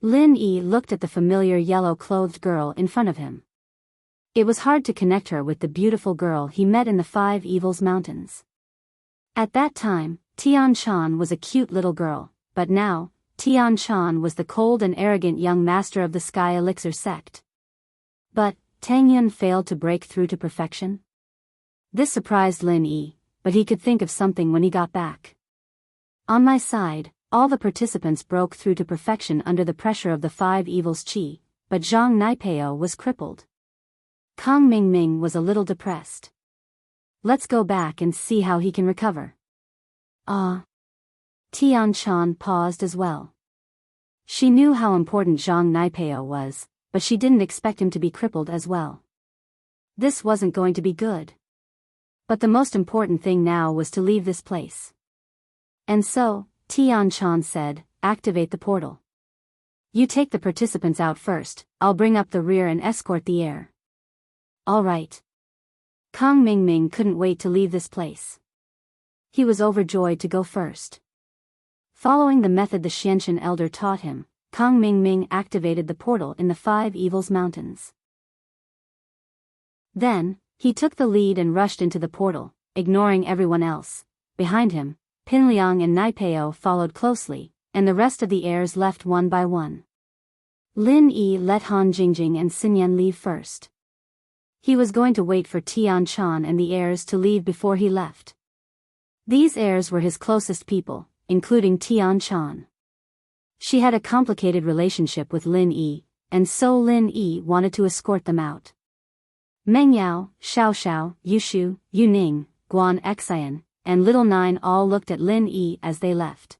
A: Lin Yi looked at the familiar yellow-clothed girl in front of him. It was hard to connect her with the beautiful girl he met in the Five Evils Mountains. At that time, Tian Chan was a cute little girl, but now, Tian Chan was the cold and arrogant young master of the Sky Elixir sect. But, Tang Yun failed to break through to perfection? This surprised Lin Yi, but he could think of something when he got back. On my side, all the participants broke through to perfection under the pressure of the Five Evils Qi, but Zhang Naipeo was crippled. Kong Ming Ming was a little depressed. Let's go back and see how he can recover. Tian Chan paused as well. She knew how important Zhang Naipeo was, but she didn't expect him to be crippled as well. This wasn't going to be good. But the most important thing now was to leave this place. And so, Tian Chan said, activate the portal. You take the participants out first, I'll bring up the rear and escort the heir. All right. Kong Ming Ming couldn't wait to leave this place. He was overjoyed to go first. Following the method the Xiantian elder taught him, Kong Ming Ming activated the portal in the Five Evils Mountains. Then, he took the lead and rushed into the portal, ignoring everyone else. Behind him, Pinliang and Naipeo followed closely, and the rest of the heirs left one by one. Lin Yi let Han Jingjing and Xinyan leave first. He was going to wait for Tian Chan and the heirs to leave before he left. These heirs were his closest people, including Tian Chan. She had a complicated relationship with Lin Yi, and so Lin Yi wanted to escort them out. Meng Yao, Xiao Xiao, Yushu, Yuning, Guan Xian, and Little Nine all looked at Lin Yi as they left.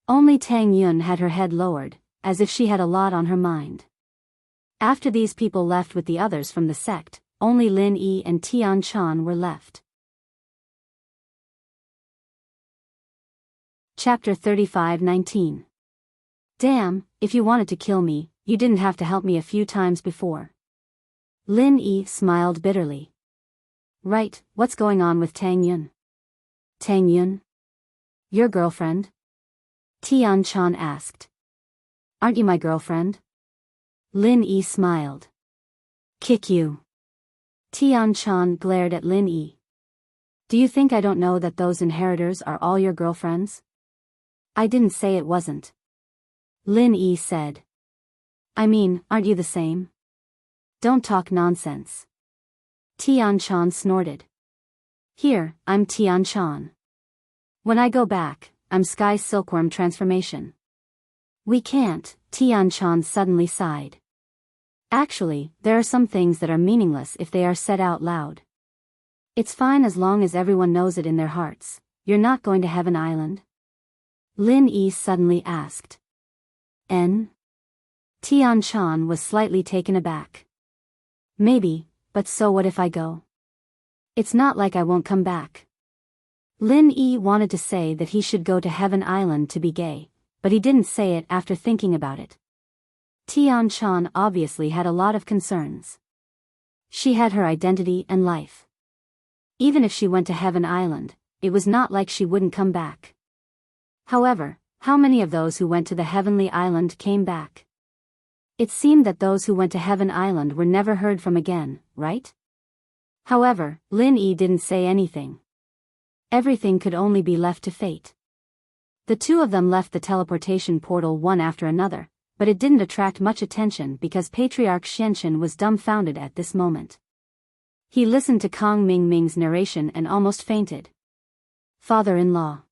A: Only Tang Yun had her head lowered, as if she had a lot on her mind. After these people left with the others from the sect, only Lin Yi and Tian Chan were left. Chapter 35:19. Damn, if you wanted to kill me, you didn't have to help me a few times before. Lin Yi smiled bitterly. Right, what's going on with Tang Yun? Tang Yun? Your girlfriend? Tian Chan asked. Aren't you my girlfriend? Lin Yi smiled. Kick you. Tian Chan glared at Lin Yi. Do you think I don't know that those inheritors are all your girlfriends? I didn't say it wasn't. Lin Yi said. I mean, aren't you the same? Don't talk nonsense. Tian Chan snorted. Here, I'm Tian Chan. When I go back, I'm Sky Silkworm transformation. We can't, Tian Chan suddenly sighed. Actually, there are some things that are meaningless if they are said out loud. It's fine as long as everyone knows it in their hearts. You're not going to Heaven Island? Lin Yi suddenly asked. Tian Chan was slightly taken aback. Maybe, but so what if I go? It's not like I won't come back. Lin Yi wanted to say that he should go to Heaven Island to be gay, but he didn't say it after thinking about it. Tian Chan obviously had a lot of concerns. She had her identity and life. Even if she went to Heaven Island, it was not like she wouldn't come back. However, how many of those who went to the Heavenly Island came back? It seemed that those who went to Heaven Island were never heard from again, right? However, Lin Yi didn't say anything. Everything could only be left to fate. The two of them left the teleportation portal one after another, but it didn't attract much attention because Patriarch Xiantian was dumbfounded at this moment. He listened to Kong Ming Ming's narration and almost fainted. Father-in-law.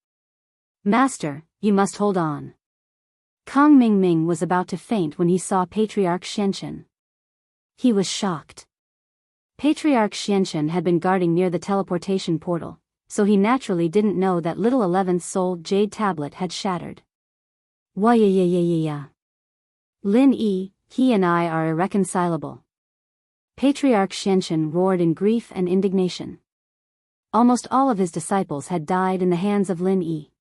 A: Master, you must hold on. Kong Ming Ming was about to faint when he saw Patriarch Xiantian. He was shocked. Patriarch Xiantian had been guarding near the teleportation portal, so he naturally didn't know that little 11th soul jade tablet had shattered. Why? Lin Yi, he and I are irreconcilable. Patriarch Xianchen roared in grief and indignation. Almost all of his disciples had died in the hands of Lin Yi.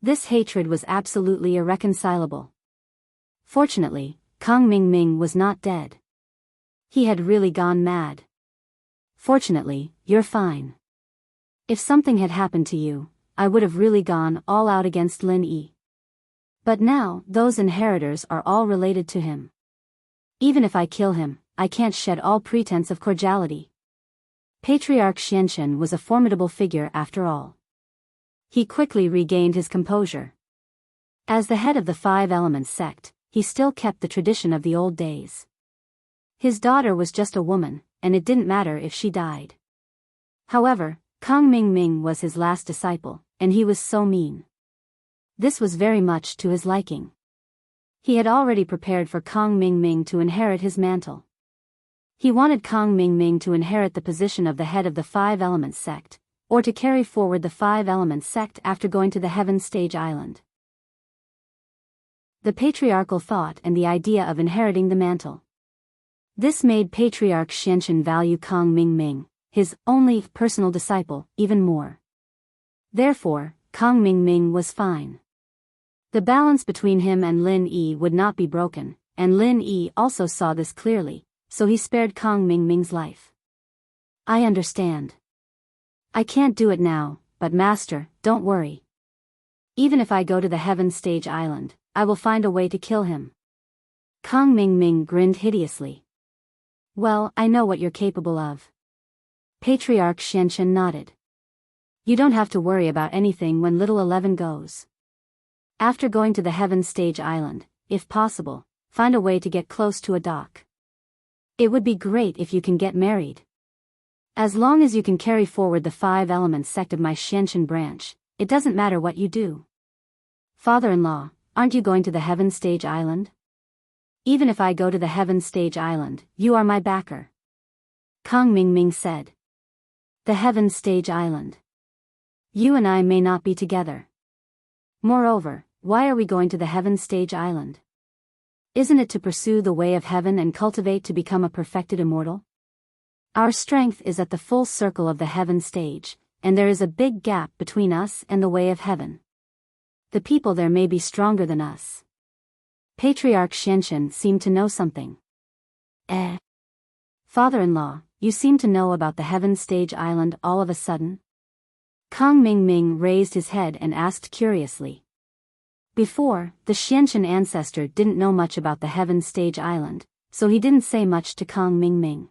A: This hatred was absolutely irreconcilable. Fortunately, Kang Mingming was not dead. He had really gone mad. Fortunately, you're fine. If something had happened to you, I would have really gone all out against Lin Yi. But now, those inheritors are all related to him. Even if I kill him, I can't shed all pretense of cordiality. Patriarch Xianchen was a formidable figure after all. He quickly regained his composure. As the head of the Five Elements sect, he still kept the tradition of the old days. His daughter was just a woman, and it didn't matter if she died. However, Kang Mingming was his last disciple, and he was so mean. This was very much to his liking. He had already prepared for Kang Mingming to inherit his mantle. He wanted Kang Mingming to inherit the position of the head of the Five Elements sect, or to carry forward the Five Elements sect after going to the Heaven Stage Island. The patriarchal thought and the idea of inheriting the mantle. This made Patriarch Xianchen value Kang Mingming, his only personal disciple, even more. Therefore, Kang Mingming was fine. The balance between him and Lin Yi would not be broken, and Lin Yi also saw this clearly, so he spared Kang Mingming's life. I understand. I can't do it now, but Master, don't worry. Even if I go to the Heaven Stage Island, I will find a way to kill him. Kang Mingming grinned hideously. Well, I know what you're capable of. Patriarch Xianchen nodded. You don't have to worry about anything when little 11 goes. After going to the Heaven Stage Island, if possible, find a way to get close to a dock. It would be great if you can get married. As long as you can carry forward the Five Elements sect of my Xianchen branch, it doesn't matter what you do. Father-in-law, aren't you going to the Heaven Stage Island? Even if I go to the Heaven Stage Island, you are my backer. Kang Mingming said. The Heaven Stage Island. You and I may not be together. Moreover, why are we going to the Heaven Stage Island? Isn't it to pursue the way of heaven and cultivate to become a perfected immortal? Our strength is at the full circle of the Heaven Stage, and there is a big gap between us and the way of heaven. The people there may be stronger than us. Patriarch Xianchen seemed to know something. Father-in-law, you seem to know about the Heaven Stage Island all of a sudden? Kang Mingming raised his head and asked curiously. Before, the Xianchen ancestor didn't know much about the Heaven Stage Island, so he didn't say much to Kang Mingming.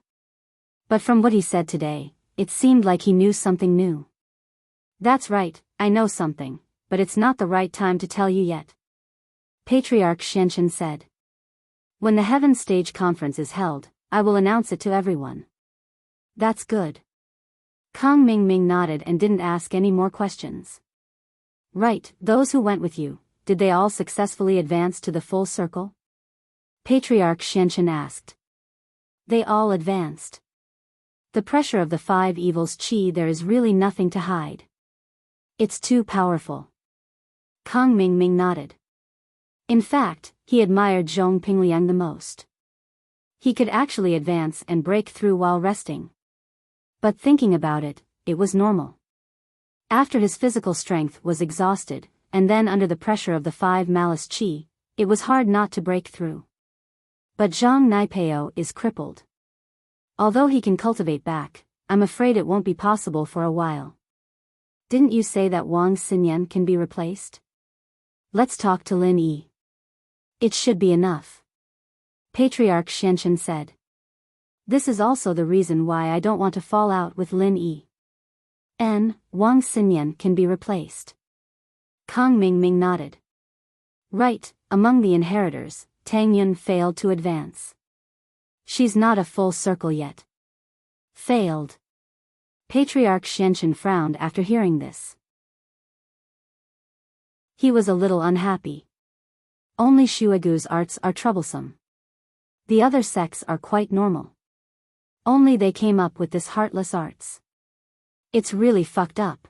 A: But from what he said today, it seemed like he knew something new. That's right, I know something, but it's not the right time to tell you yet. Patriarch Xianchen said. When the Heaven Stage Conference is held, I will announce it to everyone. That's good. Kang Mingming nodded and didn't ask any more questions. Right, those who went with you, did they all successfully advance to the full circle? Patriarch Xianchen asked. They all advanced. The pressure of the five evils qi, there is really nothing to hide. It's too powerful. Kang Mingming nodded. In fact, he admired Zhong Pingliang the most. He could actually advance and break through while resting. But thinking about it, it was normal. After his physical strength was exhausted, and then under the pressure of the five malice qi, it was hard not to break through. But Zhang Naipeo is crippled. Although he can cultivate back, I'm afraid it won't be possible for a while. Didn't you say that Wang Xinyan can be replaced? Let's talk to Lin Yi. It should be enough. Patriarch Xianchen said. This is also the reason why I don't want to fall out with Lin Yi. Wang Xinyan can be replaced. Kang Mingming nodded. Right, among the inheritors, Tang Yun failed to advance. She's not a full circle yet. Failed. Patriarch Xianchen frowned after hearing this. He was a little unhappy. Only Shuagu's arts are troublesome. The other sects are quite normal. Only they came up with this heartless arts. It's really fucked up.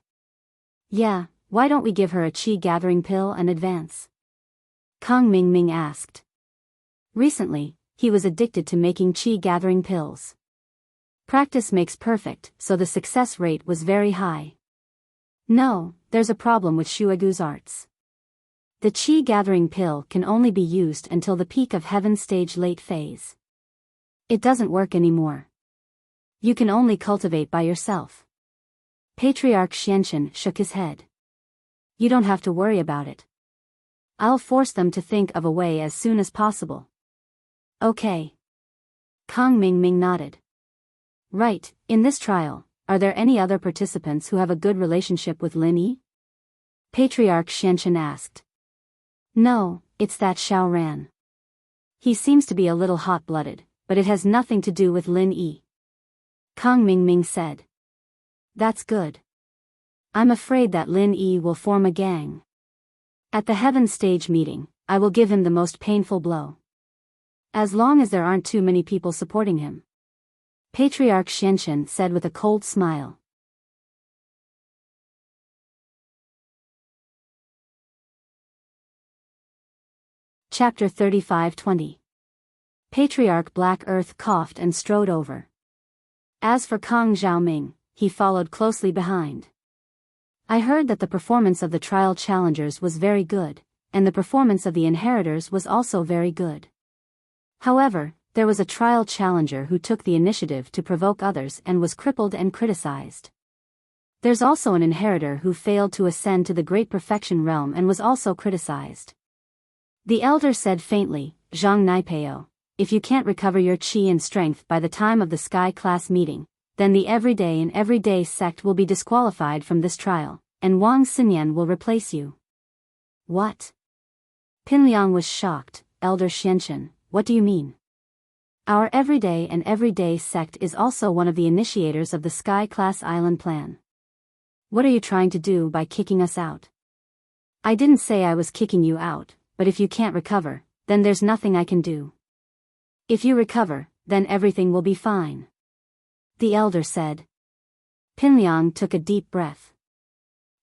A: Yeah, why don't we give her a qi gathering pill and advance? Kang Mingming asked. Recently, he was addicted to making qi gathering pills. Practice makes perfect, so the success rate was very high. No, there's a problem with Shuagu's arts. The chi-gathering pill can only be used until the peak of heaven stage late phase. It doesn't work anymore. You can only cultivate by yourself. Patriarch Xianchen shook his head. You don't have to worry about it. I'll force them to think of a way as soon as possible. Okay. Kang Mingming nodded. Right, in this trial, are there any other participants who have a good relationship with Lin Yi? Patriarch Xianchen asked. No, it's that Xiao Ran. He seems to be a little hot-blooded, but it has nothing to do with Lin Yi. Kang Mingming said. That's good. I'm afraid that Lin Yi will form a gang. At the heaven stage meeting, I will give him the most painful blow. As long as there aren't too many people supporting him. Patriarch Xianchen said with a cold smile. Chapter 35-20. Patriarch Black Earth coughed and strode over. As for Kang Xiaoming, he followed closely behind. I heard that the performance of the trial challengers was very good, and the performance of the inheritors was also very good. However, there was a trial challenger who took the initiative to provoke others and was crippled and criticized. There's also an inheritor who failed to ascend to the Great Perfection realm and was also criticized. The elder said faintly, Zhang Naipeo, if you can't recover your qi and strength by the time of the Sky class meeting, then the everyday and everyday sect will be disqualified from this trial, and Wang Xinyan will replace you. What? Pinliang was shocked. Elder Xianchen, what do you mean? Our everyday and everyday sect is also one of the initiators of the Sky class island plan. What are you trying to do by kicking us out? I didn't say I was kicking you out, but if you can't recover, then there's nothing I can do. If you recover, then everything will be fine. The elder said. Pinliang took a deep breath.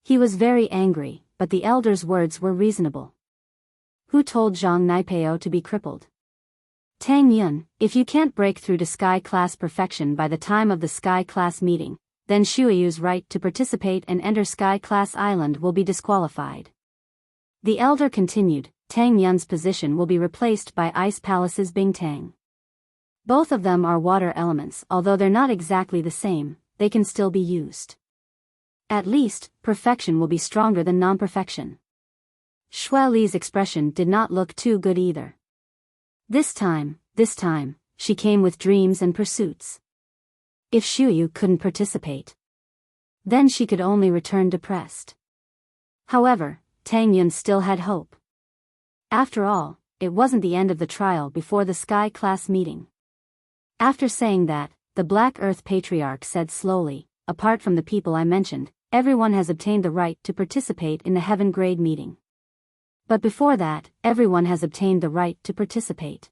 A: He was very angry, but the elder's words were reasonable. Who told Zhang Naipeo to be crippled? Tang Yun, if you can't break through to Sky class perfection by the time of the Sky class meeting, then Shuayu's right to participate and enter Sky class island will be disqualified. The elder continued, Tang Yun's position will be replaced by Ice Palace's Bingtang. Both of them are water elements, although they're not exactly the same, they can still be used. At least, perfection will be stronger than non-perfection. Xue Li's expression did not look too good either. This time, she came with dreams and pursuits. If Shuyu couldn't participate, then she could only return depressed. However, Tang Yun still had hope. After all, it wasn't the end of the trial before the Sky class meeting. After saying that, the Black Earth Patriarch said slowly, apart from the people I mentioned, everyone has obtained the right to participate in the Heaven Grade meeting. But before that, everyone has obtained the right to participate.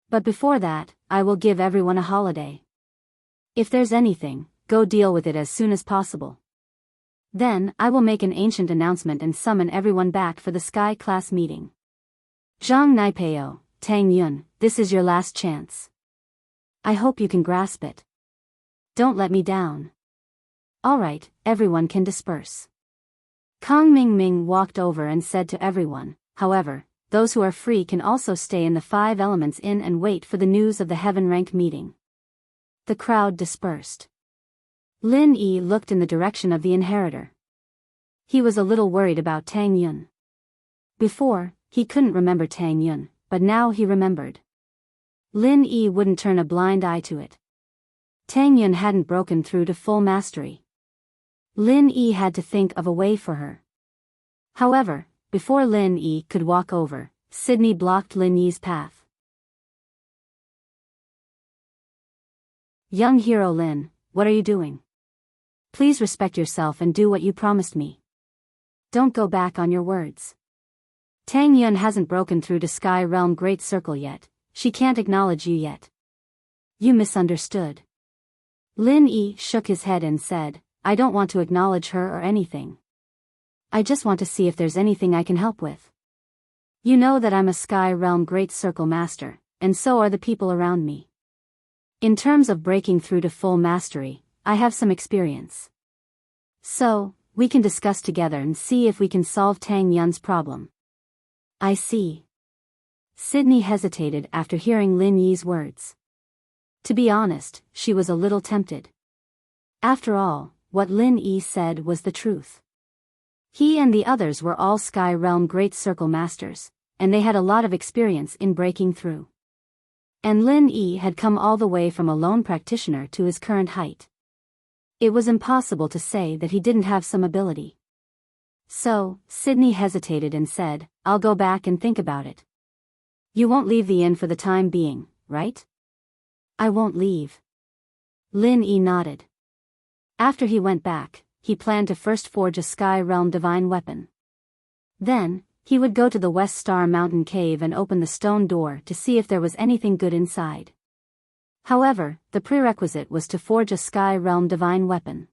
A: But before that, I will give everyone a holiday. If there's anything, go deal with it as soon as possible. Then, I will make an ancient announcement and summon everyone back for the Sky class meeting. Zhang Naipeo, Tang Yun, this is your last chance. I hope you can grasp it. Don't let me down. Alright, everyone can disperse. Kang Mingming walked over and said to everyone, however, those who are free can also stay in the 5 Elements Inn and wait for the news of the Heaven Rank meeting. The crowd dispersed. Lin Yi looked in the direction of the inheritor. He was a little worried about Tang Yun. Before, he couldn't remember Tang Yun, but now he remembered. Lin Yi wouldn't turn a blind eye to it. Tang Yun hadn't broken through to full mastery. Lin Yi had to think of a way for her. However, before Lin Yi could walk over, Sydney blocked Lin Yi's path. Young hero Lin, what are you doing? Please respect yourself and do what you promised me. Don't go back on your words. Tang Yun hasn't broken through to Sky Realm Great Circle yet, she can't acknowledge you yet. You misunderstood. Lin Yi shook his head and said, I don't want to acknowledge her or anything. I just want to see if there's anything I can help with. You know that I'm a Sky Realm Great Circle Master, and so are the people around me. In terms of breaking through to full mastery, I have some experience. So, we can discuss together and see if we can solve Tang Yun's problem. I see. Sydney hesitated after hearing Lin Yi's words. To be honest, she was a little tempted. After all, what Lin Yi said was the truth. He and the others were all Sky Realm Great Circle Masters, and they had a lot of experience in breaking through. And Lin Yi had come all the way from a lone practitioner to his current height. It was impossible to say that he didn't have some ability. So, Sydney hesitated and said, I'll go back and think about it. You won't leave the inn for the time being, right? I won't leave. Lin Yi nodded. After he went back, he planned to first forge a Sky Realm divine weapon. Then, he would go to the West Star Mountain Cave and open the stone door to see if there was anything good inside. However, the prerequisite was to forge a Sky Realm divine weapon.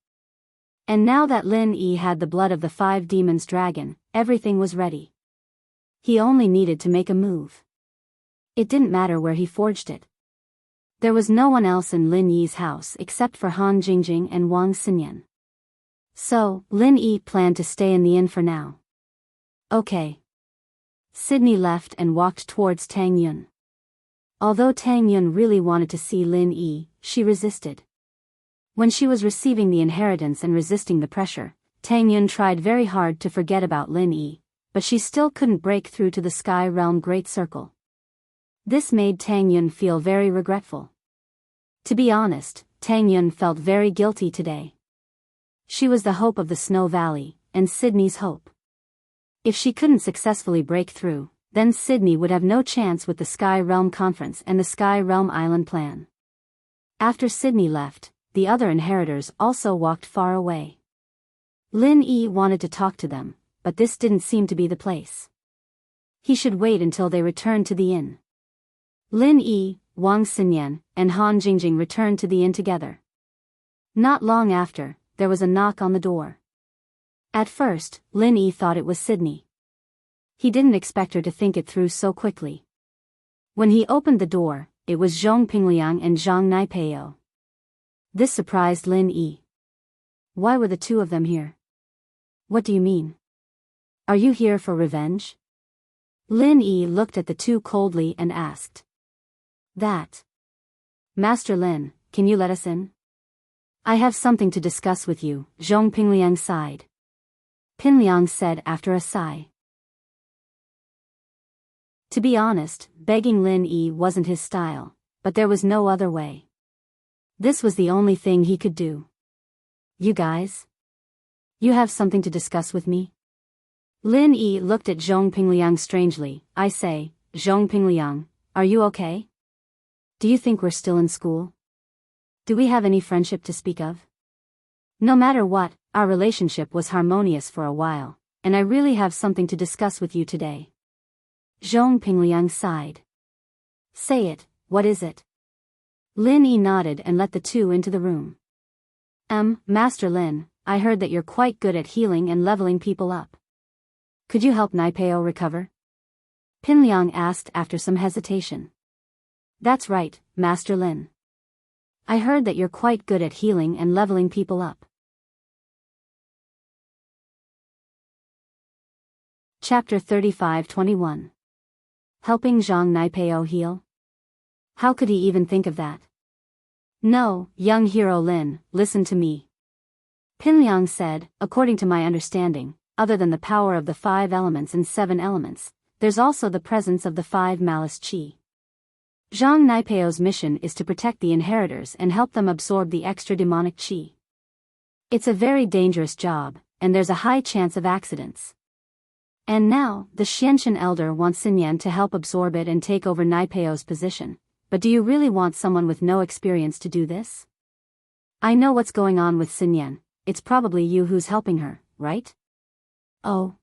A: And now that Lin Yi had the blood of the 5 demons dragon, everything was ready. He only needed to make a move. It didn't matter where he forged it. There was no one else in Lin Yi's house except for Han Jingjing and Wang Xinyan. So, Lin Yi planned to stay in the inn for now. Okay. Sydney left and walked towards Tang Yun. Although Tang Yun really wanted to see Lin Yi, she resisted. When she was receiving the inheritance and resisting the pressure, Tang Yun tried very hard to forget about Lin Yi, but she still couldn't break through to the Sky Realm Great Circle. This made Tang Yun feel very regretful. To be honest, Tang Yun felt very guilty today. She was the hope of the Snow Valley, and Sydney's hope. If she couldn't successfully break through, then Sydney would have no chance with the Sky Realm Conference and the Sky Realm Island plan. After Sydney left, the other inheritors also walked far away. Lin Yi wanted to talk to them, but this didn't seem to be the place. He should wait until they returned to the inn. Lin Yi, Wang Xinyan, and Han Jingjing returned to the inn together. Not long after, there was a knock on the door. At first, Lin Yi thought it was Sydney. He didn't expect her to think it through so quickly. When he opened the door, it was Zhong Pingliang and Zhang Naipeo. This surprised Lin Yi. Why were the two of them here? What do you mean? Are you here for revenge? Lin Yi looked at the two coldly and asked. That. Master Lin, can you let us in? I have something to discuss with you, Zhong Pingliang sighed. Pingliang said after a sigh. To be honest, begging Lin Yi wasn't his style, but there was no other way. This was the only thing he could do. You guys? You have something to discuss with me? Lin Yi looked at Zhong Pingliang strangely. I say, Zhong Pingliang, are you okay? Do you think we're still in school? Do we have any friendship to speak of? No matter what, our relationship was harmonious for a while, and I really have something to discuss with you today. Zhong Pingliang sighed. Say it, what is it? Lin Yi nodded and let the two into the room. Master Lin, I heard that you're quite good at healing and leveling people up. Could you help Naipeo recover? Pingliang asked after some hesitation. That's right, Master Lin. I heard that you're quite good at healing and leveling people up. Chapter 35-21. Helping Zhang Naipeo heal? How could he even think of that? No, young hero Lin, listen to me. Pingliang said, according to my understanding, other than the power of the 5 elements and 7 elements, there's also the presence of the 5 malice chi. Zhang Naipeo's mission is to protect the inheritors and help them absorb the extra demonic chi. It's a very dangerous job, and there's a high chance of accidents. And now, the Xianxian elder wants Xinyan to help absorb it and take over Naipeo's position, but do you really want someone with no experience to do this? I know what's going on with Xinyan, it's probably you who's helping her, right? Oh.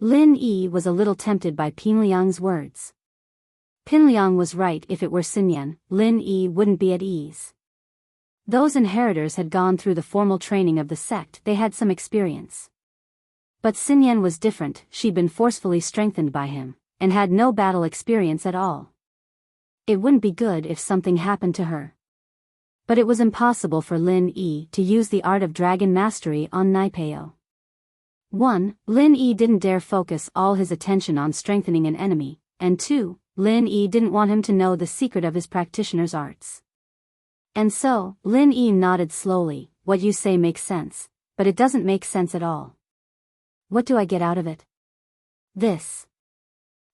A: Lin Yi was a little tempted by Pingliang's words. Pingliang was right. If it were Xinyan, Lin Yi wouldn't be at ease. Those inheritors had gone through the formal training of the sect, they had some experience. But Xinyan was different, she'd been forcefully strengthened by him, and had no battle experience at all. It wouldn't be good if something happened to her. But it was impossible for Lin Yi to use the art of dragon mastery on Naipeo. 1. Lin Yi didn't dare focus all his attention on strengthening an enemy, and 2. Lin Yi didn't want him to know the secret of his practitioner's arts. And so, Lin Yi nodded slowly. What you say makes sense, but it doesn't make sense at all. What do I get out of it? This.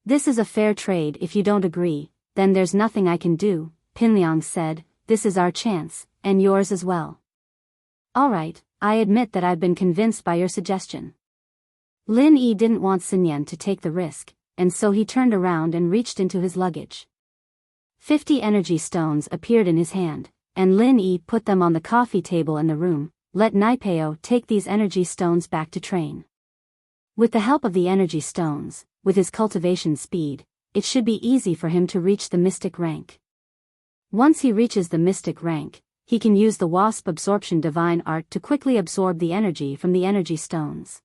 A: This is a fair trade. If you don't agree, then there's nothing I can do, Pinliang said. This is our chance, and yours as well. Alright, I admit that I've been convinced by your suggestion. Lin Yi didn't want Xinyan to take the risk, and so he turned around and reached into his luggage. 50 energy stones appeared in his hand, and Lin Yi put them on the coffee table in the room. Let Naipeo take these energy stones back to train. With the help of the energy stones, with his cultivation speed, it should be easy for him to reach the mystic rank. Once he reaches the mystic rank, he can use the wasp absorption divine art to quickly absorb the energy from the energy stones.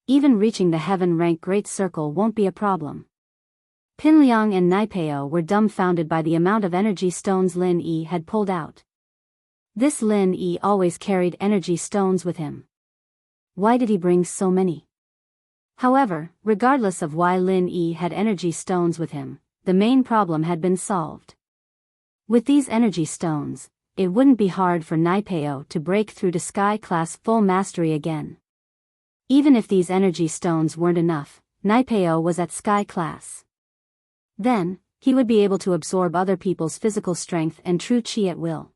A: Even reaching the heaven rank great circle won't be a problem. Pinliang and Naipeo were dumbfounded by the amount of energy stones Lin Yi had pulled out. This Lin Yi always carried energy stones with him. Why did he bring so many? However, regardless of why Lin Yi had energy stones with him, the main problem had been solved. With these energy stones, it wouldn't be hard for Naipeo to break through to Sky Class full mastery again. Even if these energy stones weren't enough, Naipeo was at Sky Class. Then, he would be able to absorb other people's physical strength and true chi at will.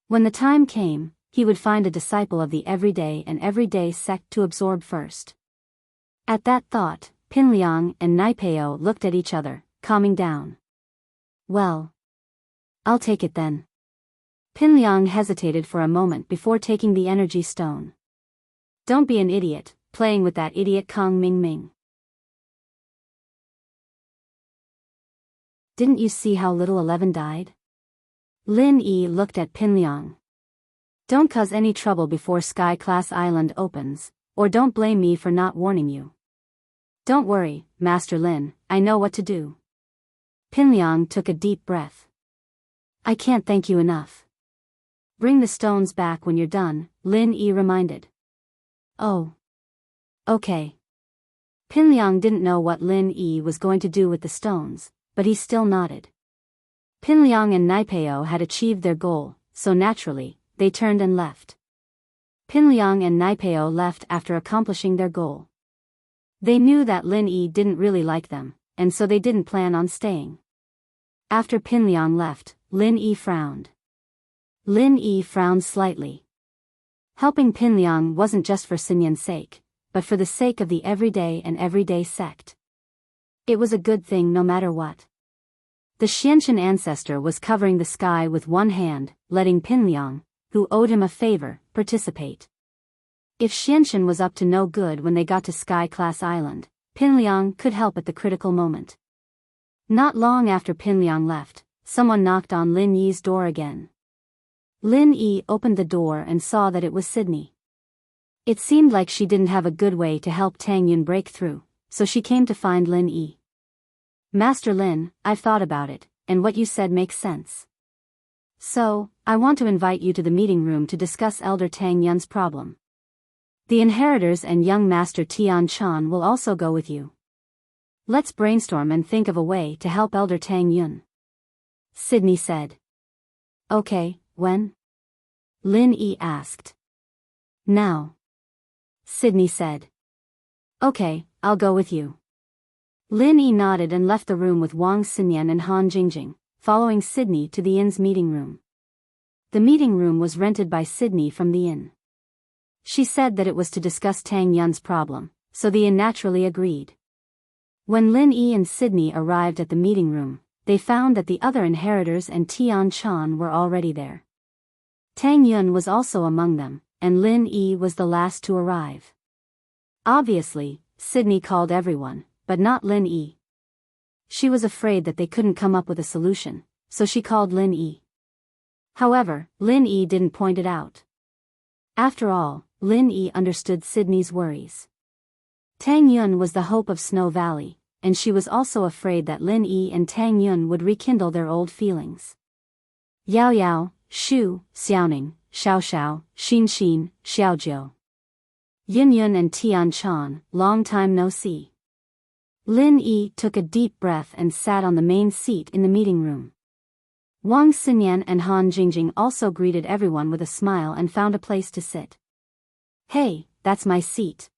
A: When the time came, he would find a disciple of the everyday sect to absorb first. At that thought, Pinliang and Naipeo looked at each other, calming down. Well, I'll take it then. Pinliang hesitated for a moment before taking the energy stone. Don't be an idiot, playing with that idiot Kong Mingming. Didn't you see how little 11 died? Lin Yi looked at Pinliang. Don't cause any trouble before Sky Class Island opens, or don't blame me for not warning you. Don't worry, Master Lin, I know what to do. Pinliang took a deep breath. I can't thank you enough. Bring the stones back when you're done, Lin Yi reminded. Oh. Okay. Pinliang didn't know what Lin Yi was going to do with the stones, but he still nodded. Pinliang and Naipeo had achieved their goal, so naturally, they turned and left. Pinliang and Naipeo left after accomplishing their goal. They knew that Lin Yi didn't really like them, and so they didn't plan on staying. After Pinliang left, Lin Yi frowned. Lin Yi frowned slightly. Helping Pinliang wasn't just for Xinyan's sake, but for the sake of the everyday sect. It was a good thing no matter what. The Xianchen ancestor was covering the sky with one hand, letting Pinliang, who owed him a favor, participate. If Xianchen was up to no good when they got to Sky Class Island, Pinliang could help at the critical moment. Not long after Pinliang left, someone knocked on Lin Yi's door again. Lin Yi opened the door and saw that it was Sydney. It seemed like she didn't have a good way to help Tang Yun break through, so she came to find Lin Yi. Master Lin, I've thought about it, and what you said makes sense. So, I want to invite you to the meeting room to discuss Elder Tang Yun's problem. The inheritors and young Master Tian Chan will also go with you. Let's brainstorm and think of a way to help Elder Tang Yun. Sydney said. Okay, when? Lin Yi asked. Now. Sydney said. Okay, I'll go with you. Lin Yi nodded and left the room with Wang Xinyan and Han Jingjing, following Sydney to the inn's meeting room. The meeting room was rented by Sydney from the inn. She said that it was to discuss Tang Yun's problem, so the inn naturally agreed. When Lin Yi and Sydney arrived at the meeting room, they found that the other inheritors and Tian Chan were already there. Tang Yun was also among them, and Lin Yi was the last to arrive. Obviously, Sydney called everyone, but not Lin Yi. She was afraid that they couldn't come up with a solution, so she called Lin Yi. However, Lin Yi didn't point it out. After all, Lin Yi understood Sydney's worries. Tang Yun was the hope of Snow Valley, and she was also afraid that Lin Yi and Tang Yun would rekindle their old feelings. Yao Yao, Shu, Xiaoning, Xiao Xiao, Xin Xin, Xiaojiu. Yun Yun and Tian Chan, long time no see. Lin Yi took a deep breath and sat on the main seat in the meeting room. Wang Xinyan and Han Jingjing also greeted everyone with a smile and found a place to sit. Hey, that's my seat.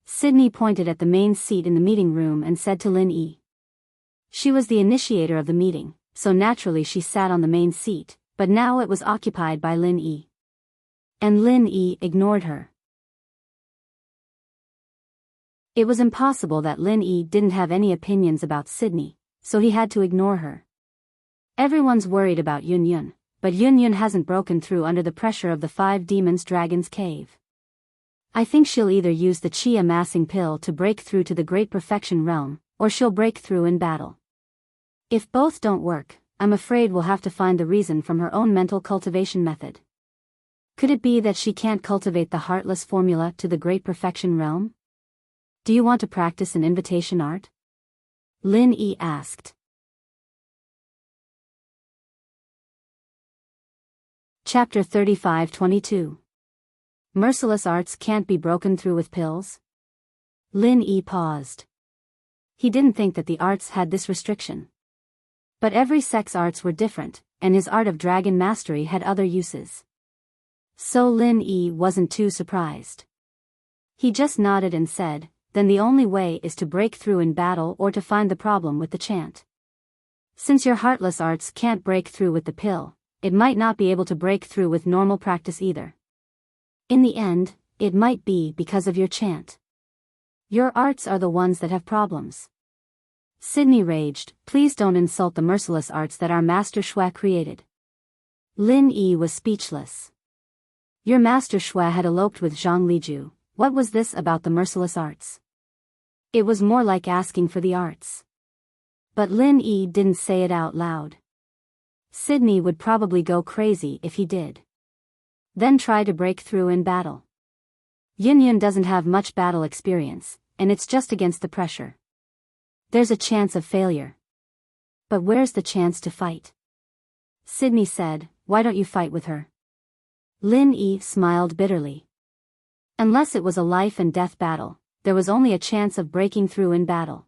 A: Sydney pointed at the main seat in the meeting room and said to Lin Yi. She was the initiator of the meeting, so naturally she sat on the main seat, but now it was occupied by Lin Yi. And Lin Yi ignored her. It was impossible that Lin Yi didn't have any opinions about Sydney, so he had to ignore her. Everyone's worried about Yun Yun, but Yun Yun hasn't broken through under the pressure of the 5 demons' dragon's cave. I think she'll either use the chi amassing pill to break through to the Great Perfection Realm, or she'll break through in battle. If both don't work, I'm afraid we'll have to find the reason from her own mental cultivation method. Could it be that she can't cultivate the heartless formula to the Great Perfection Realm? Do you want to practice an invitation art? Lin Yi asked. Chapter 35-22. Merciless arts can't be broken through with pills? Lin Yi paused. He didn't think that the arts had this restriction. But every sect's arts were different, and his art of dragon mastery had other uses. So Lin Yi wasn't too surprised. He just nodded and said, then the only way is to break through in battle or to find the problem with the chant. Since your heartless arts can't break through with the pill, it might not be able to break through with normal practice either. In the end, it might be because of your chant. Your arts are the ones that have problems. Sydney raged, please don't insult the merciless arts that our Master Shui created. Lin Yi was speechless. Your Master Shui had eloped with Zhang Liju, what was this about the merciless arts? It was more like asking for the arts. But Lin Yi didn't say it out loud. Sydney would probably go crazy if he did. Then try to break through in battle. Yun Yun doesn't have much battle experience, and it's just against the pressure. There's a chance of failure. But where's the chance to fight? Sydney said, why don't you fight with her? Lin Yi smiled bitterly. Unless it was a life and death battle, there was only a chance of breaking through in battle.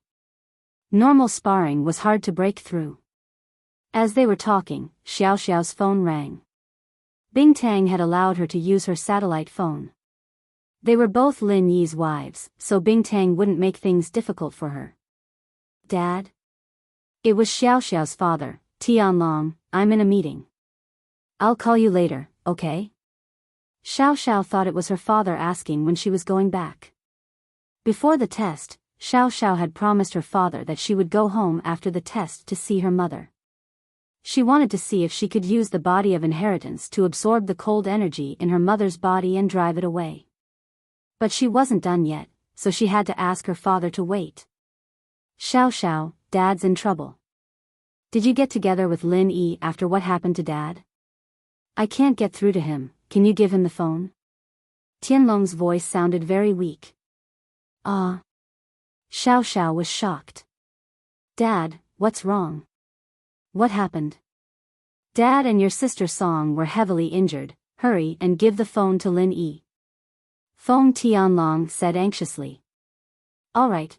A: Normal sparring was hard to break through. As they were talking, Xiao Xiao's phone rang. Bing Tang had allowed her to use her satellite phone. They were both Lin Yi's wives, so Bing Tang wouldn't make things difficult for her. Dad? It was Xiao Xiao's father, Tianlong, I'm in a meeting. I'll call you later, okay? Xiao Xiao thought it was her father asking when she was going back. Before the test, Xiao Xiao had promised her father that she would go home after the test to see her mother. She wanted to see if she could use the body of inheritance to absorb the cold energy in her mother's body and drive it away. But she wasn't done yet, so she had to ask her father to wait. Xiao Xiao, Dad's in trouble. Did you get together with Lin Yi after what happened to Dad? I can't get through to him, can you give him the phone? Tianlong's voice sounded very weak. Ah. Xiao Xiao was shocked. Dad, what's wrong? What happened? Dad and your sister Song were heavily injured, hurry and give the phone to Lin Yi. Feng Tianlong said anxiously. All right.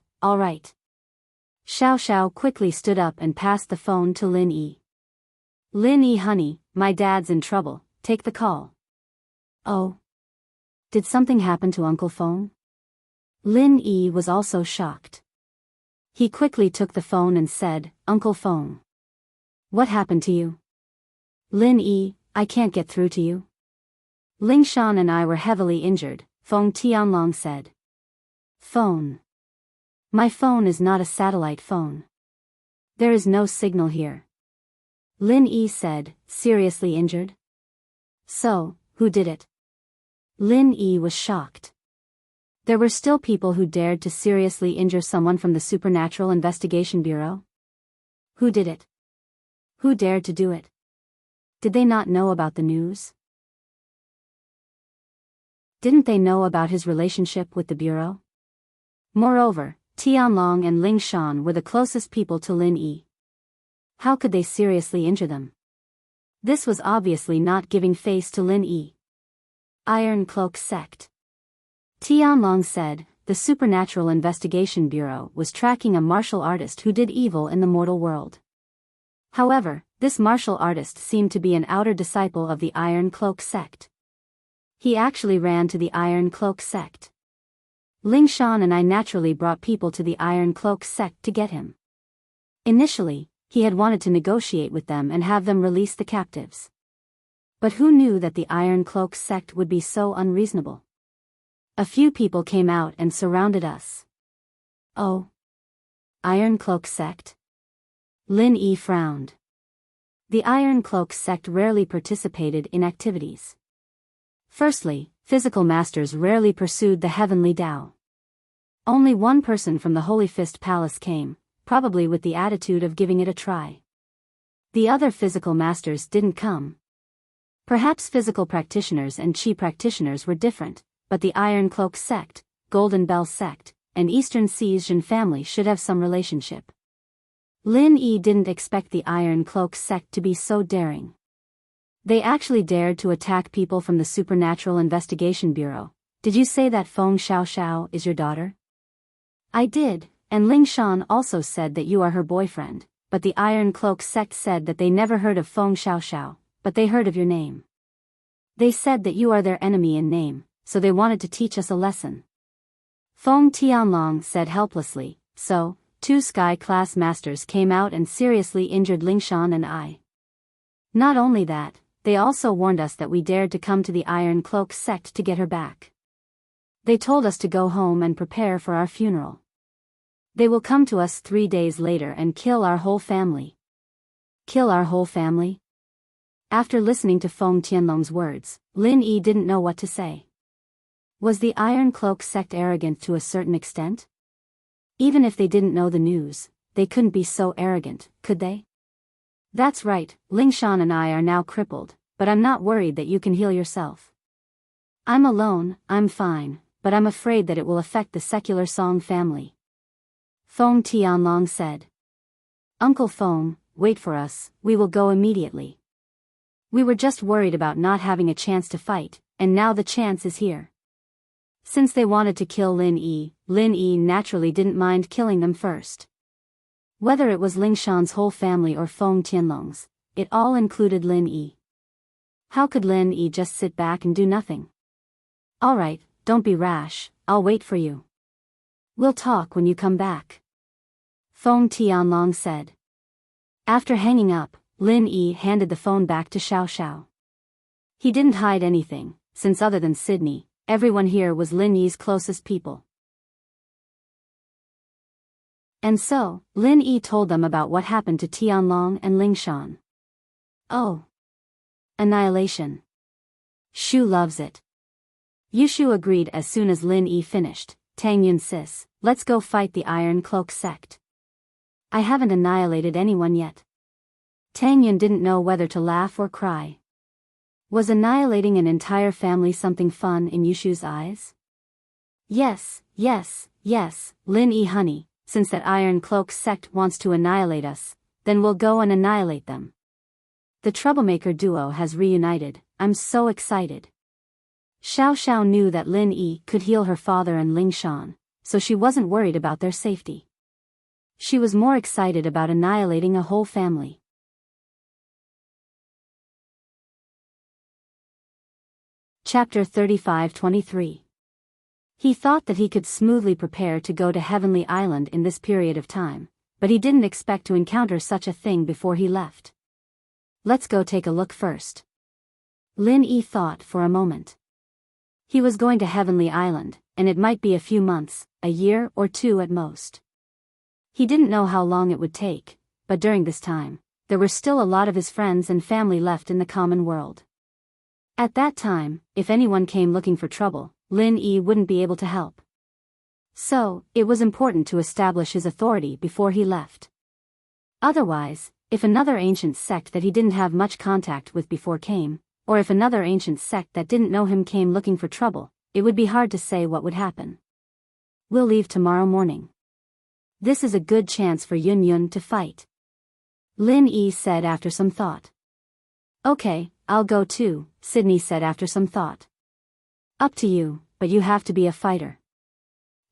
A: Xiao Xiao quickly stood up and passed the phone to Lin Yi. Lin Yi honey, my dad's in trouble, take the call. Oh. Did something happen to Uncle Feng? Lin Yi was also shocked. He quickly took the phone and said, Uncle Feng. What happened to you? Lin Yi, I can't get through to you. Ling Shan and I were heavily injured, Feng Tianlong said. Phone. My phone is not a satellite phone. There is no signal here. Lin Yi said, seriously injured? So, who did it? Lin Yi was shocked. There were still people who dared to seriously injure someone from the Supernatural Investigation Bureau? Who did it? Who dared to do it? Did they not know about the news? Didn't they know about his relationship with the Bureau? Moreover, Tianlong and Ling Shan were the closest people to Lin Yi. How could they seriously injure them? This was obviously not giving face to Lin Yi. Iron Cloak Sect. Tianlong said, the Supernatural Investigation Bureau was tracking a martial artist who did evil in the mortal world. However, this martial artist seemed to be an outer disciple of the Iron Cloak Sect. He actually ran to the Iron Cloak Sect. Ling Shan and I naturally brought people to the Iron Cloak Sect to get him. Initially, he had wanted to negotiate with them and have them release the captives. But who knew that the Iron Cloak Sect would be so unreasonable? A few people came out and surrounded us. Oh. Iron Cloak Sect? Lin Yi frowned. The Iron Cloak Sect rarely participated in activities. Firstly, physical masters rarely pursued the heavenly Tao. Only one person from the Holy Fist Palace came, probably with the attitude of giving it a try. The other physical masters didn't come. Perhaps physical practitioners and chi practitioners were different, but the Iron Cloak Sect, Golden Bell Sect, and Eastern Season family should have some relationship. Lin Yi didn't expect the Iron Cloak Sect to be so daring. They actually dared to attack people from the Supernatural Investigation Bureau. Did you say that Feng Xiaoxiao is your daughter? I did, and Ling Shan also said that you are her boyfriend, but the Iron Cloak Sect said that they never heard of Feng Xiaoxiao, but they heard of your name. They said that you are their enemy in name, so they wanted to teach us a lesson. Feng Tianlong said helplessly, so, 2 sky-class masters came out and seriously injured Lingshan and I. Not only that, they also warned us that we dared to come to the Iron Cloak Sect to get her back. They told us to go home and prepare for our funeral. They will come to us 3 days later and kill our whole family. Kill our whole family? After listening to Feng Tianlong's words, Lin Yi didn't know what to say. Was the Iron Cloak Sect arrogant to a certain extent? Even if they didn't know the news, they couldn't be so arrogant, could they? That's right, Lingshan and I are now crippled, but I'm not worried that you can heal yourself. I'm alone, I'm fine, but I'm afraid that it will affect the secular Song family. Feng Tianlong said. Uncle Feng, wait for us, we will go immediately. We were just worried about not having a chance to fight, and now the chance is here. Since they wanted to kill Lin Yi naturally didn't mind killing them first. Whether it was Lingshan's whole family or Feng Tianlong's, it all included Lin Yi. How could Lin Yi just sit back and do nothing? Alright, don't be rash, I'll wait for you. We'll talk when you come back. Feng Tianlong said. After hanging up, Lin Yi handed the phone back to Xiao Xiao. He didn't hide anything, since other than Sydney, everyone here was Lin Yi's closest people. And so, Lin Yi told them about what happened to Tianlong and Lingshan. Oh. Annihilation. Shu loves it. Yushu agreed as soon as Lin Yi finished. Tang Yun sis, let's go fight the Iron Cloak Sect. I haven't annihilated anyone yet. Tang Yun didn't know whether to laugh or cry. Was annihilating an entire family something fun in Yushu's eyes? Yes, Lin Yi honey, since that Iron Cloak Sect wants to annihilate us, then we'll go and annihilate them. The troublemaker duo has reunited, I'm so excited. Xiao Xiao knew that Lin Yi could heal her father and Lingshan, so she wasn't worried about their safety. She was more excited about annihilating a whole family. Chapter 35-23. He thought that he could smoothly prepare to go to Heavenly Island in this period of time, but he didn't expect to encounter such a thing before he left. Let's go take a look first. Lin Yi thought for a moment. He was going to Heavenly Island, and it might be a few months, a year or 2 at most. He didn't know how long it would take, but during this time, there were still a lot of his friends and family left in the common world. At that time, if anyone came looking for trouble, Lin Yi wouldn't be able to help. So, it was important to establish his authority before he left. Otherwise, if another ancient sect that he didn't have much contact with before came, or if another ancient sect that didn't know him came looking for trouble, it would be hard to say what would happen. We'll leave tomorrow morning. This is a good chance for Yun Yun to fight. Lin Yi said after some thought. Okay, I'll go too, Sydney said after some thought. Up to you, but you have to be a fighter.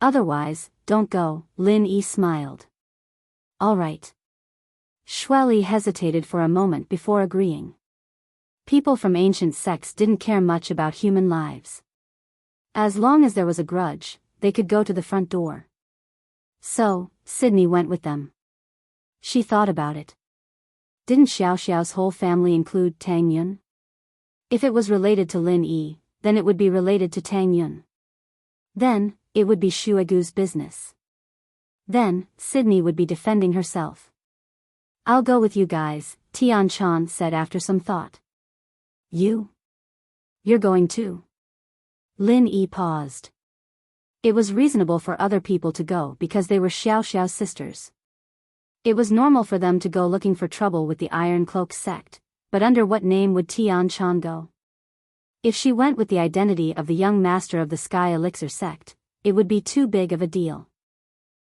A: Otherwise, don't go, Lin Yi smiled. All right. Xueli hesitated for a moment before agreeing. People from ancient sects didn't care much about human lives. As long as there was a grudge, they could go to the front door. So, Sydney went with them. She thought about it. Didn't Xiao Xiao's whole family include Tang Yun? If it was related to Lin Yi, then it would be related to Tang Yun. Then, it would be Shuagu's business. Then, Sydney would be defending herself. I'll go with you guys, Tian Chan said after some thought. You? You're going too? Lin Yi paused. It was reasonable for other people to go because they were Xiao Xiao's sisters. It was normal for them to go looking for trouble with the Iron Cloak sect, but under what name would Tian Chan go? If she went with the identity of the young master of the Sky Elixir sect, it would be too big of a deal.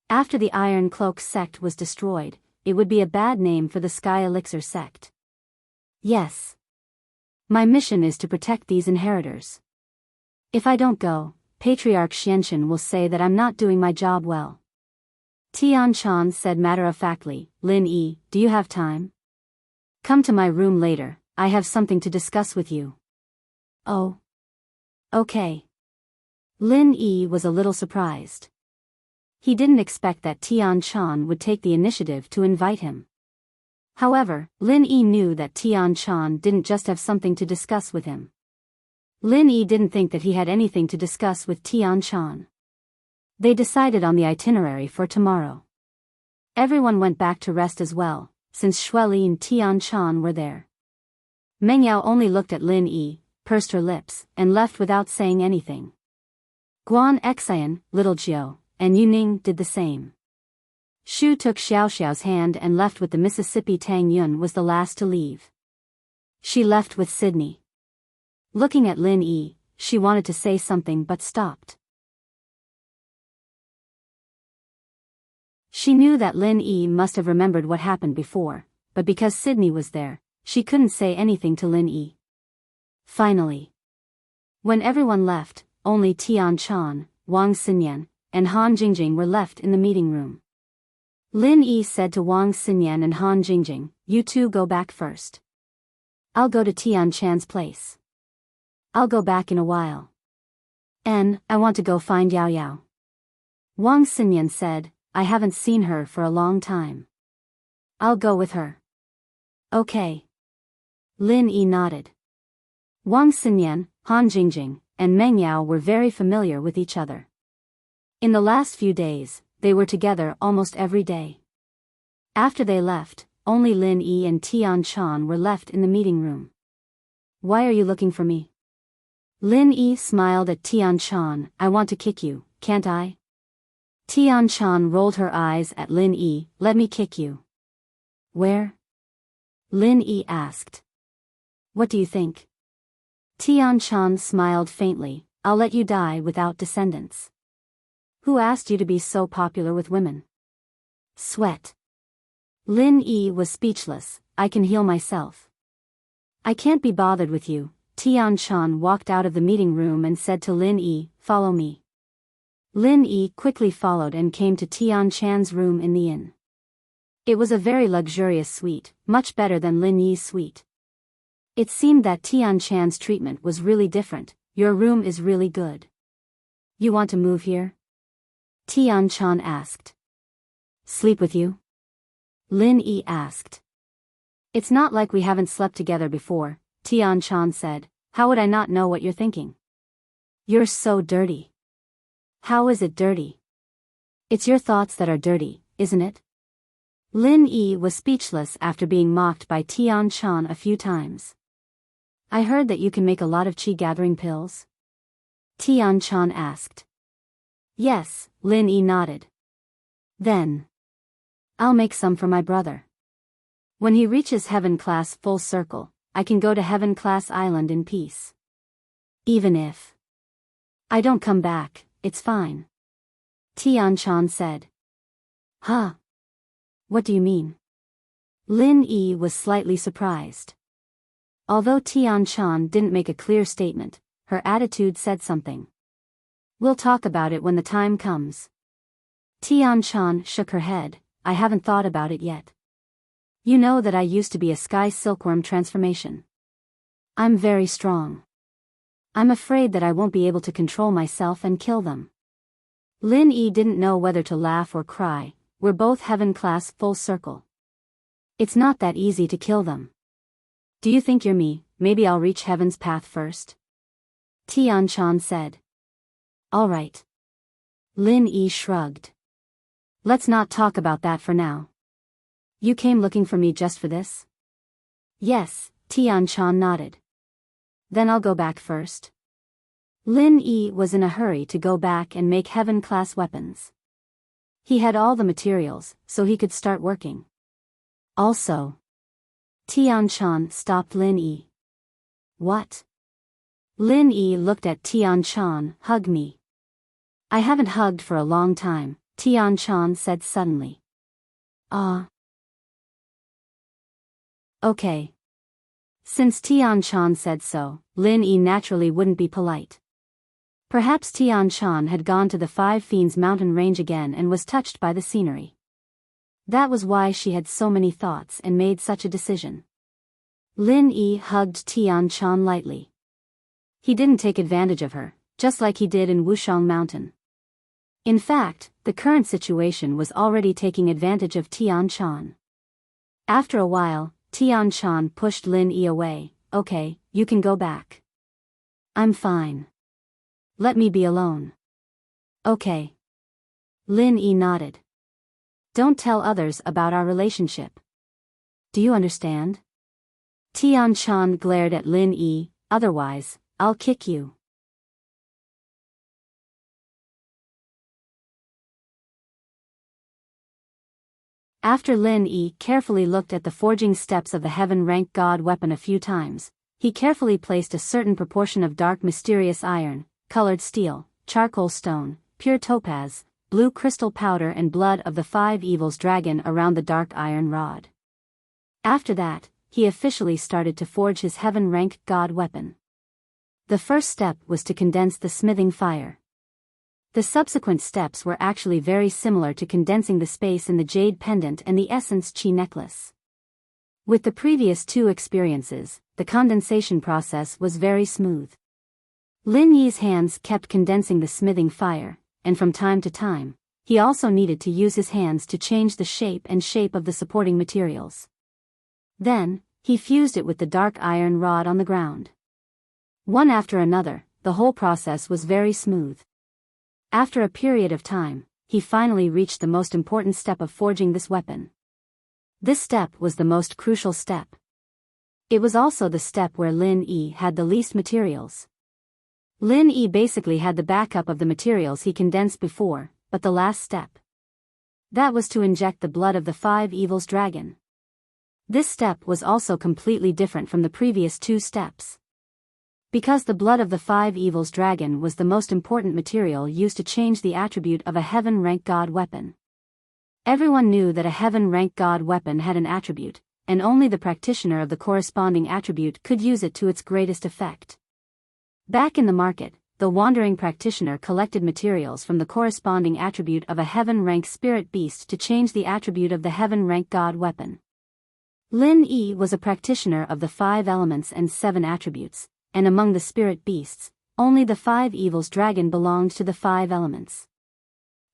A: After the Iron Cloak sect was destroyed, it would be a bad name for the Sky Elixir sect. Yes. My mission is to protect these inheritors. If I don't go, Patriarch Xianxin will say that I'm not doing my job well. Tian Chan said matter-of-factly, Lin Yi, do you have time? Come to my room later, I have something to discuss with you. Oh. Okay. Lin Yi was a little surprised. He didn't expect that Tian Chan would take the initiative to invite him. However, Lin Yi knew that Tian Chan didn't just have something to discuss with him. Lin Yi didn't think that he had anything to discuss with Tian Chan. They decided on the itinerary for tomorrow. Everyone went back to rest as well, since Xueli and Tian Chan were there. Meng Yao only looked at Lin Yi, pursed her lips, and left without saying anything. Guan Xian, Little Jiu, and Yuning did the same. Shu took Xiao Xiao's hand and left with the Mississippi. Tang Yun was the last to leave. She left with Sydney. Looking at Lin Yi, she wanted to say something but stopped. She knew that Lin Yi must have remembered what happened before, but because Sydney was there, she couldn't say anything to Lin Yi. Finally. When everyone left, only Tian Chan, Wang Xinyan, and Han Jingjing were left in the meeting room. Lin Yi said to Wang Xinyan and Han Jingjing, you two go back first. I'll go to Tian Chan's place. I'll go back in a while. And, I want to go find Yao Yao. Wang Xinyan said, I haven't seen her for a long time. I'll go with her. Okay. Lin Yi nodded. Wang Xinyan, Han Jingjing, and Meng Yao were very familiar with each other. In the last few days, they were together almost every day. After they left, only Lin Yi and Tian Chan were left in the meeting room. Why are you looking for me? Lin Yi smiled at Tian Chan, I want to kick you, can't I? Tian Chan rolled her eyes at Lin Yi, let me kick you. Where? Lin Yi asked. What do you think? Tian Chan smiled faintly, I'll let you die without descendants. Who asked you to be so popular with women? Sweat. Lin Yi was speechless, I can heal myself. I can't be bothered with you. Tian Chan walked out of the meeting room and said to Lin Yi, follow me. Lin Yi quickly followed and came to Tian Chan's room in the inn. It was a very luxurious suite, much better than Lin Yi's suite. It seemed that Tian Chan's treatment was really different, your room is really good. You want to move here? Tian Chan asked. Sleep with you? Lin Yi asked. It's not like we haven't slept together before, Tian Chan said, how would I not know what you're thinking? You're so dirty. How is it dirty? It's your thoughts that are dirty, isn't it? Lin Yi was speechless after being mocked by Tian Chan a few times. I heard that you can make a lot of qi gathering pills? Tian Chan asked. Yes, Lin Yi nodded. Then. I'll make some for my brother. When he reaches Heaven Class full circle, I can go to Heaven Class Island in peace. Even if I don't come back, it's fine. Tian Chan said. Huh? What do you mean? Lin Yi was slightly surprised. Although Tian-chan didn't make a clear statement, her attitude said something. We'll talk about it when the time comes. Tian-chan shook her head. I haven't thought about it yet. You know that I used to be a sky silkworm transformation. I'm very strong. I'm afraid that I won't be able to control myself and kill them. Lin Yi didn't know whether to laugh or cry. We're both heaven class full circle. It's not that easy to kill them. Do you think you're me? Maybe I'll reach heaven's path first? Tian-chan said. All right. Lin Yi shrugged. Let's not talk about that for now. You came looking for me just for this? Yes, Tian-chan nodded. Then I'll go back first. Lin Yi was in a hurry to go back and make heaven-class weapons. He had all the materials, so he could start working. Also, Tian-chan stopped Lin Yi. What? Lin Yi looked at Tian-chan. Hug me. I haven't hugged for a long time, Tian-chan said suddenly. Okay. Since Tian-chan said so, Lin Yi naturally wouldn't be polite. Perhaps Tian-chan had gone to the Five Fiends mountain range again and was touched by the scenery. That was why she had so many thoughts and made such a decision. Lin Yi hugged Tian-chan lightly. He didn't take advantage of her, just like he did in Wushang Mountain. In fact, the current situation was already taking advantage of Tian-chan. After a while, Tian-chan pushed Lin Yi away. Okay, you can go back. I'm fine. Let me be alone. Okay. Lin Yi nodded. Don't tell others about our relationship. Do you understand? Tian-chan glared at Lin Yi. Otherwise, I'll kick you. After Lin Yi carefully looked at the forging steps of the heaven-rank god weapon a few times, he carefully placed a certain proportion of dark mysterious iron, colored steel, charcoal stone, pure topaz, blue crystal powder and blood of the five evils dragon around the dark iron rod. After that, he officially started to forge his heaven-rank god weapon. The first step was to condense the smithing fire. The subsequent steps were actually very similar to condensing the space in the jade pendant and the essence chi necklace. With the previous two experiences, the condensation process was very smooth. Lin Yi's hands kept condensing the smithing fire, and from time to time, he also needed to use his hands to change the shape of the supporting materials. Then, he fused it with the dark iron rod on the ground. One after another, the whole process was very smooth. After a period of time, he finally reached the most important step of forging this weapon. This step was the most crucial step. It was also the step where Lin Yi had the least materials. Lin Yi basically had the backup of the materials he condensed before, but the last step. That was to inject the blood of the five evils dragon. This step was also completely different from the previous two steps. Because the blood of the five evils dragon was the most important material used to change the attribute of a heaven-rank god weapon. Everyone knew that a heaven-rank god weapon had an attribute, and only the practitioner of the corresponding attribute could use it to its greatest effect. Back in the market, the wandering practitioner collected materials from the corresponding attribute of a heaven-rank spirit beast to change the attribute of the heaven-rank god weapon. Lin Yi was a practitioner of the 5 elements and 7 attributes, and among the spirit beasts, only the 5 evils dragon belonged to the 5 elements.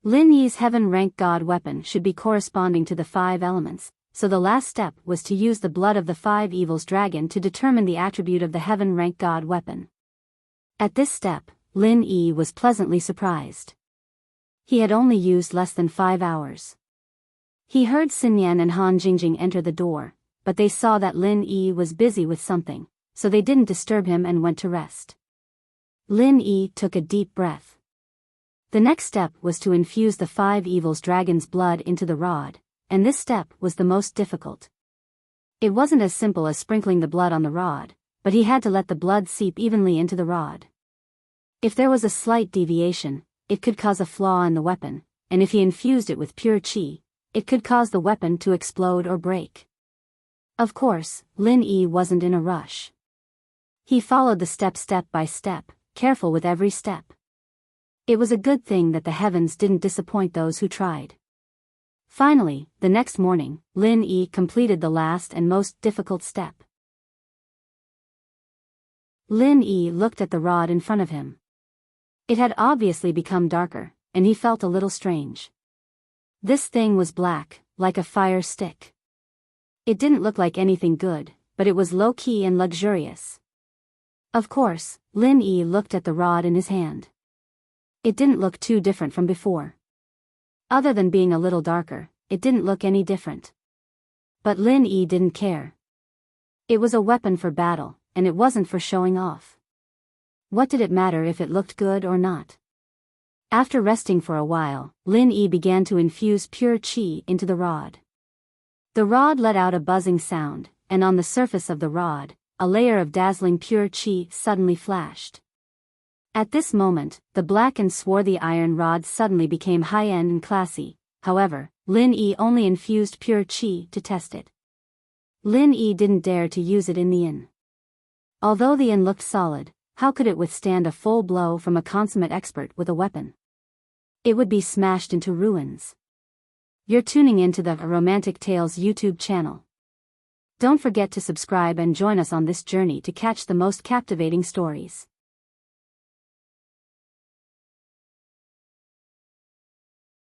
A: Lin Yi's heaven-rank god weapon should be corresponding to the 5 elements, so the last step was to use the blood of the 5 evils dragon to determine the attribute of the heaven-rank god weapon. At this step, Lin Yi was pleasantly surprised. He had only used less than 5 hours. He heard Xinyan and Han Jingjing enter the door, but they saw that Lin Yi was busy with something, so they didn't disturb him and went to rest. Lin Yi took a deep breath. The next step was to infuse the 5 evils dragon's blood into the rod, and this step was the most difficult. It wasn't as simple as sprinkling the blood on the rod, but he had to let the blood seep evenly into the rod. If there was a slight deviation, it could cause a flaw in the weapon, and if he infused it with pure qi, it could cause the weapon to explode or break. Of course, Lin Yi wasn't in a rush. He followed the steps step by step, careful with every step. It was a good thing that the heavens didn't disappoint those who tried. Finally, the next morning, Lin Yi completed the last and most difficult step. Lin Yi looked at the rod in front of him. It had obviously become darker, and he felt a little strange. This thing was black, like a fire stick. It didn't look like anything good, but it was low-key and luxurious. Of course, Lin Yi looked at the rod in his hand. It didn't look too different from before. Other than being a little darker, it didn't look any different. But Lin Yi didn't care. It was a weapon for battle, and it wasn't for showing off. What did it matter if it looked good or not? After resting for a while, Lin Yi began to infuse pure qi into the rod. The rod let out a buzzing sound, and on the surface of the rod, a layer of dazzling pure qi suddenly flashed. At this moment, the black and swarthy iron rod suddenly became high-end and classy. However, Lin Yi only infused pure qi to test it. Lin Yi didn't dare to use it in the inn. Although the inn looked solid, how could it withstand a full blow from a consummate expert with a weapon? It would be smashed into ruins. You're tuning into the Romantic Tales YouTube channel. Don't forget to subscribe and join us on this journey to catch the most captivating stories.